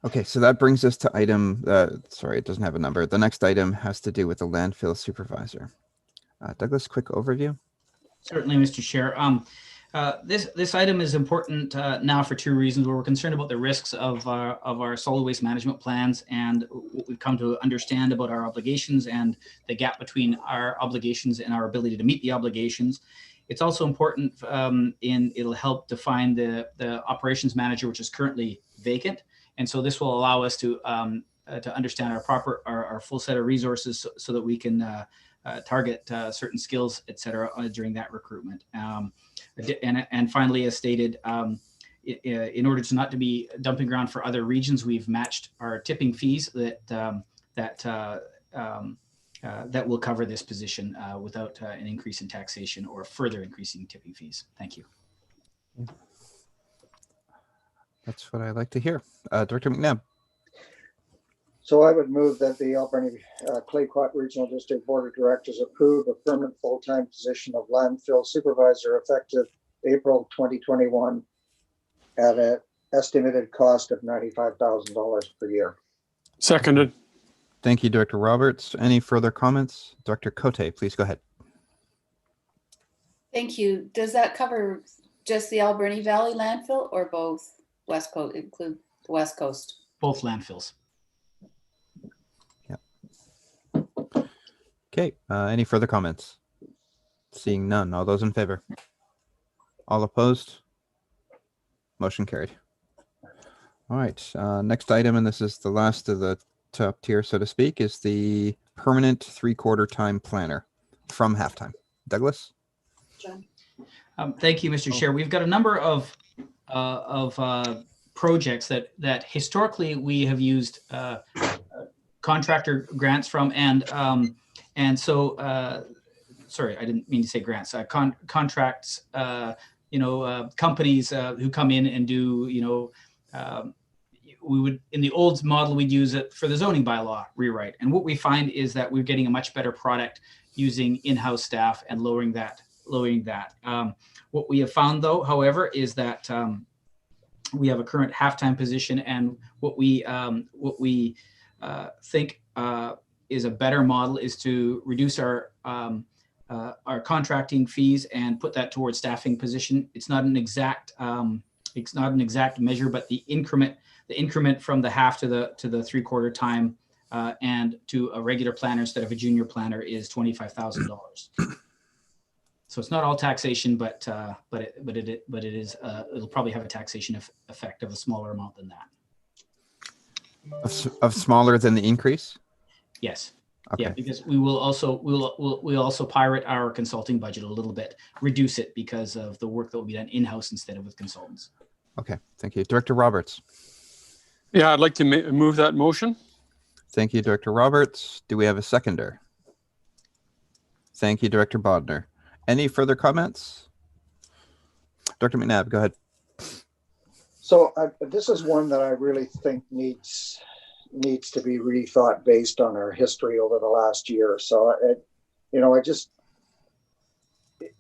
Okay, so that brings us to item, sorry, it doesn't have a number. The next item has to do with the landfill supervisor. Douglas, quick overview. Certainly, Mr. Chair. This item is important now for two reasons. We're concerned about the risks of our solid waste management plans and what we've come to understand about our obligations and the gap between our obligations and our ability to meet the obligations. It's also important it'll help define the operations manager, which is currently vacant. And so this will allow us to understand our full set of resources so that we can target certain skills, et cetera, during that recruitment. And finally, as stated, in order to not to be dumping ground for other regions, we've matched our tipping fees that will cover this position without an increase in taxation or further increasing tipping fees. Thank you. That's what I like to hear. Dr. McNabb. So I would move that the Alberni Clayoquot Regional District Board of Directors approve a permanent full-time position of landfill supervisor effective April 2021 at an estimated cost of $95,000 per year. Seconded. Thank you, Dr. Roberts. Any further comments? Dr. Cote, please go ahead. Thank you. Does that cover just the Alberni Valley landfill or both? West Coast, include the West Coast? Both landfills. Okay, any further comments? Seeing none, all those in favor? All opposed? Motion carried. All right, next item, and this is the last of the top tier, so to speak, is the permanent 3/4 time planner from halftime. Douglas? John. Thank you, Mr. Chair. We've got a number of projects that historically we have used contractor grants from, and so sorry, I didn't mean to say grants. Contracts, companies who come in and do, we would, in the old model, we'd use it for the zoning bylaw rewrite. And what we find is that we're getting a much better product using in-house staff and lowering that. What we have found, though, however, is that we have a current halftime position, and what we think is a better model is to reduce our contracting fees and put that towards staffing position. It's not an exact measure, but the increment from the half to the 3/4 time and to a regular planner instead of a junior planner is $25,000. So it's not all taxation, but it is it'll probably have a taxation effect of a smaller amount than that. Of smaller than the increase? Yes. Okay. Yeah, because we'll also pirate our consulting budget a little bit, reduce it because of the work that will be done in-house instead of with consultants. Okay, thank you. Director Roberts. Yeah, I'd like to move that motion. Thank you, Director Roberts. Do we have a seconder? Thank you, Director Bodner. Any further comments? Dr. McNabb, go ahead. So this is one that I really think needs needs to be rethought based on our history over the last year. So,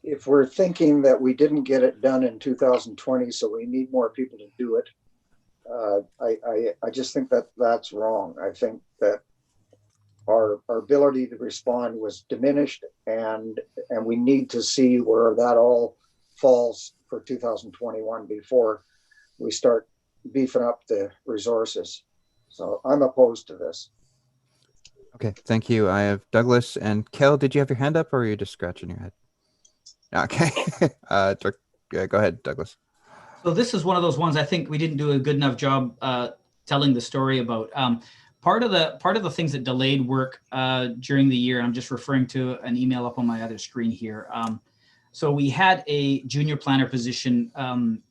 if we're thinking that we didn't get it done in 2020, so we need more people to do it, I just think that that's wrong. I think that our ability to respond was diminished, and we need to see where that all falls for 2021 before we start beefing up the resources. So I'm opposed to this. Okay, thank you. I have Douglas and Kel. Did you have your hand up, or are you just scratching your head? Okay. Go ahead, Douglas. So this is one of those ones I think we didn't do a good enough job telling the story about. Part of the things that delayed work during the year, I'm just referring to an email up on my other screen here. So we had a junior planner position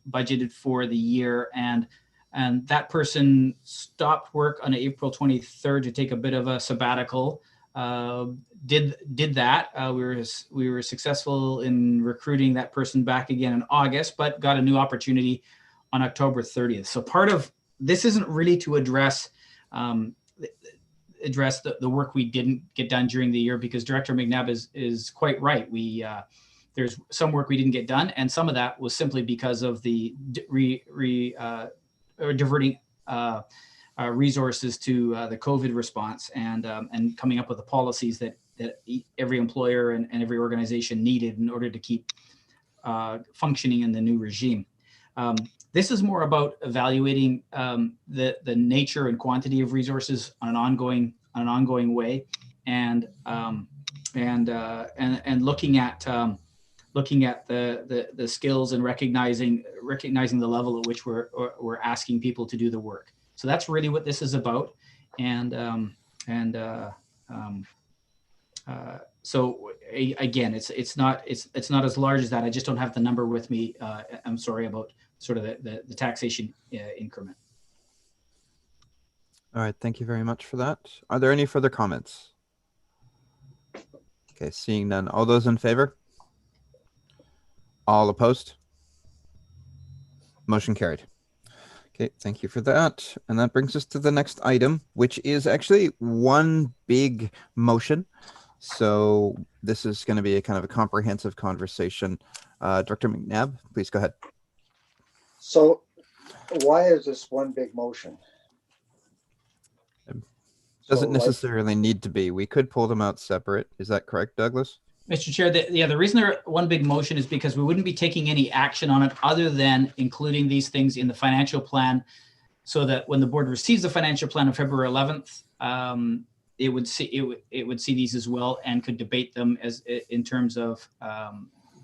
budgeted for the year, and that person stopped work on April 23rd to take a bit of a sabbatical. Did that. We were successful in recruiting that person back again in August, but got a new opportunity on October 30th. So part of this isn't really to address the work we didn't get done during the year, because Director McNabb is quite right. There's some work we didn't get done, and some of that was simply because of the diverting resources to the COVID response, and coming up with the policies that every employer and every organization needed in order to keep functioning in the new regime. This is more about evaluating the nature and quantity of resources on an ongoing way, and looking at the skills and recognizing the level at which we're asking people to do the work. So that's really what this is about, so again, it's not as large as that. I just don't have the number with me. I'm sorry about sort of the taxation increment. All right, thank you very much for that. Are there any further comments? Okay, seeing none. All those in favor? All opposed? Motion carried. Okay, thank you for that. And that brings us to the next item, which is actually one big motion. So this is going to be a kind of a comprehensive conversation. Dr. McNabb, please go ahead. So why is this one big motion? Doesn't necessarily need to be. We could pull them out separate. Is that correct, Douglas? Mr. Chair, the reason they're one big motion is because we wouldn't be taking any action on it other than including these things in the financial plan, so that when the board receives the financial plan on February 11th, it would see these as well and could debate them as in terms of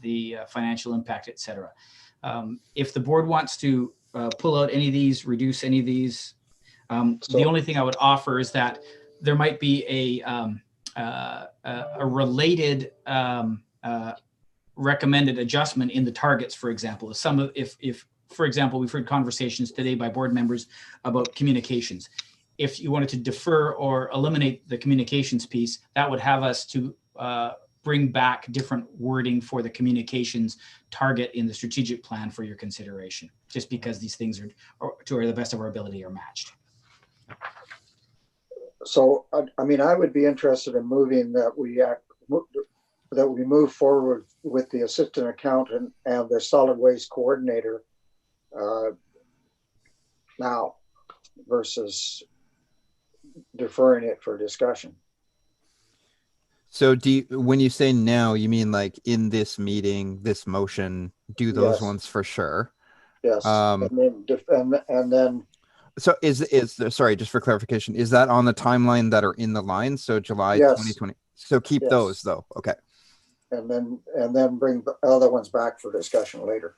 the financial impact, et cetera. If the board wants to pull out any of these, reduce any of these, the only thing I would offer is that there might be a related recommended adjustment in the targets, for example. If for example, we've heard conversations today by board members about communications. If you wanted to defer or eliminate the communications piece, that would have us to bring back different wording for the communications target in the strategic plan for your consideration, just because these things are to the best of our ability are matched. So, I mean, I would be interested in moving that we move forward with the assistant accountant and the solid waste coordinator now versus deferring it for discussion. So when you say now, you mean like in this meeting, this motion, do those ones for sure? Yes. And then so is there, sorry, just for clarification, is that on the timeline that are in the line? So July 2020. So keep those though. Okay. And then bring the other ones back for discussion later.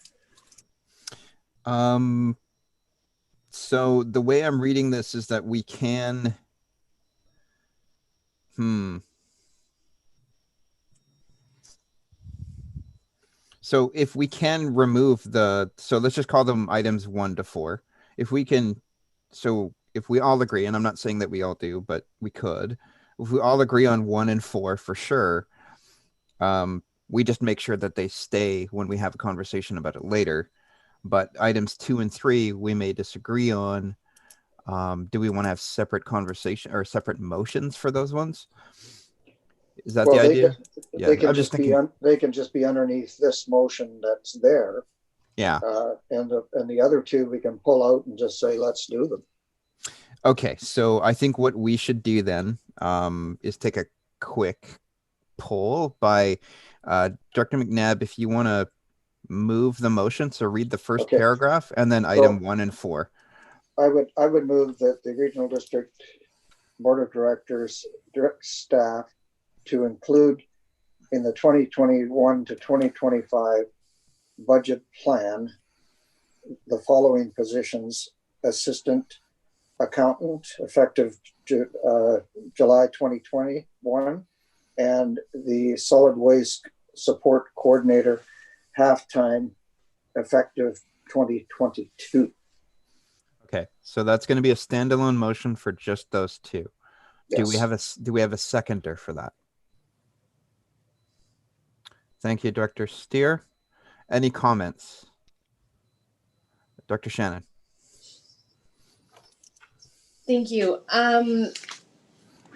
So the way I'm reading this is that we can So if we can remove so let's just call them items 1 to 4. If we can, so if we all agree, and I'm not saying that we all do, but we could, if we all agree on 1 and 4 for sure, we just make sure that they stay when we have a conversation about it later. But items 2 and 3, we may disagree on. Do we want to have separate conversation or separate motions for those ones? Is that Well, the idea? they can I'm just just be thinking. they can just be underneath this motion that's there. Yeah. And the other two we can pull out and just say, let's do them. Okay, so I think what we should do then is take a quick poll by Dr. McNabb, if you want to move the motion, so read the first Okay. paragraph and then item 1 and 4. I would move that the Regional District Board of Directors direct staff to include in the 2021 to 2025 budget plan the following positions: assistant accountant effective July 2021, and the solid waste support coordinator half-time effective 2022. Okay, so that's going to be a standalone motion for just those two. Yes. Do we have a seconder for that? Thank you, Dr. Steer. Any comments? Dr. Shannon. Thank you.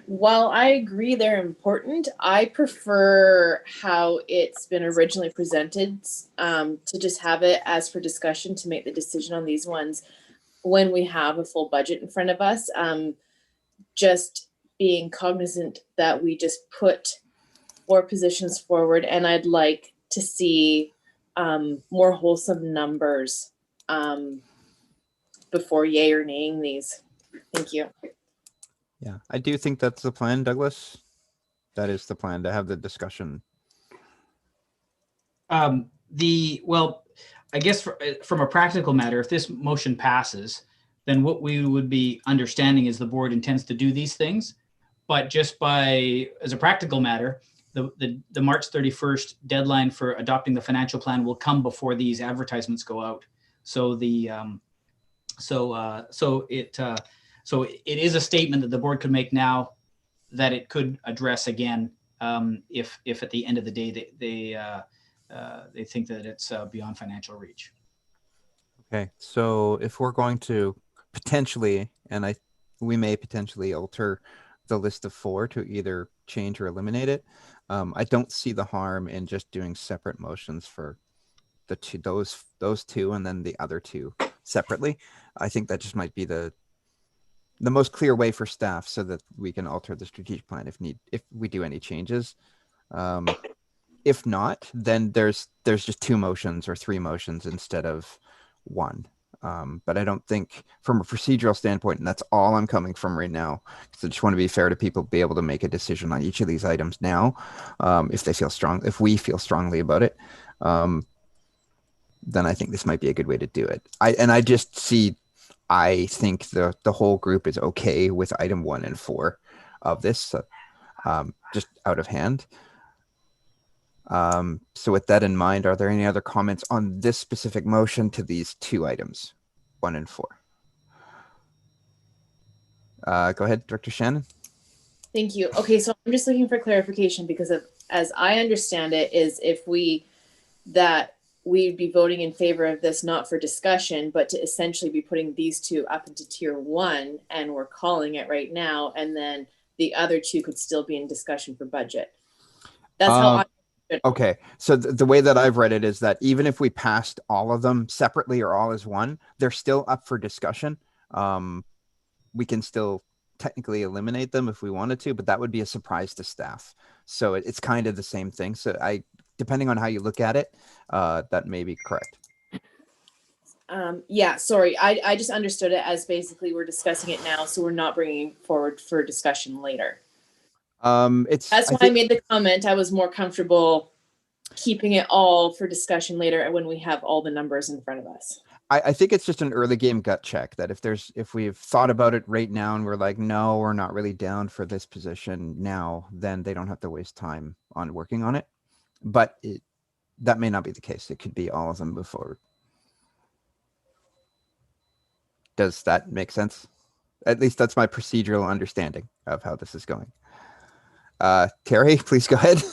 While I agree they're important, I prefer how it's been originally presented, to just have it as for discussion to make the decision on these ones when we have a full budget in front of us. Just being cognizant that we just put 4 positions forward, and I'd like to see more wholesome numbers before yay or naying these. Thank you. Yeah, I do think that's the plan, Douglas. That is the plan, to have the discussion. Well, I guess from a practical matter, if this motion passes, then what we would be understanding is the board intends to do these things. But just as a practical matter, the March 31st deadline for adopting the financial plan will come before these advertisements go out. So so it is a statement that the board could make now that it could address again if at the end of the day they think that it's beyond financial reach. Okay, so if we're going to potentially, and we may potentially alter the list of 4 to either change or eliminate it, I don't see the harm in just doing separate motions for the two, those 2, and then the other 2 separately. I think that just might be the most clear way for staff, so that we can alter the strategic plan if we do any changes. If not, then there's just 2 motions or 3 motions instead of 1. But I don't think, from a procedural standpoint, and that's all I'm coming from right now, because I just want to be fair to people, be able to make a decision on each of these items now, if we feel strongly about it, then I think this might be a good way to do it. I think the whole group is okay with item 1 and 4 of this, just out of hand. So with that in mind, are there any other comments on this specific motion to these 2 items, 1 and 4? Go ahead, Director Shannon. Thank you. Okay, so I'm just looking for clarification because as I understand it, is we'd be voting in favor of this, not for discussion, but to essentially be putting these 2 up into tier 1, and we're calling it right now, and then the other 2 could still be in discussion for budget. That's how Okay, so the way that I've read it is that even if we passed all of them separately or all as one, they're still up for discussion. We can still technically eliminate them if we wanted to, but that would be a surprise to staff. So it's kind of the same thing. So depending on how you look at it, that may be correct. Yeah, sorry. I just understood it as basically we're discussing it now, so we're not bringing forward for discussion later. That's why I made the comment. I was more comfortable keeping it all for discussion later when we have all the numbers in front of us. I think it's just an early game gut check that if we've thought about it right now and we're like, no, we're not really down for this position now, then they don't have to waste time on working on it. But that may not be the case. It could be all of them move forward. Does that make sense? At least that's my procedural understanding of how this is going. Terry, please go ahead.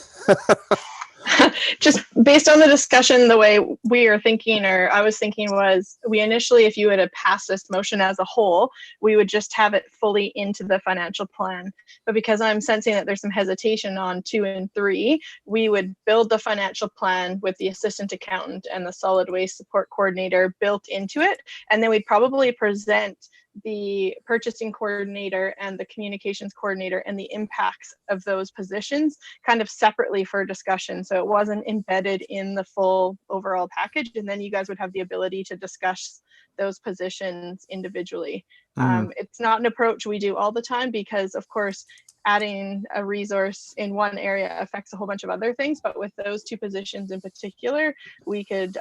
Just based on the discussion, the way we are thinking, or I was thinking, was we initially, if you would have passed this motion as a whole, we would just have it fully into the financial plan. But because I'm sensing that there's some hesitation on 2 and 3, we would build the financial plan with the assistant accountant and the solid waste support coordinator built into it. And then we'd probably present the purchasing coordinator and the communications coordinator and the impacts of those positions kind of separately for discussion. So it wasn't embedded in the full overall package. And then you guys would have the ability to discuss those positions individually. It's not an approach we do all the time because, of course, adding a resource in one area affects a whole bunch of other things. But with those 2 positions in particular, we could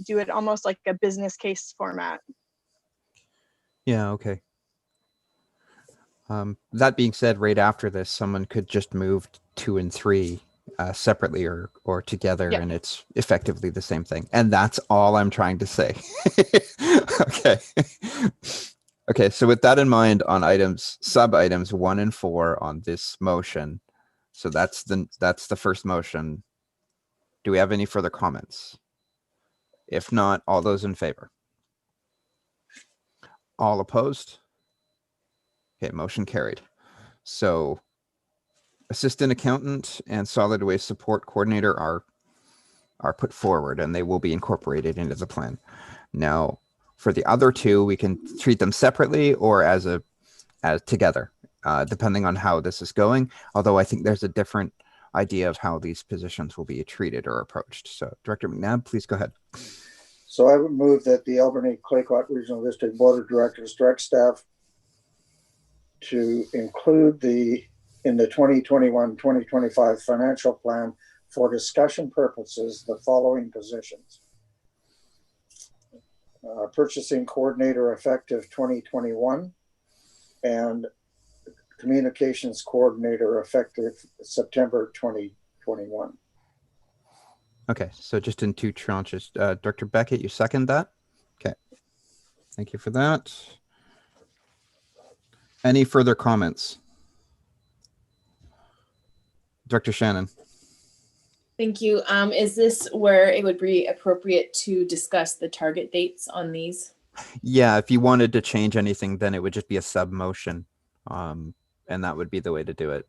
do it almost like a business case format. Yeah, okay. That being said, right after this, someone could just move 2 and 3 separately or together, Yep. and it's effectively the same thing. And that's all I'm trying to say. Okay. Okay, so with that in mind, on sub items 1 and 4 on this motion, so that's the first motion. Do we have any further comments? If not, all those in favor? All opposed? Okay, motion carried. So assistant accountant and solid waste support coordinator are put forward, and they will be incorporated into the plan. Now, for the other 2, we can treat them separately or as together, depending on how this is going. Although I think there's a different idea of how these positions will be treated or approached. So, Director McNabb, please go ahead. So I would move that the Albany-Claycott Regional District Board of Directors direct staff to include in the 2021-2025 financial plan for discussion purposes, the following positions. Purchasing coordinator effective 2021 and communications coordinator effective September 2021. Okay, so just in 2 tranches. Dr. Beckett, you second that? Okay. Thank you for that. Any further comments? Dr. Shannon. Thank you. Is this where it would be appropriate to discuss the target dates on these? Yeah, if you wanted to change anything, then it would just be a sub motion. And that would be the way to do it.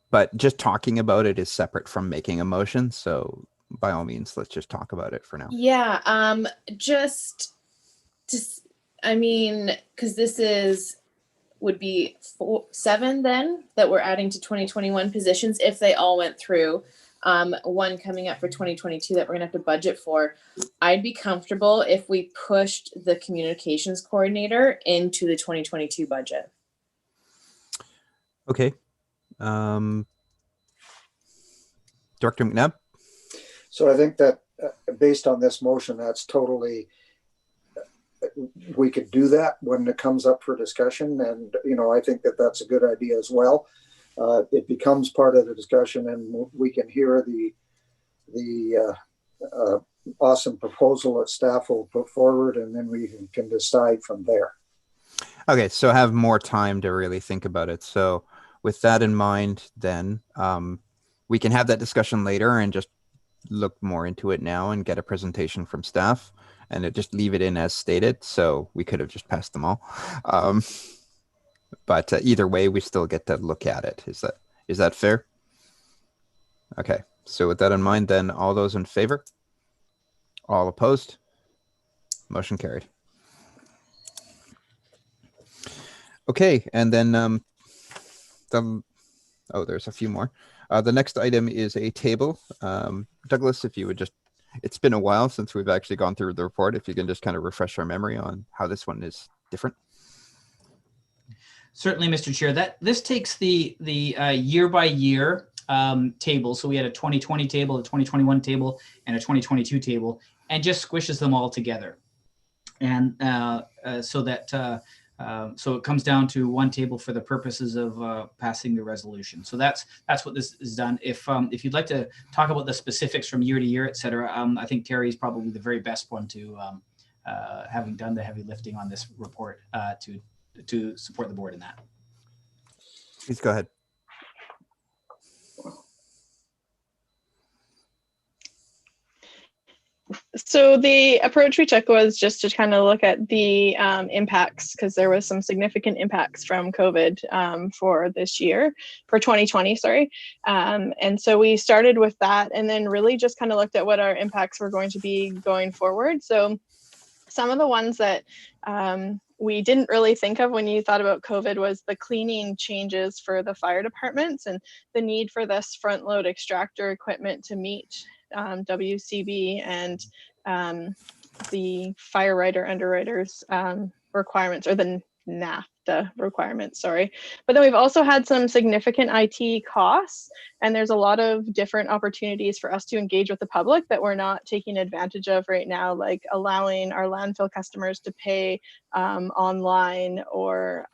But just talking about it is separate from making a motion. So by all means, let's just talk about it for now. Yeah, I mean, because this would be 7 then that we're adding to 2021 positions if they all went through. 1 coming up for 2022 that we're gonna have to budget for. I'd be comfortable if we pushed the communications coordinator into the 2022 budget. Okay. Dr. McNabb? So I think that based on this motion, that's totally, we could do that when it comes up for discussion. And, I think that that's a good idea as well. It becomes part of the discussion and we can hear the awesome proposal that staff will put forward, and then we can decide from there. Okay, so have more time to really think about it. So with that in mind, then we can have that discussion later and just look more into it now and get a presentation from staff and just leave it in as stated. So we could have just passed them all. But either way, we still get to look at it. Is that fair? Okay, so with that in mind, then all those in favor? All opposed? Motion carried. Okay, and then there's a few more. The next item is a table. Douglas, if you would just, it's been a while since we've actually gone through the report. If you can just kind of refresh our memory on how this one is different. Certainly, Mr. Chair. This takes the year by year table. So we had a 2020 table, a 2021 table, and a 2022 table, and just squishes them all together. And so it comes down to one table for the purposes of passing the resolution. So that's what this is done. If you'd like to talk about the specifics from year to year, et cetera, I think Terry is probably the very best one to, having done the heavy lifting on this report, to support the board in that. Please go ahead. So the approach we took was just to kind of look at the impacts, because there was some significant impacts from COVID for this year, for 2020, sorry. And so we started with that, and then really just kind of looked at what our impacts were going to be going forward. So some of the ones that we didn't really think of when you thought about COVID was the cleaning changes for the fire departments and the need for this front load extractor equipment to meet WCB and the fire writer underwriters requirements, or the NAFTA requirements, sorry. But then we've also had some significant IT costs, and there's a lot of different opportunities for us to engage with the public that we're not taking advantage of right now, like allowing our landfill customers to pay online, or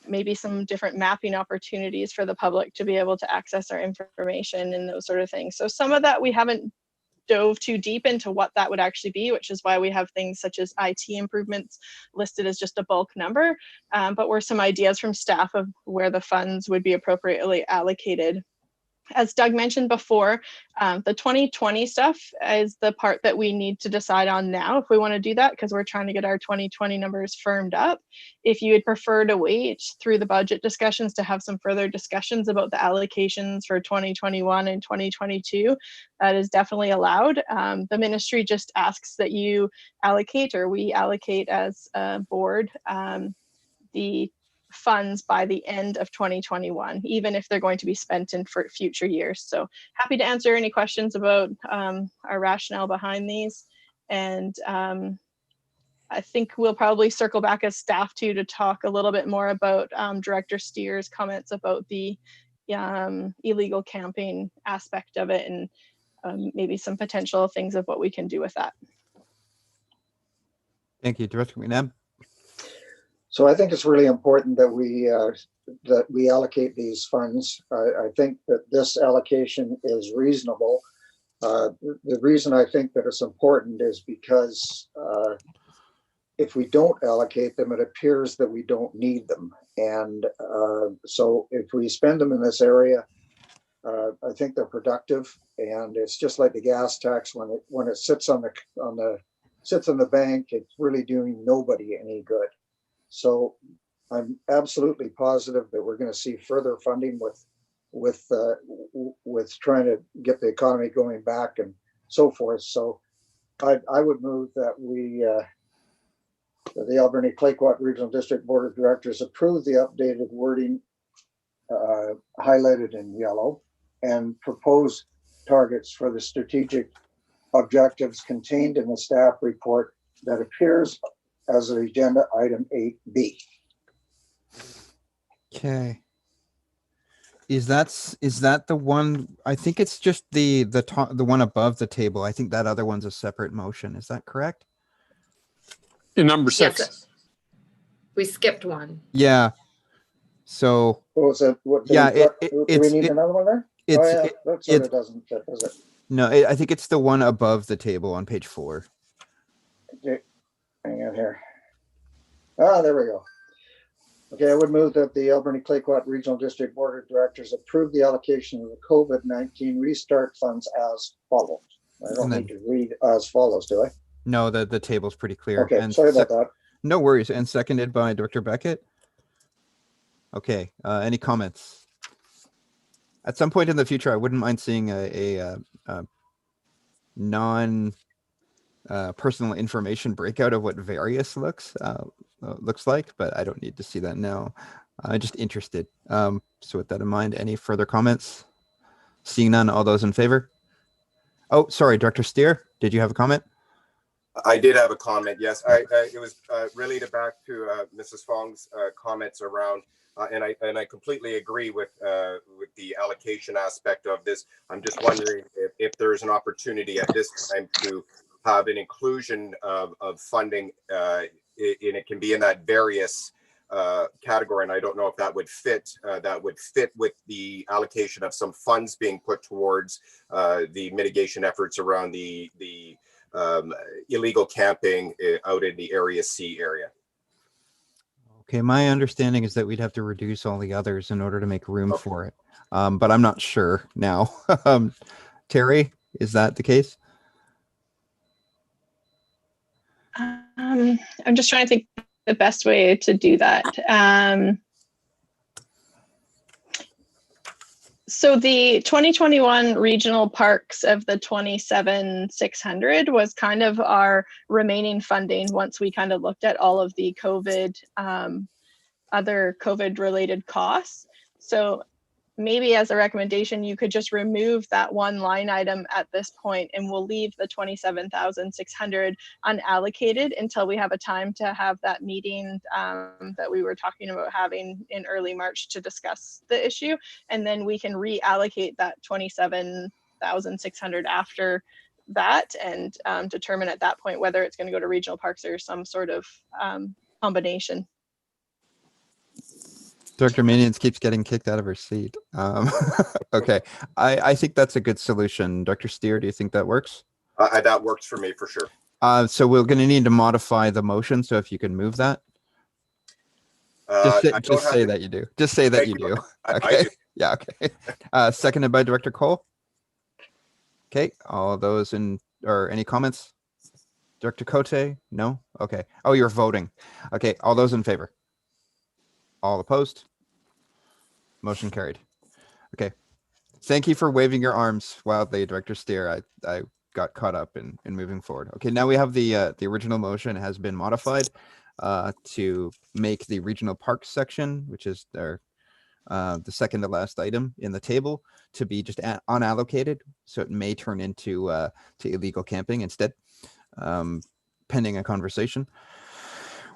maybe some different mapping opportunities for the public to be able to access our information and those sort of things. So some of that we haven't dove too deep into what that would actually be, which is why we have things such as IT improvements listed as just a bulk number, but were some ideas from staff of where the funds would be appropriately allocated. As Doug mentioned before, the 2020 stuff is the part that we need to decide on now if we want to do that, because we're trying to get our 2020 numbers firmed up. If you would prefer to wait through the budget discussions to have some further discussions about the allocations for 2021 and 2022, that is definitely allowed. The ministry just asks that you allocate, or we allocate as a board, the funds by the end of 2021, even if they're going to be spent in for future years. So happy to answer any questions about our rationale behind these. And I think we'll probably circle back as staff to talk a little bit more about Director Steer's comments about the illegal camping aspect of it, and maybe some potential things of what we can do with that. Thank you, Director McNabb. So I think it's really important that we allocate these funds. I think that this allocation is reasonable. The reason I think that it's important is because if we don't allocate them, it appears that we don't need them. And so if we spend them in this area, I think they're productive. And it's just like the gas tax, when it sits on the bank, it's really doing nobody any good. So I'm absolutely positive that we're going to see further funding with trying to get the economy going back and so forth. So I would move that the Alberni Clayoquot Regional District Board of Directors approve the updated wording highlighted in yellow and propose targets for the strategic objectives contained in the staff report that appears as an agenda item 8B. Okay. Is that the one? I think it's just the one above the table. I think that other one's a separate motion. Is that correct? In number 6. Yes, we skipped one. Yeah. So. What was it? Do we need another one there? That sort of doesn't fit, does it? No, I think it's the one above the table on page 4. Okay. Hang on here. There we go. Okay, I would move that the Alberni Clayoquot Regional District Board of Directors approve the allocation of the COVID-19 restart funds as follows. I don't need to read as follows, do I? No, the table's pretty clear. Okay, and sorry about that. No worries. And seconded by Dr. Beckett. Okay, any comments? At some point in the future, I wouldn't mind seeing a non personal information breakout of what various looks like, but I don't need to see that now. I'm just interested. So with that in mind, any further comments? Seeing none, all those in favor? Oh, sorry, Director Steer, did you have a comment? I did have a comment. Yes, it was related back to Mrs. Fong's comments around, and I completely agree with the allocation aspect of this. I'm just wondering if there's an opportunity at this time to have an inclusion of funding, and it can be in that various category. And I don't know if that would fit with the allocation of some funds being put towards the mitigation efforts around the illegal camping out in the Area C area. Okay, my understanding is that we'd have to reduce all the others in order to make room for it. But I'm not sure now. Terry, is that the case? I'm just trying to think the best way to do that. So the 2021 regional parks of the 27,600 was kind of our remaining funding once we kind of looked at all of the COVID, other COVID related costs. So maybe as a recommendation, you could just remove that one line item at this point, and we'll leave the 27,600 unallocated until we have a time to have that meeting that we were talking about having in early March to discuss the issue. And then we can reallocate that 27,600 after that and determine at that point whether it's going to go to regional parks or some sort of combination. Director Manions keeps getting kicked out of her seat. Okay, I think that's a good solution. Dr. Steer, do you think that works? That works for me for sure. So we're going to need to modify the motion. So if you can move that. Just say that you do. Just say that you do. Okay. I do. Yeah. Okay. Seconded by Director Cole. Okay. All those or any comments? Director Cote? No. Okay. Oh, you're voting. Okay. All those in favor? All opposed? Motion carried. Okay. Thank you for waving your arms wildly, Director Steer. I got caught up in moving forward. Okay, now we have the original motion has been modified to make the regional parks section, which is the second to last item in the table, to be just unallocated. So it may turn into to illegal camping instead, pending a conversation.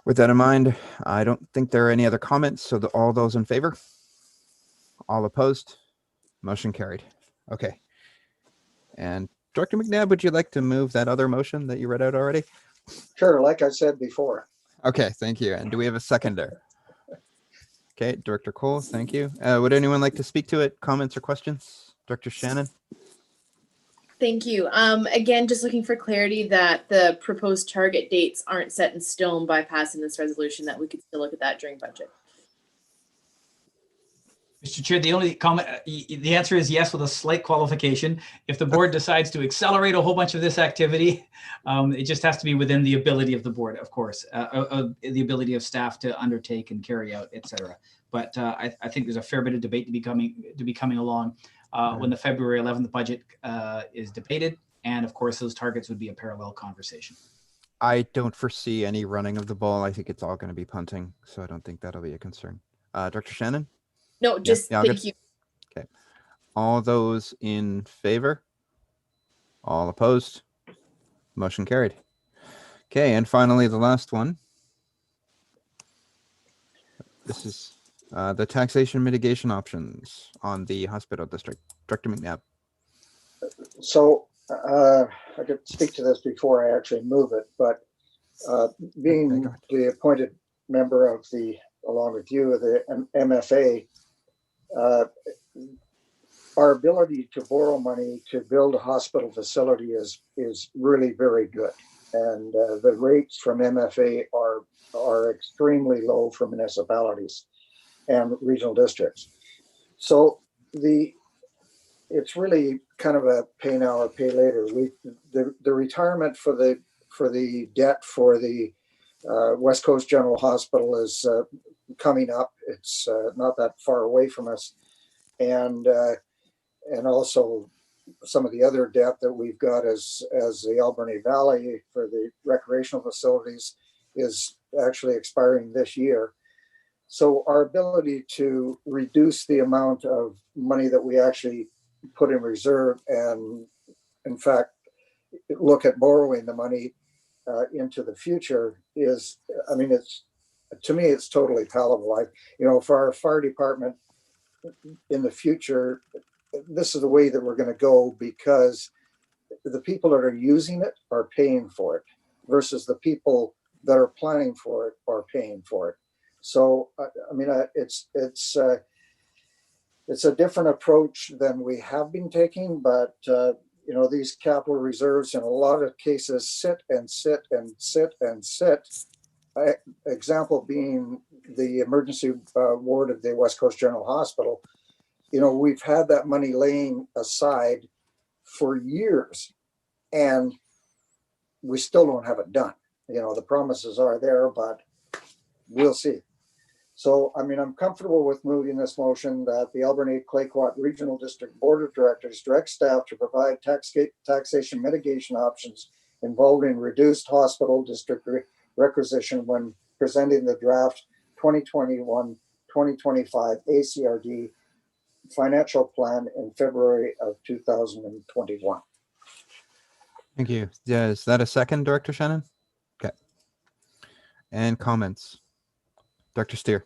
With that in mind, I don't think there are any other comments. So all those in favor? All opposed? Motion carried. Okay. And Director McNabb, would you like to move that other motion that you read out already? Sure, like I said before. Okay, thank you. And do we have a seconder? Okay, Director Cole, thank you. Would anyone like to speak to it? Comments or questions? Director Shannon? Thank you. Again, just looking for clarity that the proposed target dates aren't set in stone by passing this resolution, that we could still look at that during budget. Mr. Chair, the only comment, the answer is yes, with a slight qualification. If the board decides to accelerate a whole bunch of this activity, it just has to be within the ability of the board, of course, the ability of staff to undertake and carry out, et cetera. But I think there's a fair bit of debate to be coming along when the February 11th budget is debated. And of course, those targets would be a parallel conversation. I don't foresee any running of the ball. I think it's all going to be punting. So I don't think that'll be a concern. Dr. Shannon? No, just yeah, thank you. Okay. All those in favor? All opposed? Motion carried. Okay, and finally, the last one. This is the taxation mitigation options on the hospital district. Director McNabb. So I could speak to this before I actually move it, but being the appointed member of along with you, of the MFA, our ability to borrow money to build a hospital facility is really very good, and the rates from MFA are extremely low for municipalities and regional districts. So it's really kind of a pay now or pay later. The retirement for the debt for the West Coast General Hospital is coming up. It's not that far away from us, and also some of the other debt that we've got as the Alberni Valley for the recreational facilities is actually expiring this year. So our ability to reduce the amount of money that we actually put in reserve and, in fact, look at borrowing the money into the future is, I mean, to me, it's totally palatable. For our fire department in the future, this is the way that we're going to go, because the people that are using it are paying for it versus the people that are planning for it are paying for it. So, I mean, it's a different approach than we have been taking, but these capital reserves in a lot of cases sit and sit and sit and sit. Example being the emergency ward of the West Coast General Hospital. We've had that money laying aside for years, and we still don't have it done. You know, the promises are there, but we'll see. So, I mean, I'm comfortable with moving this motion that the Alberni-Clayquat Regional District Board of Directors direct staff to provide taxation mitigation options involving reduced hospital district requisition when presenting the draft 2021-2025 ACRD financial plan in February of 2021. Thank you. Yeah, is that a second, Director Shannon? Okay. And comments? Dr. Steer.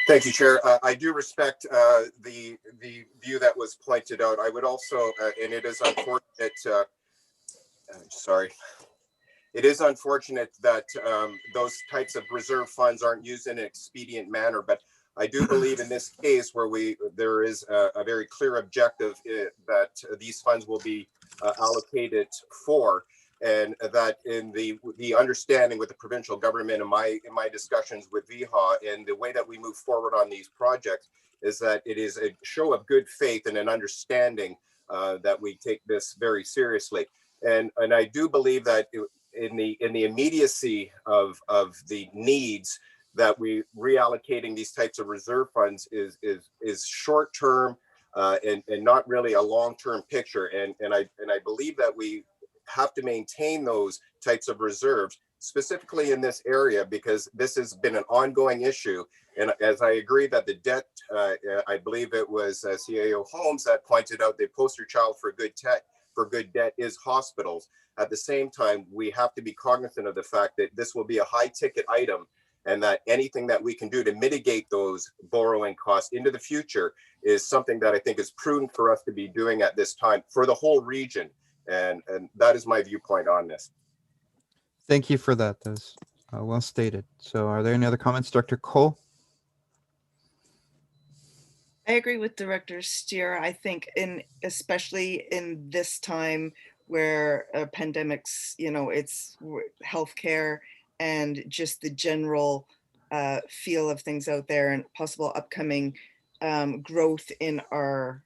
Thank you, Chair. I do respect the view that was pointed out. I would also, and it is unfortunate, it is unfortunate that those types of reserve funds aren't used in an expedient manner, but I do believe in this case where there is a very clear objective that these funds will be allocated for, and that in the understanding with the provincial government in my discussions with VHA and the way that we move forward on these projects is that it is a show of good faith and an understanding that we take this very seriously. And I do believe that in the immediacy of the needs, that we reallocating these types of reserve funds is short term and not really a long term picture. And I believe that we have to maintain those types of reserves, specifically in this area, because this has been an ongoing issue. And as I agree that the debt, I believe it was CAO Holmes that pointed out the poster child for good debt is hospitals. At the same time, we have to be cognizant of the fact that this will be a high ticket item, and that anything that we can do to mitigate those borrowing costs into the future is something that I think is prudent for us to be doing at this time for the whole region. And that is my viewpoint on this. Thank you for that. That's well stated. So are there any other comments, Dr. Cole? I agree with Director Steer. I think especially in this time where pandemics, it's healthcare and just the general feel of things out there and possible upcoming growth in our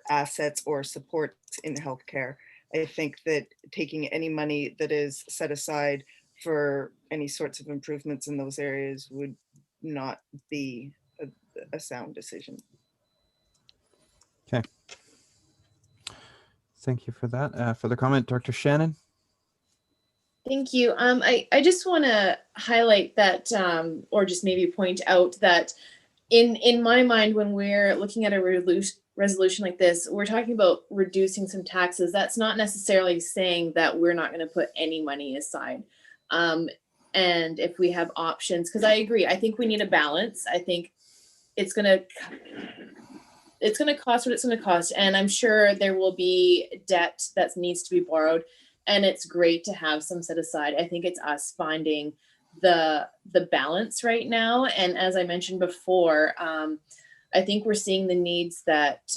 assets or supports in healthcare. I think that taking any money that is set aside for any sorts of improvements in those areas would not be a sound decision. Okay. Thank you for that. For the comment, Dr. Shannon. Thank you. I just want to highlight that, or just maybe point out that in my mind, when we're looking at a resolution like this, we're talking about reducing some taxes. That's not necessarily saying that we're not going to put any money aside. And if we have options, because I agree, I think we need a balance. I think it's going to cost what it's going to cost. And I'm sure there will be debt that needs to be borrowed. And it's great to have some set aside. I think it's us finding the balance right now. And as I mentioned before, I think we're seeing the needs that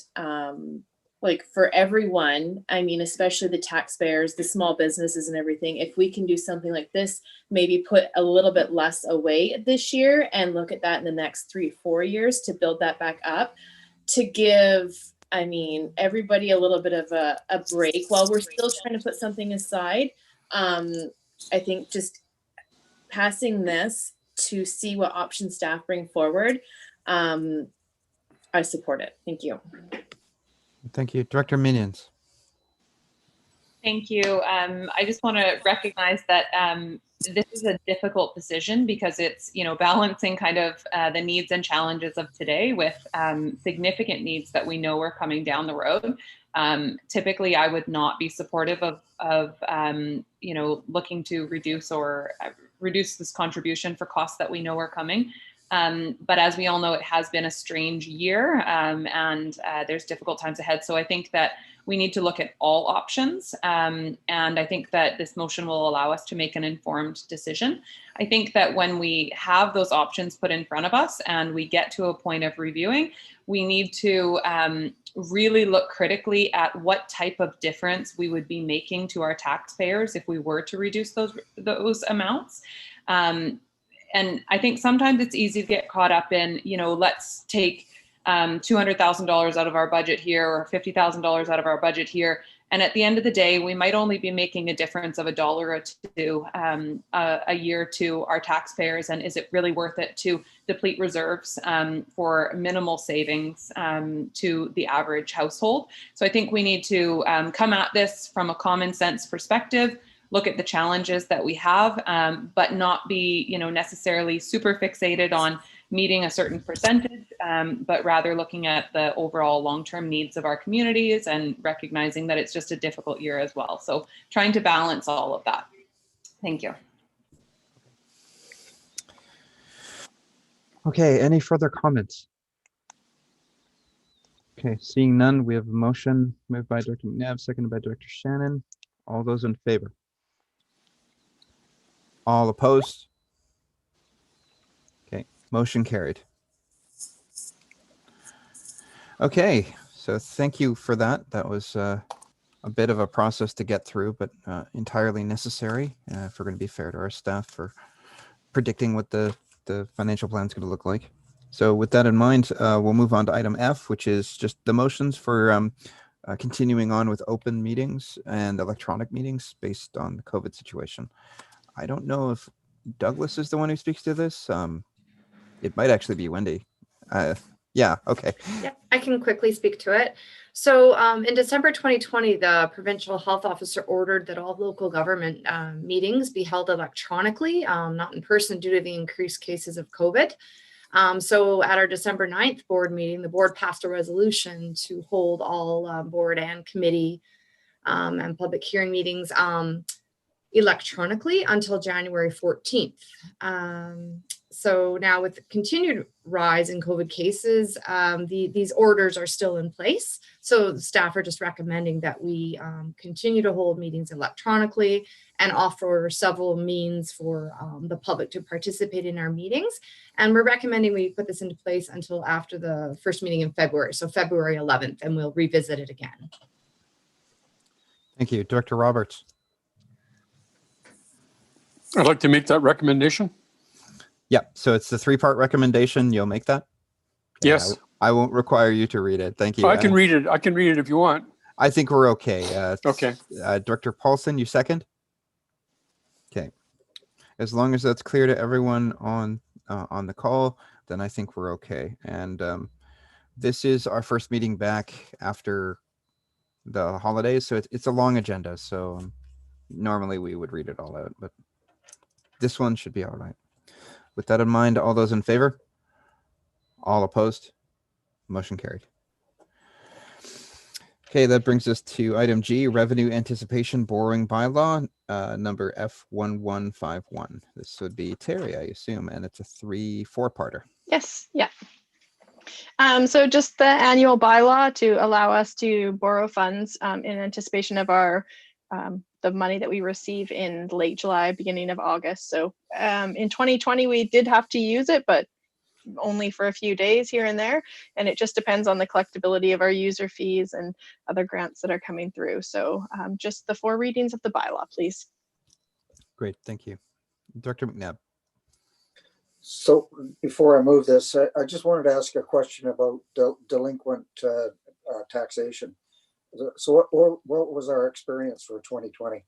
like for everyone, I mean, especially the taxpayers, the small businesses and everything, if we can do something like this, maybe put a little bit less away this year and look at that in the next 3-4 years to build that back up, to give, I mean, everybody a little bit of a break while we're still trying to put something aside. I think just passing this to see what options staff bring forward, I support it. Thank you. Thank you. Director Minions. Thank you. I just want to recognize that this is a difficult decision because it's, balancing kind of the needs and challenges of today with significant needs that we know are coming down the road. Typically, I would not be supportive of looking to reduce this contribution for costs that we know are coming. But as we all know, it has been a strange year and there's difficult times ahead. So I think that we need to look at all options. And I think that this motion will allow us to make an informed decision. I think that when we have those options put in front of us and we get to a point of reviewing, we need to really look critically at what type of difference we would be making to our taxpayers if we were to reduce those amounts. And I think sometimes it's easy to get caught up in, let's take $200,000 out of our budget here or $50,000 out of our budget here. And at the end of the day, we might only be making a difference of $1 or $2 a year to our taxpayers. And is it really worth it to deplete reserves for minimal savings to the average household? So I think we need to come at this from a common sense perspective, look at the challenges that we have, but not be, necessarily super fixated on meeting a certain percentage, but rather looking at the overall long-term needs of our communities and recognizing that it's just a difficult year as well. So trying to balance all of that. Thank you. Okay, any further comments? Okay, seeing none, we have a motion moved by Director McNabb, seconded by Director Shannon. All those in favor? All opposed? Okay, motion carried. Okay, so thank you for that. That was a bit of a process to get through, but entirely necessary if we're going to be fair to our staff for predicting what the financial plan is going to look like. So with that in mind, we'll move on to item F, which is just the motions for continuing on with open meetings and electronic meetings based on the COVID situation. I don't know if Douglas is the one who speaks to this. It might actually be Wendy. Yeah, okay. Yeah, I can quickly speak to it. So in December 2020, the provincial health officer ordered that all local government meetings be held electronically, not in person due to the increased cases of COVID. So at our December 9th board meeting, the board passed a resolution to hold all board and committee and public hearing meetings electronically until January 14th. So now with the continued rise in COVID cases, these orders are still in place. So the staff are just recommending that we continue to hold meetings electronically and offer several means for the public to participate in our meetings. And we're recommending we put this into place until after the first meeting in February, so February 11th, and we'll revisit it again. Thank you. Director Roberts. I'd like to make that recommendation. Yeah, so it's the three-part recommendation. You'll make that? Okay, Yes. I won't require you to read it. Thank you. I can read it. I can read it if you want. I think we're okay. Okay. Director Paulson, you second? Okay. As long as that's clear to everyone on the call, then I think we're okay. And this is our first meeting back after the holidays, so it's a long agenda. So normally we would read it all out, but this one should be all right. With that in mind, all those in favor? All opposed? Motion carried. Okay, that brings us to item G, Revenue Anticipation Borrowing Bylaw, number F1151. This would be Terry, I assume, and it's a 3-4-parter. Yes, yeah. So just the annual bylaw to allow us to borrow funds in anticipation of our the money that we receive in late July, beginning of August. So in 2020, we did have to use it, but only for a few days here and there. And it just depends on the collectability of our user fees and other grants that are coming through. So just the 4 readings of the bylaw, please. Great, thank you. Director McNabb. So before I move this, I just wanted to ask a question about delinquent taxation. So what was our experience for 2020?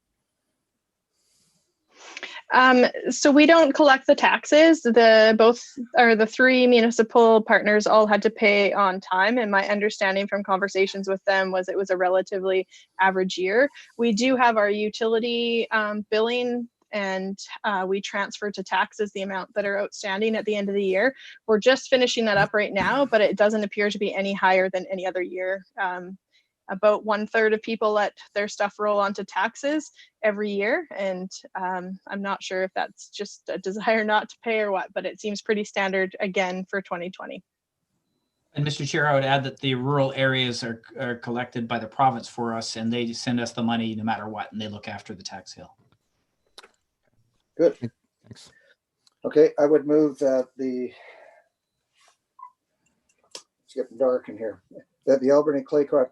So we don't collect the taxes. The 3 municipal partners all had to pay on time. And my understanding from conversations with them was it was a relatively average year. We do have our utility billing, and we transfer to taxes the amount that are outstanding at the end of the year. We're just finishing that up right now, but it doesn't appear to be any higher than any other year. About 1/3 of people let their stuff roll onto taxes every year. And I'm not sure if that's just a desire not to pay or what, but it seems pretty standard again for 2020. And Mr. Chair, I would add that the rural areas are collected by the province for us, and they send us the money no matter what, and they look after the tax sale. Good. Thanks. Okay, I would move that it's getting dark in here, that the Albany-Claycott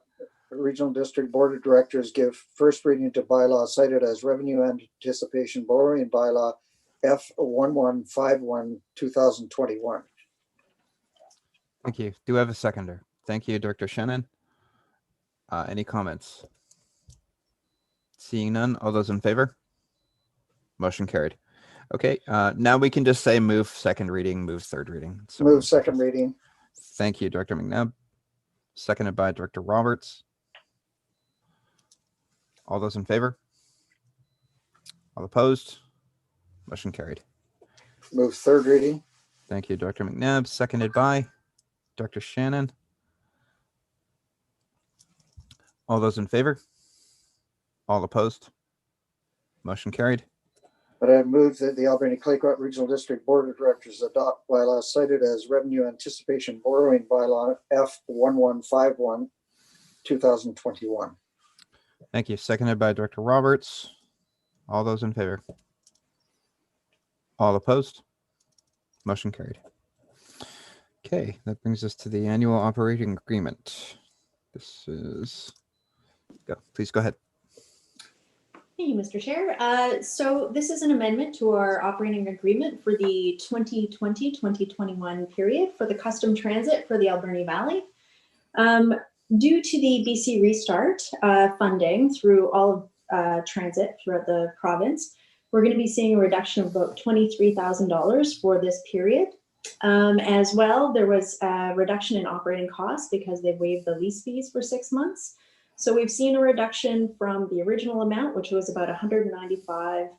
Regional District Board of Directors give first reading to bylaw cited as Revenue Anticipation Borrowing Bylaw F1151 2021. Thank you. Do I have a seconder? Thank you, Director Shannon. Any comments? Seeing none, all those in favor? Motion carried. Okay, now we can just say move second reading, move third reading. So Move second reading. thank you, Director McNabb. Seconded by Director Roberts. All those in favor? All opposed? Motion carried. Move third reading. Thank you, Director McNabb. Seconded by Director Shannon. All those in favor? All opposed? Motion carried. But I move that the Alberni-Claycott Regional District Board of Directors adopt bylaw cited as Revenue Anticipation Borrowing Bylaw F1151, 2021. Thank you. Seconded by Director Roberts. All those in favor? All opposed? Motion carried. Okay, that brings us to the annual operating agreement. This is, please go ahead. Thank you, Mr. Chair. So this is an amendment to our operating agreement for the 2020-2021 period for the custom transit for the Alberni Valley. Due to the BC Restart funding through all of transit throughout the province, we're going to be seeing a reduction of about $23,000 for this period. As well, there was a reduction in operating costs because they waived the lease fees for 6 months. So we've seen a reduction from the original amount, which was about $195,000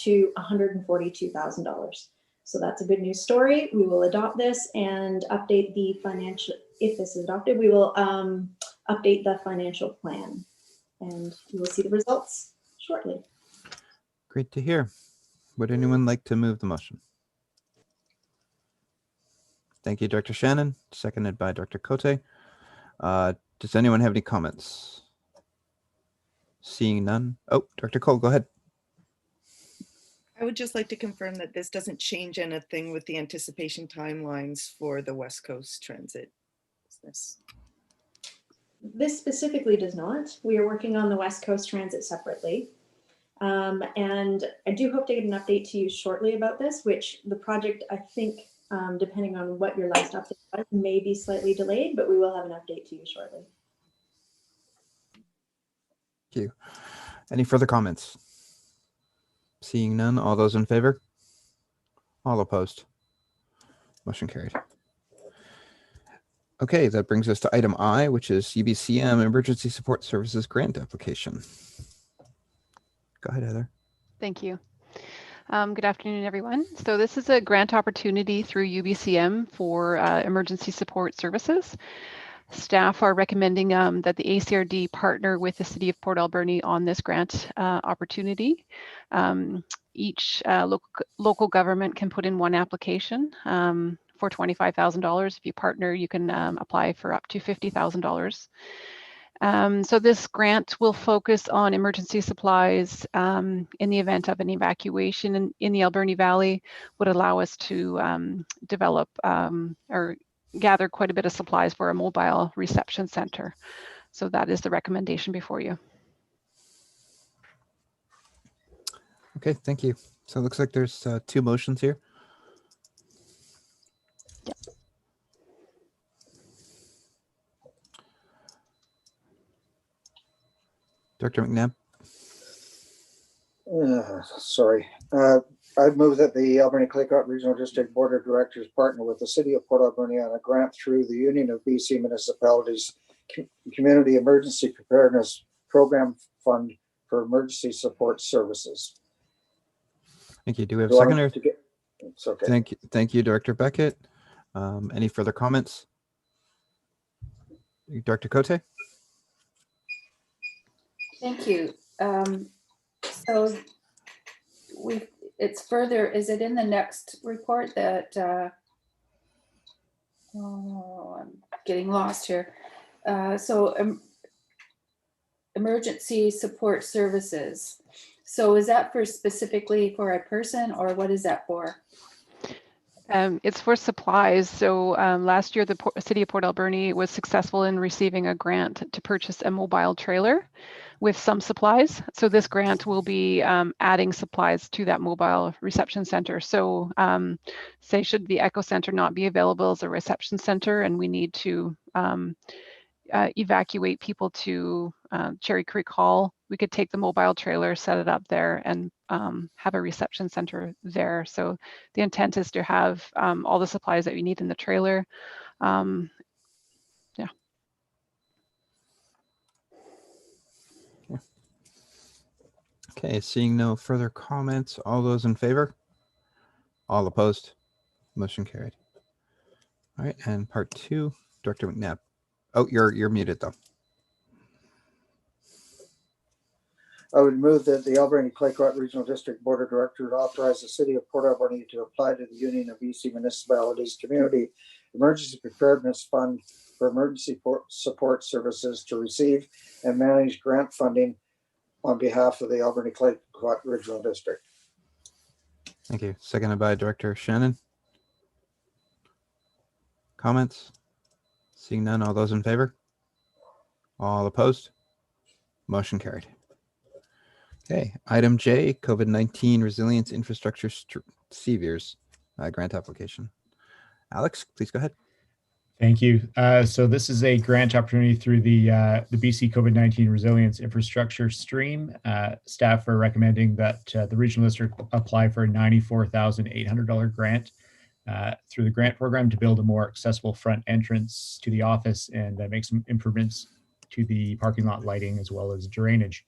to $142,000. So that's a good news story. We will adopt this and update the financial, if this is adopted, we will update the financial plan and you will see the results shortly. Great to hear. Would anyone like to move the motion? Thank you, Director Shannon, seconded by Director Cote. Does anyone have any comments? Seeing none. Oh, Director Cole, go ahead. I would just like to confirm that this doesn't change anything with the anticipation timelines for the West Coast Transit business. This specifically does not. We are working on the West Coast Transit separately. And I do hope to get an update to you shortly about this, which the project, I think, depending on what your last update was, may be slightly delayed, but we will have an update to you shortly. Thank you. Any further comments? Seeing none, all those in favor? All opposed? Motion carried. Okay, that brings us to item I, which is UBCM Emergency Support Services Grant Application. Go ahead, Heather. Thank you. Good afternoon, everyone. So this is a grant opportunity through UBCM for emergency support services. Staff are recommending that the ACRD partner with the City of Port Alberni on this grant opportunity. Each local government can put in one application for $25,000. If you partner, you can apply for up to $50,000. So this grant will focus on emergency supplies in the event of an evacuation in the Alberni Valley, would allow us to develop or gather quite a bit of supplies for a mobile reception center. So that is the recommendation before you. Okay, thank you. So it looks like there's two motions here. Yeah. Dr. McNabb. Sorry. I'd move that the Alberni-Claycott Regional District Board of Directors partner with the City of Port Alberni on a grant through the Union of BC Municipalities Community Emergency Preparedness Program Fund for Emergency Support Services. Thank you. Do we have a seconder? It's okay. Thank you, Director Beckett. Any further comments? Dr. Cote? Thank you. So it's further, is it in the next report that, oh, I'm getting lost here. Emergency support services. So is that for specifically for a person or what is that for? It's for supplies. So last year, the City of Port Alberni was successful in receiving a grant to purchase a mobile trailer, with some supplies. So this grant will be adding supplies to that mobile reception center. So say should the Echo Center not be available as a reception center and we need to evacuate people to Cherry Creek Hall, we could take the mobile trailer, set it up there, and have a reception center there. So the intent is to have all the supplies that we need in the trailer. Yeah. Okay, seeing no further comments, all those in favor? All opposed? Motion carried. All right, and part 2, Director McNabb. Oh, you're muted though. I would move that the Alberni-Claycott Regional District Board of Directors authorize the City of Port Alberni to apply to the Union of BC Municipalities Community Emergency Preparedness Fund for emergency support services to receive and manage grant funding on behalf of the Alberni-Claycott Regional District. Thank you. Seconded by Director Shannon. Comments? Seeing none, all those in favor? All opposed? Motion carried. Okay, item J, COVID-19 Resilience Infrastructure CVERS grant application. Alex, please go ahead. Thank you. So this is a grant opportunity through the BC COVID-19 Resilience Infrastructure Stream. Staff are recommending that the regional district apply for a $94,800 grant through the grant program to build a more accessible front entrance to the office and make some improvements to the parking lot lighting as well as drainage.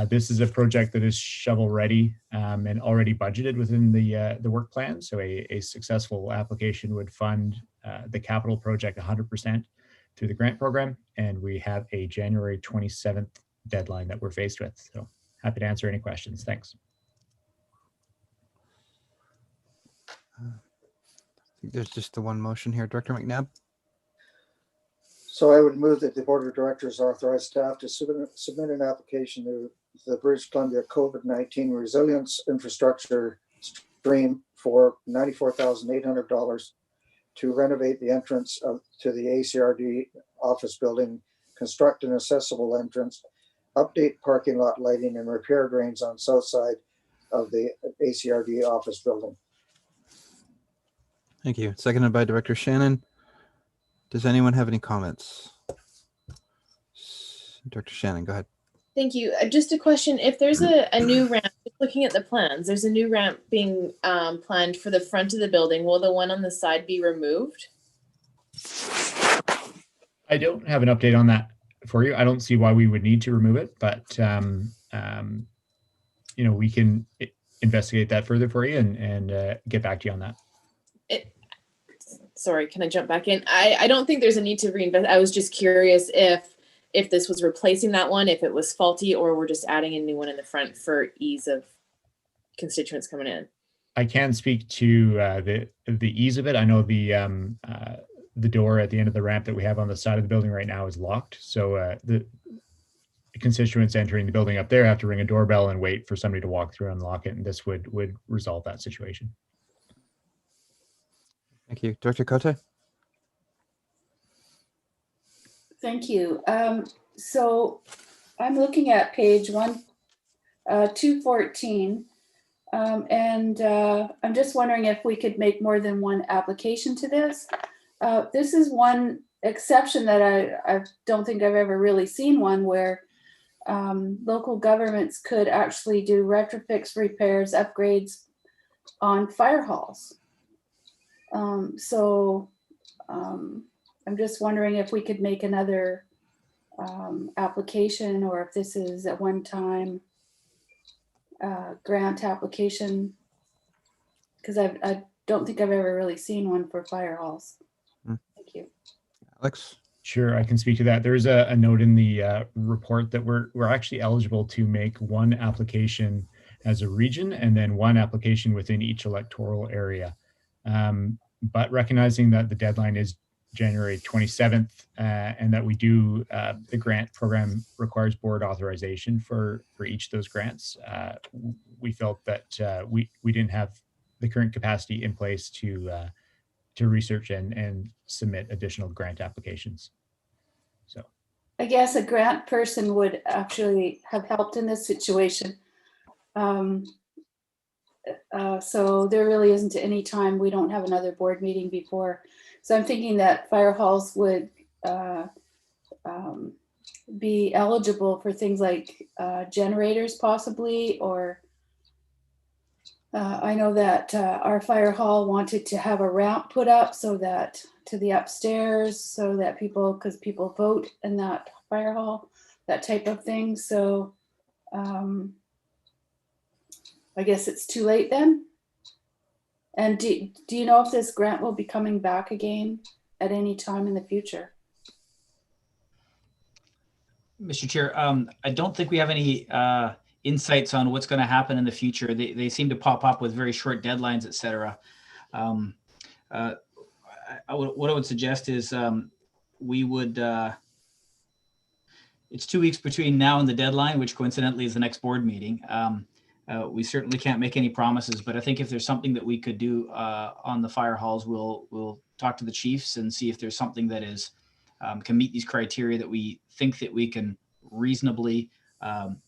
This is a project that is shovel ready and already budgeted within the work plan. So a successful application would fund the capital project 100% through the grant program. And we have a January 27th deadline that we're faced with. So happy to answer any questions. Thanks. I think there's just the one motion here, Director McNabb. So I would move that the Board of Directors authorize staff to submit an application to the British Columbia COVID-19 Resilience Infrastructure Stream for $94,800 to renovate the entrance to the ACRD office building, construct an accessible entrance, update parking lot lighting, and repair drains on south side of the ACRD office building. Thank you. Seconded by Director Shannon. Does anyone have any comments? Director Shannon, go ahead. Thank you. Just a question. If there's a new ramp, looking at the plans, there's a new ramp being planned for the front of the building. Will the one on the side be removed? I don't have an update on that for you. I don't see why we would need to remove it, but you know, we can investigate that further for you and get back to you on that. Sorry, can I jump back in? I don't think there's a need to reinvest. I was just curious if this was replacing that one, if it was faulty, or we're just adding a new one in the front for ease of constituents coming in. I can speak to the ease of it. I know the door at the end of the ramp that we have on the side of the building right now is locked. So the constituents entering the building up there have to ring a doorbell and wait for somebody to walk through and unlock it. And this would resolve that situation. Thank you. Director Cote? Thank you. So I'm looking at page 214. And I'm just wondering if we could make more than one application to this. This is one exception that I don't think I've ever really seen one where local governments could actually do retrofix, repairs, upgrades on fire halls. I'm just wondering if we could make another application, or if this is a one-time grant application, because I don't think I've ever really seen one for fire halls. Thank you. Alex? Sure, I can speak to that. There's a note in the report that we're actually eligible to make one application as a region and then one application within each electoral area. But recognizing that the deadline is January 27th and that we do, the grant program requires board authorization for each of those grants, we felt that we didn't have the current capacity in place to research and submit additional grant applications. So I guess a grant person would actually have helped in this situation. So there really isn't any time. We don't have another board meeting before. So I'm thinking that fire halls would be eligible for things like generators possibly, or I know that our fire hall wanted to have a ramp put up so that to the upstairs, so that people, because people vote in that fire hall, that type of thing. So I guess it's too late then. And do you know if this grant will be coming back again at any time in the future? Mr. Chair, I don't think we have any insights on what's going to happen in the future. They seem to pop up with very short deadlines, et cetera. What I would suggest is we would, it's 2 weeks between now and the deadline, which coincidentally is the next board meeting. We certainly can't make any promises, but I think if there's something that we could do on the fire halls, we'll talk to the chiefs and see if there's something that is can meet these criteria that we think that we can reasonably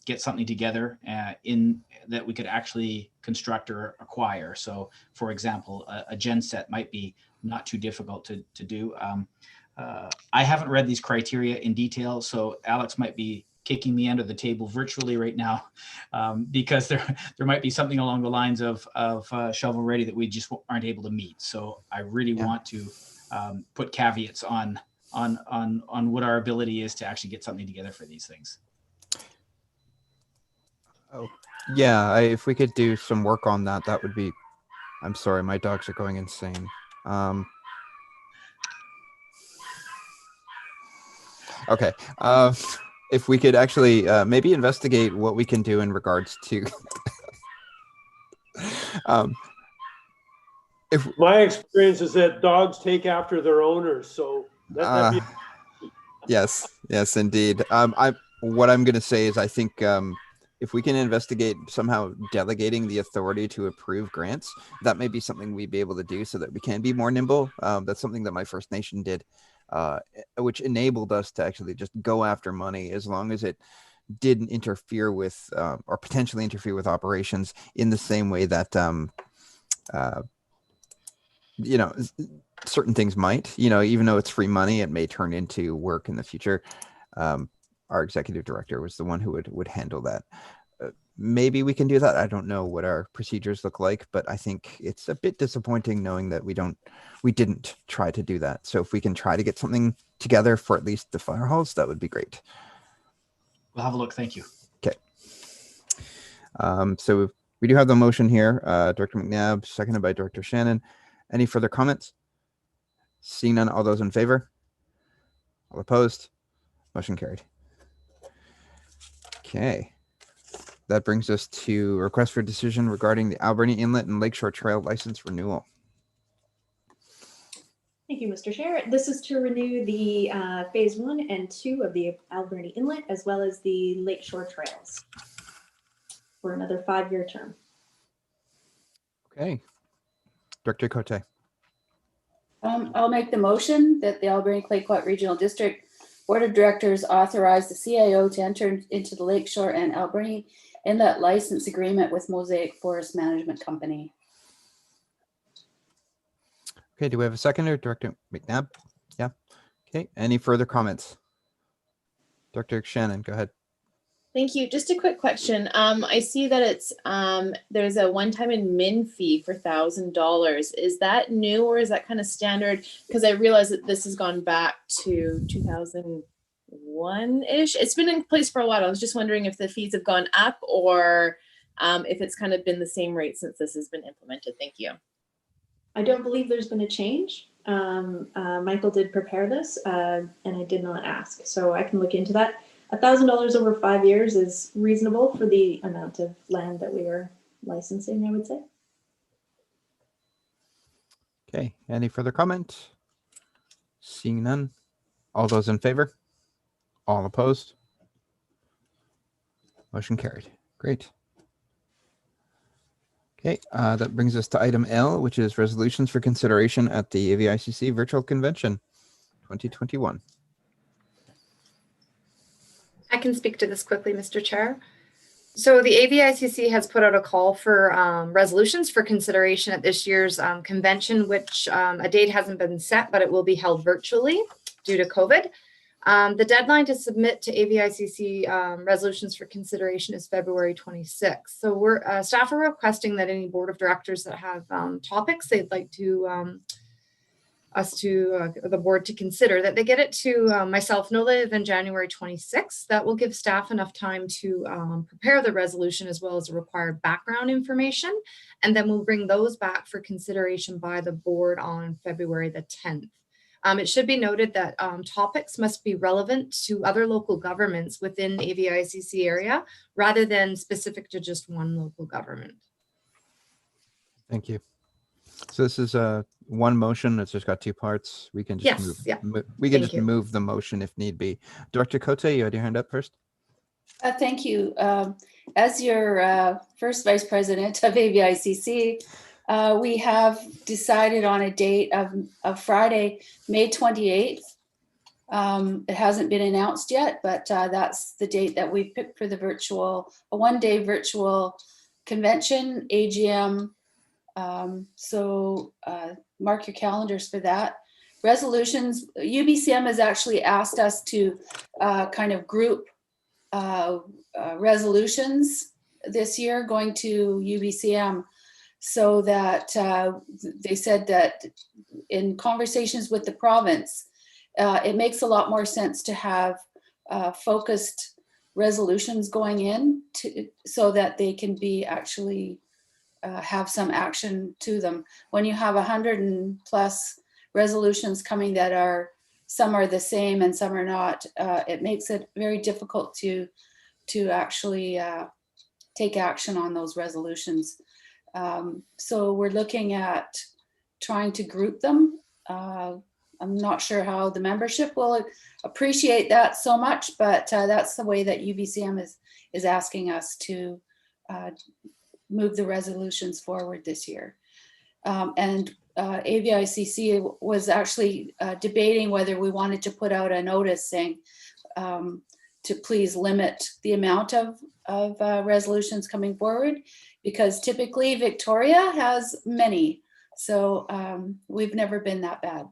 get something together in that we could actually construct or acquire. So for example, a gen set might be not too difficult to do. I haven't read these criteria in detail, so Alex might be kicking me under the table virtually right now because there might be something along the lines of shovel ready that we just aren't able to meet. So I really want to put caveats on what our ability is to actually get something together for these things. Oh, yeah. If we could do some work on that, that would be. I'm sorry, my dogs are going insane. Okay. If we could actually maybe investigate what we can do in regards to. If my experience is that dogs take after their owners, so that'd be. Yes, indeed. What I'm going to say is I think if we can investigate somehow delegating the authority to approve grants, that may be something we'd be able to do so that we can be more nimble. That's something that my First Nation did, which enabled us to actually just go after money as long as it didn't interfere with or potentially interfere with operations in the same way that, certain things might, even though it's free money, it may turn into work in the future. Our executive director was the one who would handle that. Maybe we can do that. I don't know what our procedures look like, but I think it's a bit disappointing knowing that we didn't try to do that. So if we can try to get something together for at least the fire halls, that would be great. We'll have a look. Thank you. Okay. So we do have the motion here, Director McNabb, seconded by Director Shannon. Any further comments? Seeing none, all those in favor? All opposed? Motion carried. Okay. That brings us to request for decision regarding the Alberni Inlet and Lakeshore Trail license renewal. Thank you, Mr. Chair. This is to renew the phase 1 and 2 of the Alberni Inlet, as well as the Lakeshore Trails for another 5-year term. Okay. Director Cote. I'll make the motion that the Alberni-Claycourt Regional District Board of Directors authorize the CAO to enter into the Lakeshore and Alberni Inlet license agreement with Mosaic Forest Management Company. Okay, do we have a seconder? Director McNabb? Yeah. Okay, any further comments? Dr. Shannon, go ahead. Thank you. Just a quick question. I see that it's there's a one-time admin fee for $1,000. Is that new or is that kind of standard? Because I realize that this has gone back to 2001-ish. It's been in place for a while. I was just wondering if the fees have gone up or if it's kind of been the same rate since this has been implemented. Thank you. I don't believe there's been a change. Michael did prepare this and I did not ask, so I can look into that. $1,000 over 5 years is reasonable for the amount of land that we are licensing, I would say. Okay, any further comment? Seeing none. All those in favor? All opposed? Motion carried. Great. Okay, that brings us to item L, which is resolutions for consideration at the AVICC Virtual Convention 2021. I can speak to this quickly, Mr. Chair. So the AVICC has put out a call for resolutions for consideration at this year's convention, which a date hasn't been set, but it will be held virtually due to COVID. The deadline to submit to AVICC resolutions for consideration is February 26th. So staff are requesting that any board of directors that have topics they'd like to the board to consider, that they get it to myself no later than January 26th. That will give staff enough time to prepare the resolution as well as the required background information. And then we'll bring those back for consideration by the board on February the 10th. It should be noted that topics must be relevant to other local governments within AVICC area rather than specific to just one local government. Thank you. So this is one motion. It's just got two parts. We can just move the motion if need be. Director Cote, you had your hand up first. Thank you. As your first vice president of AVICC, we have decided on a date of Friday, May 28th. It hasn't been announced yet, but that's the date that we picked for the a one-day virtual convention, AGM. So mark your calendars for that. Resolutions, UBCM has actually asked us to kind of group resolutions this year going to UBCM, so that they said that in conversations with the province, it makes a lot more sense to have focused resolutions going in so that they can be actually have some action to them. When you have 100+ resolutions coming that some are the same and some are not, it makes it very difficult to actually take action on those resolutions. So we're looking at trying to group them. I'm not sure how the membership will appreciate that so much, but that's the way that UBCM is asking us to move the resolutions forward this year. And AVICC was actually debating whether we wanted to put out a notice saying to please limit the amount of resolutions coming forward, because typically Victoria has many. So we've never been that bad.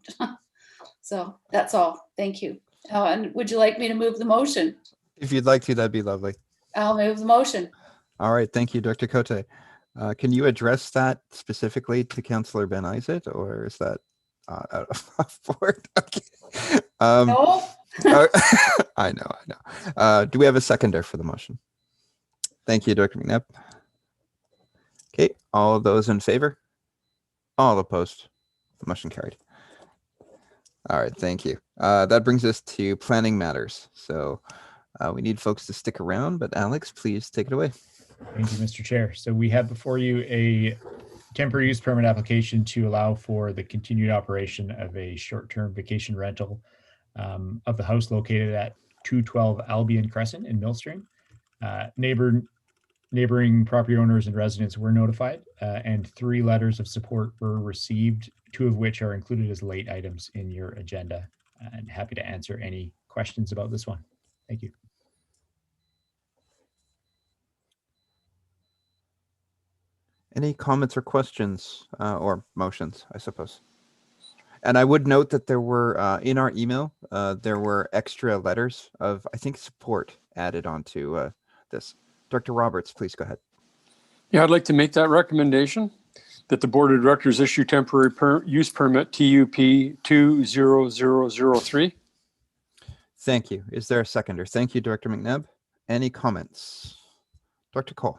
So that's all. Thank you. And would you like me to move the motion? If you'd like to, that'd be lovely. I'll move the motion. All right. Thank you, Dr. Cote. Can you address that specifically to Councillor Ben Isett, or is that out of board? Okay. No. I know. Do we have a seconder for the motion? Thank you, Dr. McNabb. Okay. All those in favor? All opposed? The motion carried. All right. Thank you. That brings us to planning matters. So we need folks to stick around, but Alex, please take it away. Thank you, Mr. Chair. So we have before you a temporary use permit application to allow for the continued operation of a short-term vacation rental of the house located at 212 Albion Crescent in Millstream. Neighboring property owners and residents were notified, and 3 letters of support were received, 2 of which are included as late items in your agenda. And happy to answer any questions about this one. Thank you. Any comments or questions or motions, I suppose? And I would note that there were, in our email, there were extra letters of, I think, support added onto this. Dr. Roberts, please go ahead. Yeah, I'd like to make that recommendation that the Board of Directors issue temporary use permit TUP 20003. Thank you. Is there a seconder? Thank you, Director McNabb. Any comments? Dr. Cole.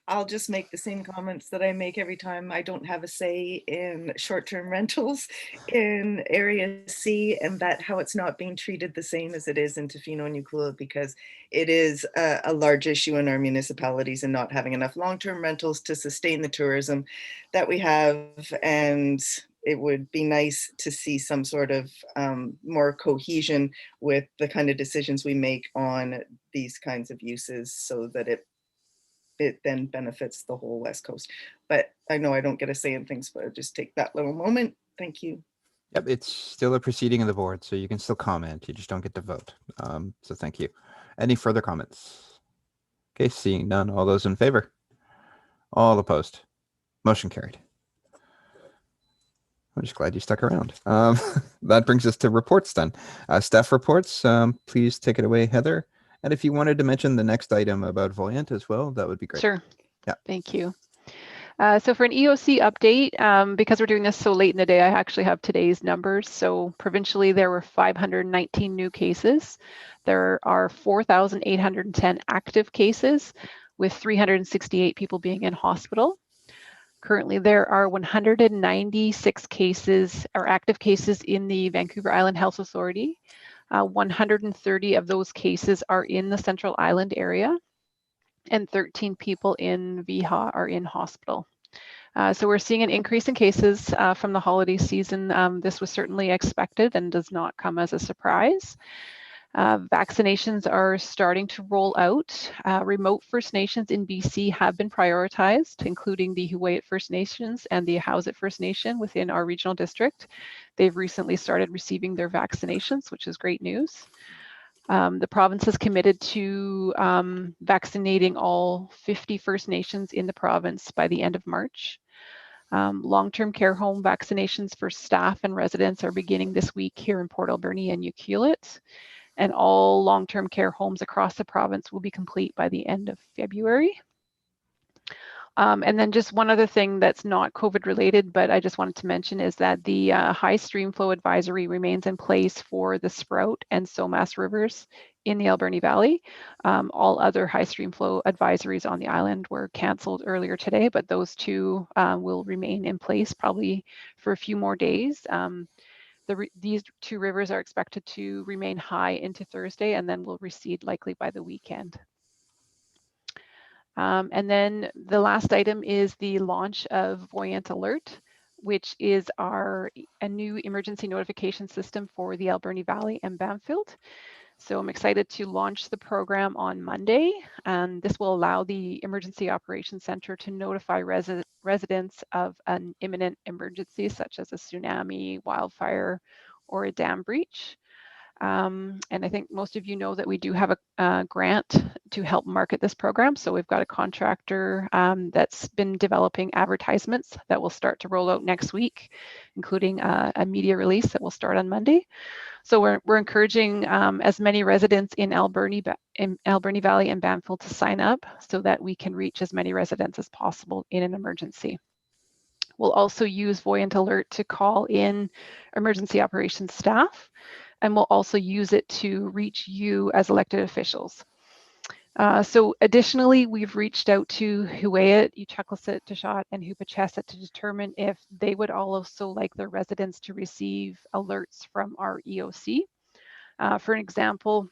I'll just make the same comments that I make every time I don't have a say in short-term rentals in Area C, and that how it's not being treated the same as it is in Tofino and Euclid, because it is a large issue in our municipalities and not having enough long-term rentals to sustain the tourism that we have. And it would be nice to see some sort of more cohesion with the kind of decisions we make on these kinds of uses, so that it then benefits the whole West Coast. But I know I don't get a say in things, but I'll just take that little moment. Thank you. Yep, it's still a proceeding of the board, so you can still comment. You just don't get to vote. So thank you. Any further comments? Okay, seeing none. All those in favor? All opposed? Motion carried. I'm just glad you stuck around. That brings us to reports then. Staff reports, please take it away, Heather. And if you wanted to mention the next item about Voyant as well, that would be great. Sure. Yeah. Thank you. So for an EOC update, because we're doing this so late in the day, I actually have today's numbers. So provincially, there were 519 new cases. There are 4,810 active cases, with 368 people being in hospital. Currently, there are 196 cases or active cases in the Vancouver Island Health Authority. 130 of those cases are in the Central Island area, and 13 people in VHA are in hospital. So we're seeing an increase in cases from the holiday season. This was certainly expected and does not come as a surprise. Vaccinations are starting to roll out. Remote First Nations in BC have been prioritized, including the Huu-ay-aht First Nations and the Hausa First Nation within our regional district. They've recently started receiving their vaccinations, which is great news. The province is committed to vaccinating all 50 First Nations in the province by the end of March. Long-term care home vaccinations for staff and residents are beginning this week here in Port Alberni and Ucluelet, and all long-term care homes across the province will be complete by the end of February. And then just one other thing that's not COVID related, but I just wanted to mention is that the high stream flow advisory remains in place for the Sprout and Somas rivers in the Alberni Valley. All other high stream flow advisories on the island were canceled earlier today, but those two will remain in place probably for a few more days. These two rivers are expected to remain high into Thursday and then will recede likely by the weekend. And then the last item is the launch of Voyant Alert, which is a new emergency notification system for the Alberni Valley and Bamfield. So I'm excited to launch the program on Monday, and this will allow the Emergency Operations Center to notify residents of an imminent emergency, such as a tsunami, wildfire, or a dam breach. And I think most of you know that we do have a grant to help market this program. So we've got a contractor that's been developing advertisements that will start to roll out next week, including a media release that will start on Monday. So we're encouraging as many residents in Alberni Valley and Bamfield to sign up so that we can reach as many residents as possible in an emergency. We'll also use Voyant Alert to call in emergency operations staff, and we'll also use it to reach you as elected officials. So additionally, we've reached out to Huu-ay-aht, Uchaklasit, Dashot, and Hupachesset to determine if they would also like their residents to receive alerts from our EOC. For an example,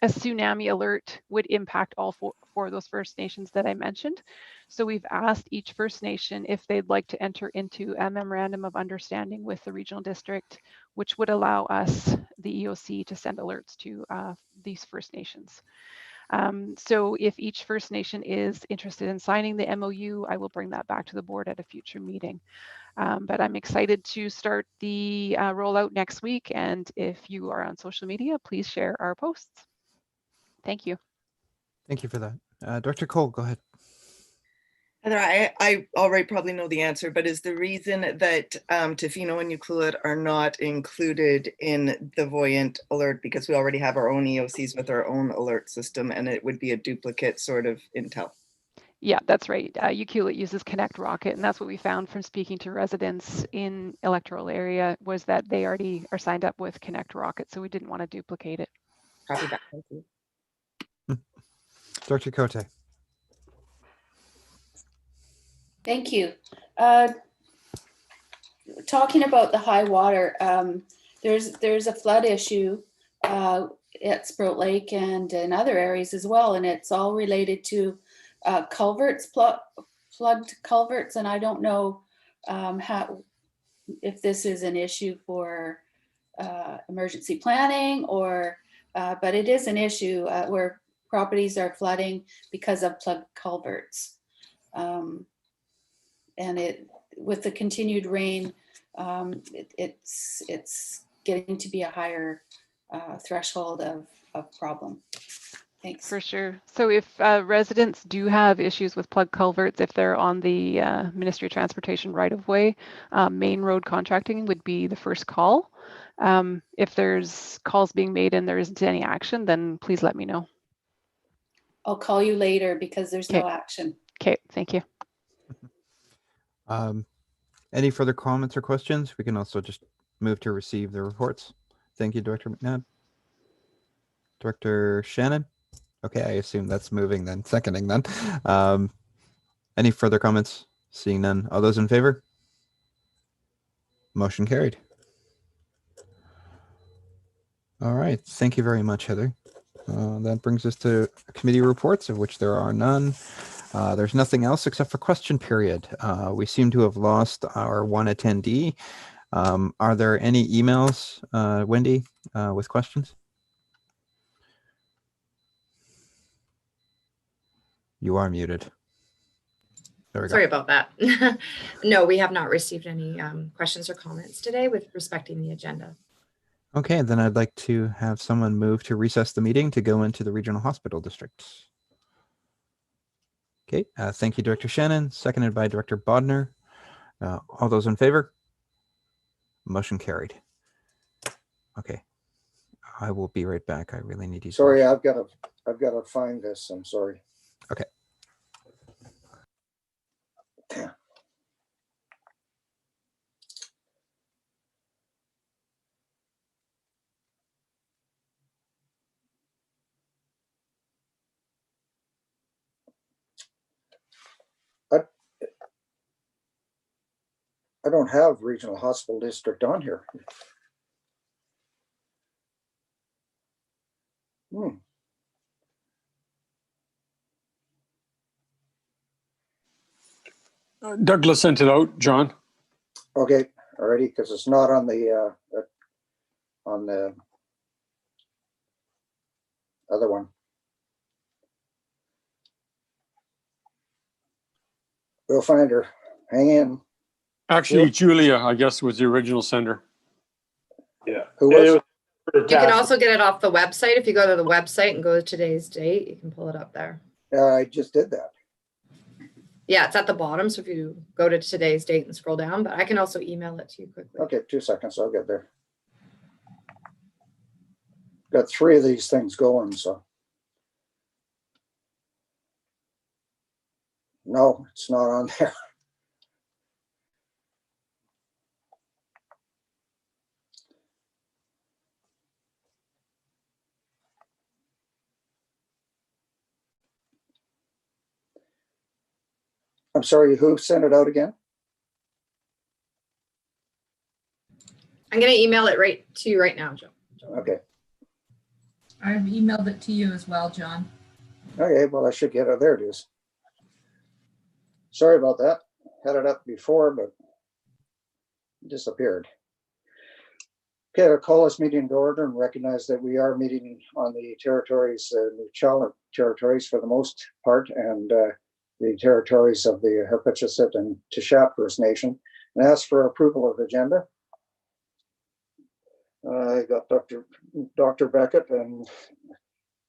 a tsunami alert would impact all four of those First Nations that I mentioned. So we've asked each First Nation if they'd like to enter into a memorandum of understanding with the regional district, which would allow us, the EOC, to send alerts to these First Nations. So if each First Nation is interested in signing the MOU, I will bring that back to the board at a future meeting. But I'm excited to start the rollout next week. And if you are on social media, please share our posts. Thank you. Thank you for that. Dr. Cole, go ahead. Heather, I already probably know the answer, but is the reason that Tofino and Ucluelet are not included in the Voyant Alert because we already have our own EOCs with our own alert system and it would be a duplicate sort of intel? Yeah, that's right. Ucluelet uses Connect Rocket, and that's what we found from speaking to residents in electoral area was that they already are signed up with Connect Rocket, so we didn't want to duplicate it. Copy that. Thank you. Dr. Cote. Thank you. Talking about the high water, there's a flood issue at Sprout Lake and in other areas as well, and it's all related to culverts, flood culverts, and I don't know if this is an issue for emergency planning or, but it is an issue where properties are flooding because of plug culverts. And with the continued rain, it's getting to be a higher threshold of problem. Thanks. For sure. So if residents do have issues with plug culverts, if they're on the Ministry of Transportation right-of-way, main road contracting would be the first call. If there's calls being made and there isn't any action, then please let me know. I'll call you later because there's Okay. no action. Okay, thank you. Any further comments or questions? We can also just move to receive the reports. Thank you, Director McNabb. Director Shannon? Okay, I assume that's moving then, seconding then. Any further comments? Seeing none. All those in favor? Motion carried. All right, thank you very much, Heather. That brings us to committee reports, of which there are none. There's nothing else except for question period. We seem to have lost our one attendee. Are there any emails, Wendy, with questions? You are muted. There we go. Sorry about that. No, we have not received any questions or comments today with respecting the agenda. Okay, then I'd like to have someone move to recess the meeting to go into the regional hospital district. Okay, thank you, Director Shannon, seconded by Director Bodner. All those in favor? Motion carried. Okay, I will be right back. I really need to. Sorry, I've got to find this. I'm sorry. Okay. I don't have regional hospital district on here. Douglas sent it out, John. Okay, already, because it's not on the other one. We'll find her. Hang in. Actually, Julia, I guess, was the original sender. Yeah. Who was? You can also get it off the website. If you go to the website and go to today's date, you can pull it up there. I just did that. Yeah, it's at the bottom. So if you go to today's date and scroll down, but I can also email it to you quickly. Okay, 2 seconds. I'll get there. Got 3 of these things going, so. No, it's not on there. I'm sorry, who sent it out again? I'm going to email it right to you right now, Joe. Okay. I've emailed it to you as well, John. Okay, well, I should get it. There it is. Sorry about that. Had it up before, but it disappeared. Okay, I'll call this meeting to order and recognize that we are meeting on the territories, the Chalmers territories for the most part, and the territories of the Herpetchisitt and Tishat First Nation, and ask for approval of the agenda. I got Dr. Beckett and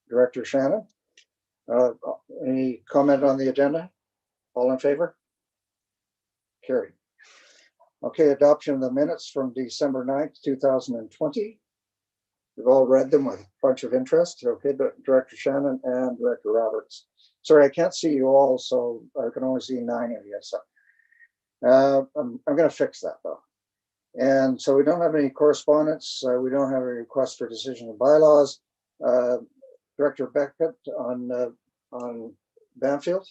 Director Shannon. Any comment on the agenda? All in favor? Carried. Okay, adoption of the minutes from December 9th, 2020. We've all read them with a bunch of interest. Okay, Director Shannon and Director Roberts. Sorry, I can't see you all, so I can only see 9 of you. So I'm going to fix that though. And so we don't have any correspondence. We don't have a request for decision of bylaws. Director Beckett on Banfield.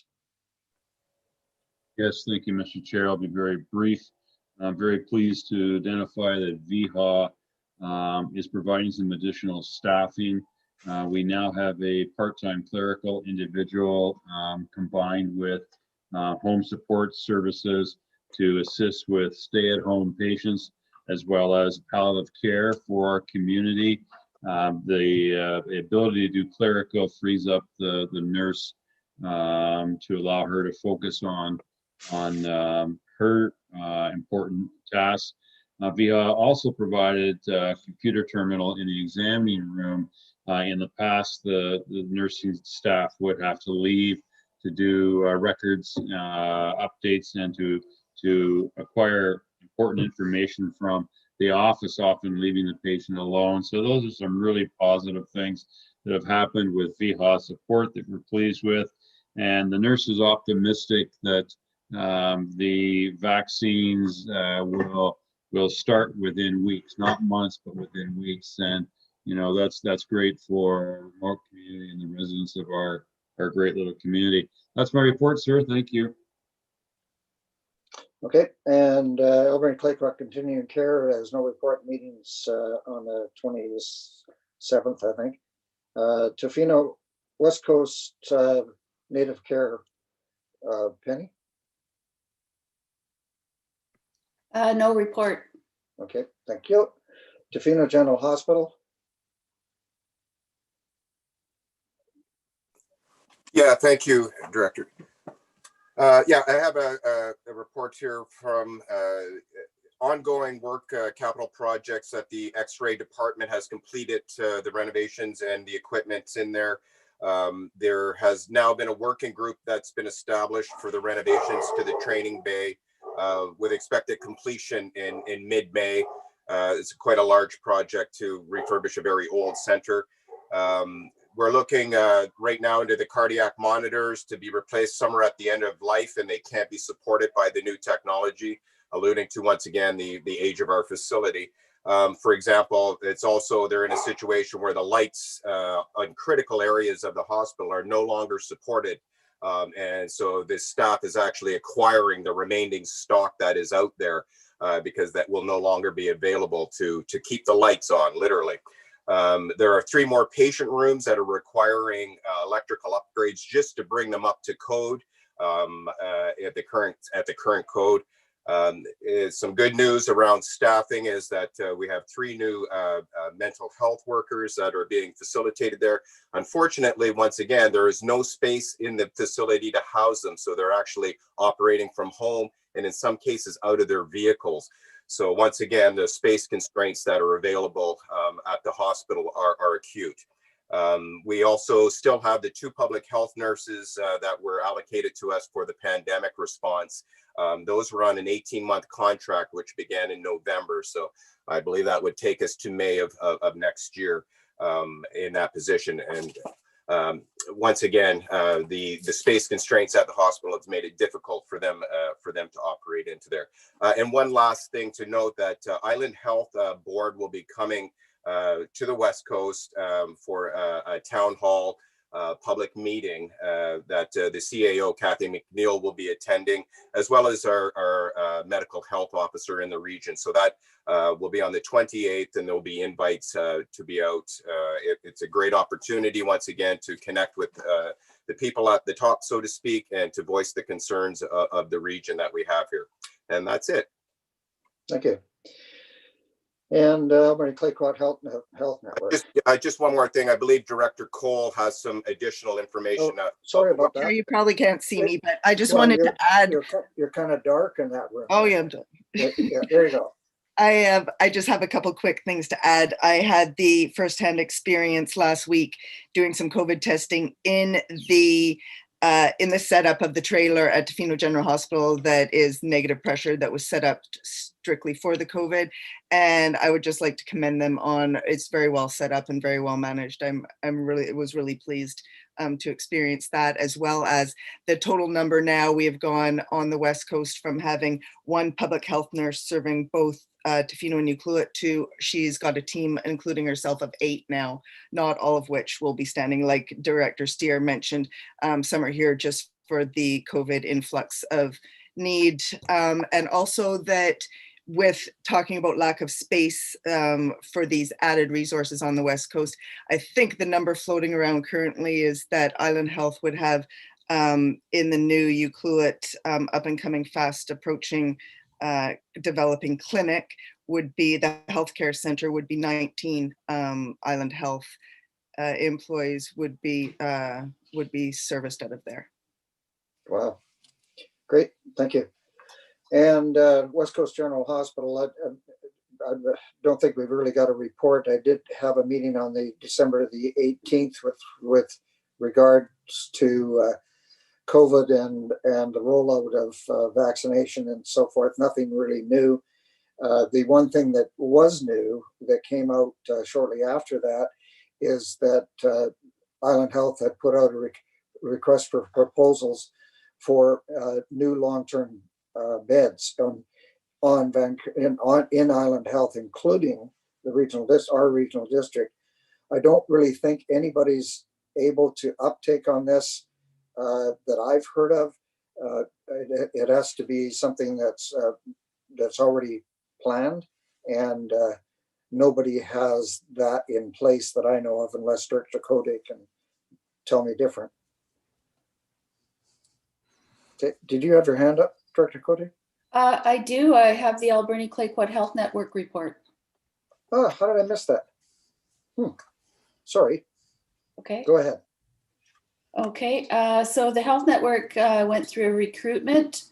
Yes, thank you, Mr. Chair. I'll be very brief. I'm very pleased to identify that VHA is providing some additional staffing. We now have a part-time clerical individual combined with home support services to assist with stay-at-home patients, as well as palliative care for our community. The ability to do clerical frees up the nurse to allow her to focus on her important tasks. VIA also provided a computer terminal in the examining room In the past, the nursing staff would have to leave to do records updates and to acquire important information from the office, often leaving the patient alone. So those are some really positive things that have happened with VHA support that we're pleased with. And the nurse is optimistic that the vaccines will start within weeks, not months, but within weeks. And you know, that's great for our remote community and the residents of our great little community. That's my report, sir. Thank you. Okay, and Alberni Claycroft Continuing Care has no report. Meetings on the 27th, I think. Tofino West Coast Native Care, Penny? No report. Okay, thank you. Tofino General Hospital? Yeah, thank you, Director. Yeah, I have a report here from ongoing work, capital projects that the X-ray department has completed the renovations and the equipment's in there. There has now been a working group that's been established for the renovations to the training bay with expected completion in mid-May. It's quite a large project to refurbish a very old center. We're looking right now into the cardiac monitors to be replaced. Some are at the end of life and they can't be supported by the new technology, alluding to, once again, the age of our facility. For example, it's also, they're in a situation where the lights on critical areas of the hospital are no longer supported. And so this staff is actually acquiring the remaining stock that is out there because that will no longer be available to keep the lights on, literally. There are 3 more patient rooms that are requiring electrical upgrades just to bring them up to code at the current code. Some good news around staffing is that we have 3 new mental health workers that are being facilitated there. Unfortunately, once again, there is no space in the facility to house them, so they're actually operating from home and in some cases out of their vehicles. So once again, the space constraints that are available at the hospital are acute. We also still have the 2 public health nurses that were allocated to us for the pandemic response. Those were on an 18-month contract, which began in November. So I believe that would take us to May of next year in that position. And once again, the space constraints at the hospital has made it difficult for them to operate into there. And one last thing to note, that Island Health Board will be coming to the West Coast for a town hall public meeting that the CAO, Kathy McNeil, will be attending, as well as our medical health officer in the region. So that will be on the 28th, and there'll be invites to be out. It's a great opportunity, once again, to connect with the people at the top, so to speak, and to voice the concerns of the region that we have here. And that's it. Thank you. And Alberni Claycroft Health Network. Just one more thing. I believe Director Cole has some additional information. Oh, sorry about that. You probably can't see me, but I just wanted to add. You're kind of dark in that room. Oh, yeah. Yeah, there you go. I just have a couple quick things to add. I had the firsthand experience last week doing some COVID testing in the setup of the trailer at Tofino General Hospital that is negative pressure, that was set up strictly for the COVID. And I would just like to commend them on, it's very well set up and very well managed. Was really pleased to experience that, as well as the total number. Now we have gone on the West Coast from having 1 public health nurse serving both Tofino and Ucluelet to, she's got a team, including herself, of 8 now, not all of which will be standing, like Director Steer mentioned. Some are here just for the COVID influx of need. And also that, with talking about lack of space for these added resources on the West Coast, I think the number floating around currently is that Island Health would have in the new Ucluelet up and coming, fast approaching developing clinic, would be the healthcare center, would be 19 Island Health employees would be serviced out of there. Wow, great, thank you. And West Coast General Hospital, don't think we've really got a report. I did have a meeting on the December the 18th with regards to COVID and the rollout of vaccination and so forth. Nothing really new. The one thing that was new that came out shortly after that is that Island Health had put out a request for proposals for new long-term beds in Island Health, including our regional district. I don't really think anybody's able to uptake on this that I've heard of. It has to be something that's already planned, and nobody has that in place that I know of, unless Director Cote can tell me different. Did you have your hand up, Director Cote? I do. I have the Alberni Clayoquot Health Network report. Oh, how did I miss that? Sorry. Okay. Go ahead. Okay. So the Health Network went through a recruitment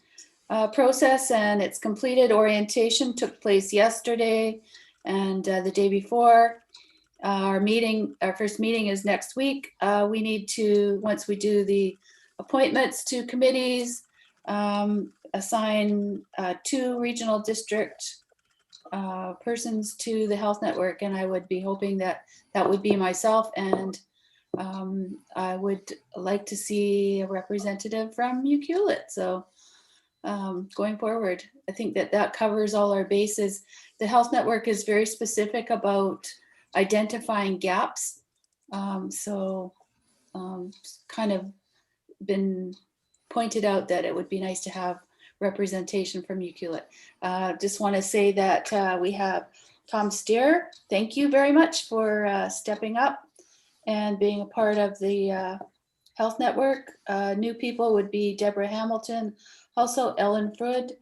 process, and it's completed. Orientation took place yesterday and the day before. Our first meeting is next week. We need to, once we do the appointments to committees, assign 2 regional district persons to the Health Network, and I would be hoping that that would be myself, and I would like to see a representative from UQLIT. So going forward, I think that covers all our bases. The Health Network is very specific about identifying gaps. Kind of been pointed out that it would be nice to have representation from UQLIT. Just want to say that we have Tom Steer. Thank you very much for stepping up and being a part of the Health Network. New people would be Deborah Hamilton, also Ellen Frood,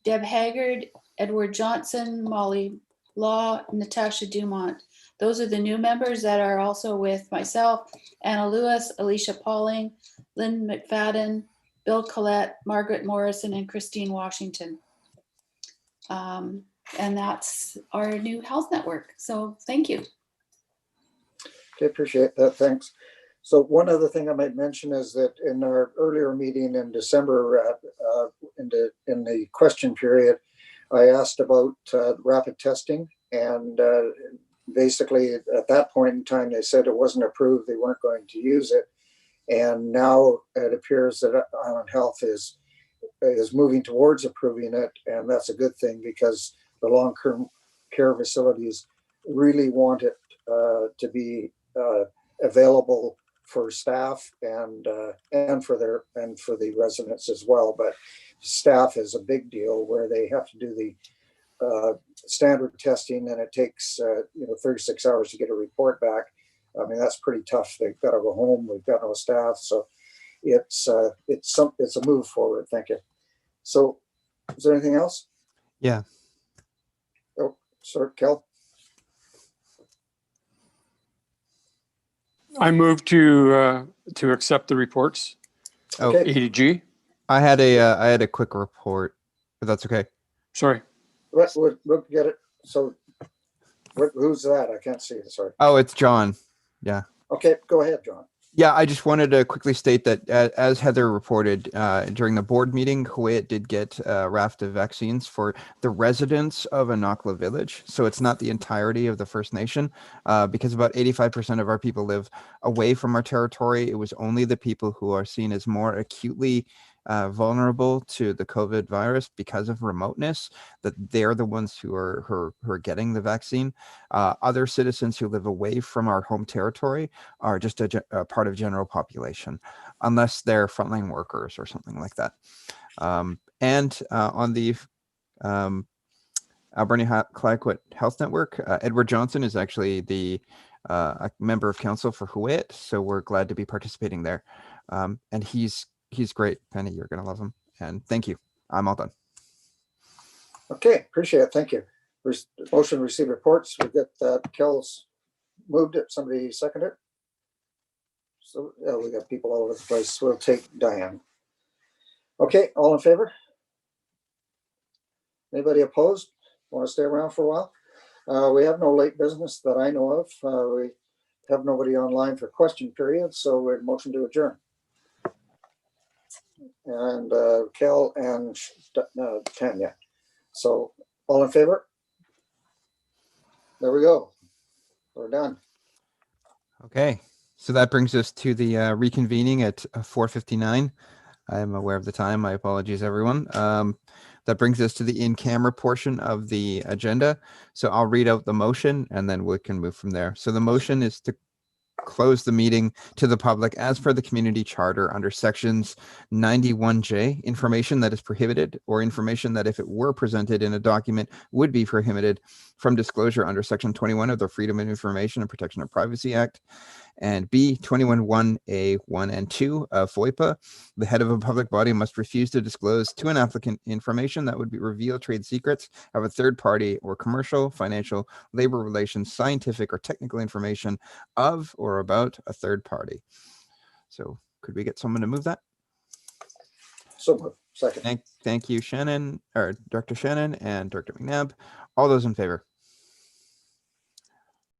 Deb Haggard, Edward Johnson, Molly Law, Natasha Dumont. Those are the new members that are also with myself, Anna Lewis, Alicia Pauling, Lynn McFadden, Bill Collette, Margaret Morrison, and Christine Washington. And that's our new Health Network. So thank you. Okay, appreciate that. Thanks. So one other thing I might mention is that in our earlier meeting in December, in the question period, I asked about rapid testing, and basically at that point in time, they said it wasn't approved. They weren't going to use it. And now it appears that Island Health is moving towards approving it. And that's a good thing, because the long-term care facilities really want it to be available for staff and for the residents as well. But staff is a big deal, where they have to do the standard testing, and it takes 36 hours to get a report back. I mean, that's pretty tough. They've got to go home. We've got no staff, so it's a move forward. Thank you. So, is there anything else? Yeah. Oh, sorry, Kel. I move to accept the reports. Okay. ADG. I had a quick report, but that's okay. Sorry. We'll get it. So, who's that? I can't see it. Sorry. Oh, it's John. Yeah. Okay, go ahead, John. Yeah, I just wanted to quickly state that as Heather reported during the board meeting, Kuwait did get a raft of vaccines for the residents of Anakla village. So it's not the entirety of the First Nation, because about 85% of our people live away from our territory. It was only the people who are seen as more acutely vulnerable to the COVID virus because of remoteness, that they're the ones who are getting the vaccine. Other citizens who live away from our home territory are just a part of general population, unless they're frontline workers or something like that. On the Alberni Clayoquot Health Network, Edward Johnson is actually a member of council for Huet, so we're glad to be participating there. And he's great, Penny. You're gonna love him. And thank you. I'm all done. Okay, appreciate it. Thank you. Motion to receive reports. We got Kel's moved it. Somebody seconded it. So we got people all over the place. We'll take Diane. Okay, all in favor? Anybody opposed? Want to stay around for a while? We have no late business that I know of. We have nobody online for question period, so we're motion to adjourn. And Kel and Tanya. So all in favor? There we go. We're done. Okay, so that brings us to the reconvening at 4:59. I'm aware of the time. My apologies, everyone. That brings us to the in-camera portion of the agenda. So I'll read out the motion and then we can move from there. So the motion is to close the meeting to the public as per the community charter under sections 91J, information that is prohibited or information that if it were presented in a document would be prohibited from disclosure under section 21 of the Freedom of Information and Protection of Privacy Act, and B, 21(1)(a)(1) and 2 of FOIPA. The head of a public body must refuse to disclose to an applicant information that would be reveal trade secrets of a third party or commercial, financial, labor relations, scientific, or technical information of or about a third party. So could we get someone to move that? So second. Thank you, Shannon, or Dr. Shannon and Dr. McNabb. All those in favor?